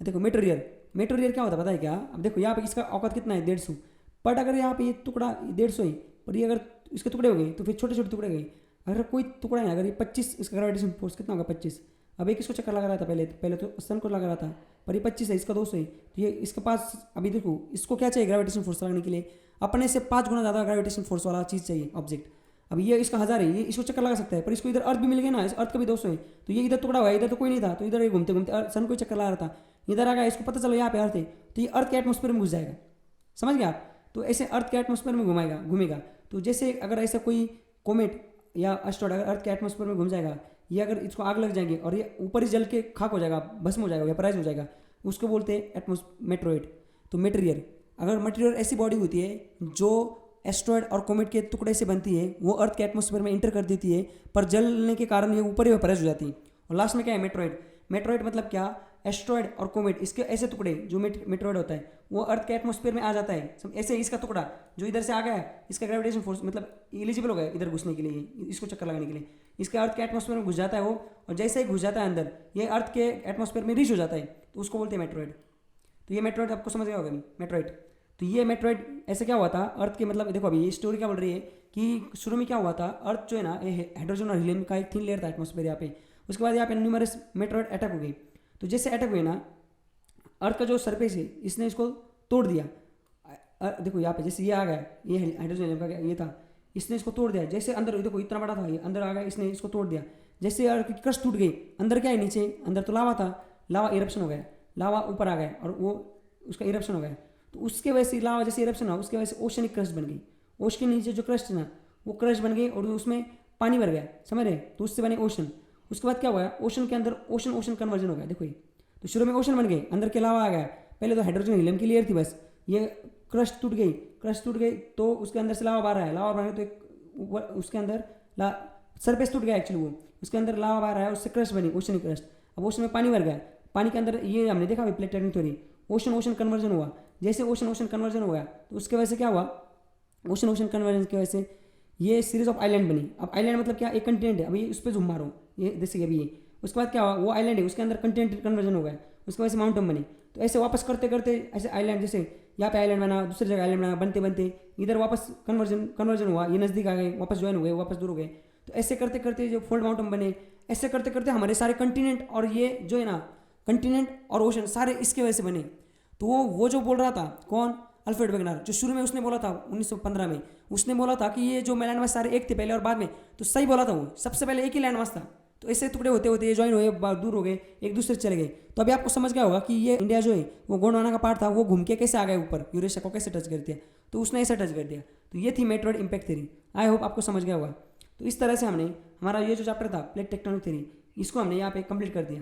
[SPEAKER 1] देखो मेटेरियल क्या होता है पता है क्या? अब देखो यहाँ पे इसका औकात कितना है? 150। बट अगर यहाँ पे ये टुकड़ा 150 है, पर ये अगर इसके टुकड़े हो गए तो फिर छोटे छोटे टुकड़े गए। अगर कोई टुकड़ा है, अगर ये 25, इसका ग्रेविटेशन फोर्स कितना होगा? 25। अब एक इसको चक्कर लगा रहा था पहले तो सन को लगा रहा था, पर ये 25 है, इसका 200 है। तो ये इसके पास, अभी देखो इसको क्या चाहिए ग्रेविटेशन फोर्स लगाने के लिए? अपने से 5 गुना ज़्यादा ग्रेविटेशन फोर्स वाला चीज़ चाहिए, ऑब्जेक्ट। अब ये इसका 1000 है, ये इसको चक्कर लगा सकता है, पर इसको इधर अर्थ भी मिल गया ना, इस अर्थ का भी 200 है। तो ये इधर टुकड़ा हुआ है, इधर तो कोई नहीं था, तो इधर घूमते घूमते सन को ही चक्कर लगा रहा था, इधर आ गया, इसको पता चलो यहाँ पे अर्थ है, तो ये अर्थ के एटमॉस्फेयर में घुस जाएगा। समझ गया आप? तो ऐसे अर्थ के एटमॉस्फेयर में घूमेगा। तो जैसे अगर ऐसा कोई कोमेट या एस्ट्रॉइड अगर अर्थ के एटमॉस्फेयर में घूम जाएगा, ये अगर इसको आग लग जाएगी और ये ऊपर ही जल के खाक हो जाएगा, भस्म हो जाएगा, वेपराइज हो जाएगा, उसको बोलते हैं मेट्रॉइड। तो मेटेरियल, अगर मटेरियल ऐसी बॉडी होती है जो एस्ट्रॉइड और कोमेट के टुकड़े से बनती है, वो अर्थ के एटमॉस्फेयर में इंटर कर देती है, पर जलने के कारण ये ऊपर ही वेपराइज हो जाती है। और लास्ट में क्या है? मेट्रॉइड मतलब क्या? एस्ट्रॉइड और कोमेट, इसके ऐसे टुकड़े जो मेट्रॉइड होता है, वो अर्थ के एटमॉस्फेयर में आ जाता है। ऐसे इसका टुकड़ा जो इधर से आ गया है, इसका ग्रेविटेशन फोर्स मतलब एलिजिबल हो गया इधर घुसने के लिए, इसको चक्कर लगाने के लिए, इसके अर्थ के एटमॉस्फेयर में घुस जाता है वो, और जैसे ही घुस जाता है अंदर, ये अर्थ के एटमॉस्फेयर में रीच हो जाता है, तो उसको बोलते हैं मेट्रॉइड। तो ये मेट्रॉइड आपको समझ गया होगा मेट्रॉइड। तो ये मेट्रॉइड ऐसे क्या हुआ था अर्थ के, मतलब देखो अभी ये स्टोरी क्या बोल रही है कि शुरू में क्या हुआ था, अर्थ जो है ना, ये हाइड्रोजन और हीलियम का एक थिन लेयर था एटमॉस्फेयर यहाँ पे। उसके बाद यहाँ पे न्यूमरस मेट्रॉइड अटैक हो गई। तो जैसे अटैक हुए ना, अर्थ का जो सरफेस है इसने इसको तोड़ दिया। देखो यहाँ पे जैसे ये आ गया, ये हाइड्रोजन का ये था, इसने इसको तोड़ दिया। जैसे अंदर देखो इतना बड़ा था, ये अंदर आ गया, इसने इसको तोड़ दिया। जैसे अर्थ की क्रस्ट टूट गई, अंदर क्या है? नीचे अंदर तो लावा था, लावा इरप्शन हो गया, लावा ऊपर आ गया और वो उसका इरप्शन हो गया। तो उसके वजह से लावा जैसे इरप्शन हुआ, उसके वजह से ओशनिक क्रस्ट बन गई। ओशन के नीचे जो क्रस्ट है ना, वो क्रस्ट बन गई और उसमें पानी भर गया, समझ रहे? तो उससे बने ओशन। उसके बाद क्या हुआ? ओशन के अंदर ओशन कन्वर्जन हो गया। देखो ये तो शुरू में ओशन बन गए, अंदर के लावा आ गया। पहले तो हाइड्रोजन हीलियम की लेयर थी बस, ये क्रस्ट टूट गई तो उसके अंदर से लावा बाहर आया। लावा बाहर तो एक उसके अंदर सरफेस टूट गया एक्चुअली, वो उसके अंदर लावा बाहर आया, उससे क्रस्ट बनी, ओशनिक क्रस्ट। अब ओशन में पानी भर गया, पानी के अंदर ये हमने देखा plate tectonic theory, ocean conversion हुआ। जैसे ओशन ओशन कन्वर्जन हो गया तो उसके वजह से क्या हुआ, ओशन ओशन कन्वर्जन की वजह से ये सीरीज ऑफ आइलैंड बनी। अब आइलैंड मतलब क्या, एक कंटिनेंट है, अभी उस पर झूम मारो ये जैसे अभी ये, उसके बाद क्या हुआ, वो आइलैंड है उसके अंदर कंटिनेंट कन्वर्जन हो गया, उसकी वजह से माउंटेन बनी। तो ऐसे वापस करते करते ऐसे आइलैंड, जैसे यहाँ पे आइलैंड बना, दूसरी जगह आइलैंड बना, बनते बनते इधर वापस कन्वर्जन हुआ, ये नज़दीक आ गए, वापस ज्वाइन हुए, वापस दूर हो गए। तो ऐसे करते करते जो फोल्ड माउंटेन बने, ऐसे करते करते हमारे सारे कंटिनेंट और ये जो है ना कंटिनेंट और ओशन सारे इसके वजह से बने। तो वो जो बोल रहा था कौन, अल्फ्रेड वेगनर, जो शुरू में उसने बोला था 1915 में, उसने बोला था कि ये जो लैंड मास सारे एक थे पहले और बाद में, तो सही बोला था वो, सबसे पहले एक ही लैंड मास था। तो ऐसे टुकड़े होते होते ये ज्वाइन हुए, दूर हो गए, एक दूसरे से चले गए। तो अभी आपको समझ गया होगा कि ये इंडिया जो है वो गोंडवाना का पार्ट था, वो घूम के कैसे आ गया ऊपर, यूरेशिया को कैसे टच कर दिया, तो उसने ऐसा टच कर दिया। तो ये थी मेटरॉइड इम्पैक्ट थ्योरी। आई होप आपको समझ गया होगा। तो इस तरह से हमने हमारा ये जो चैप्टर था प्लेट टेक्टोनिक थ्योरी, इसको हमने यहाँ पे कंप्लीट कर दिया।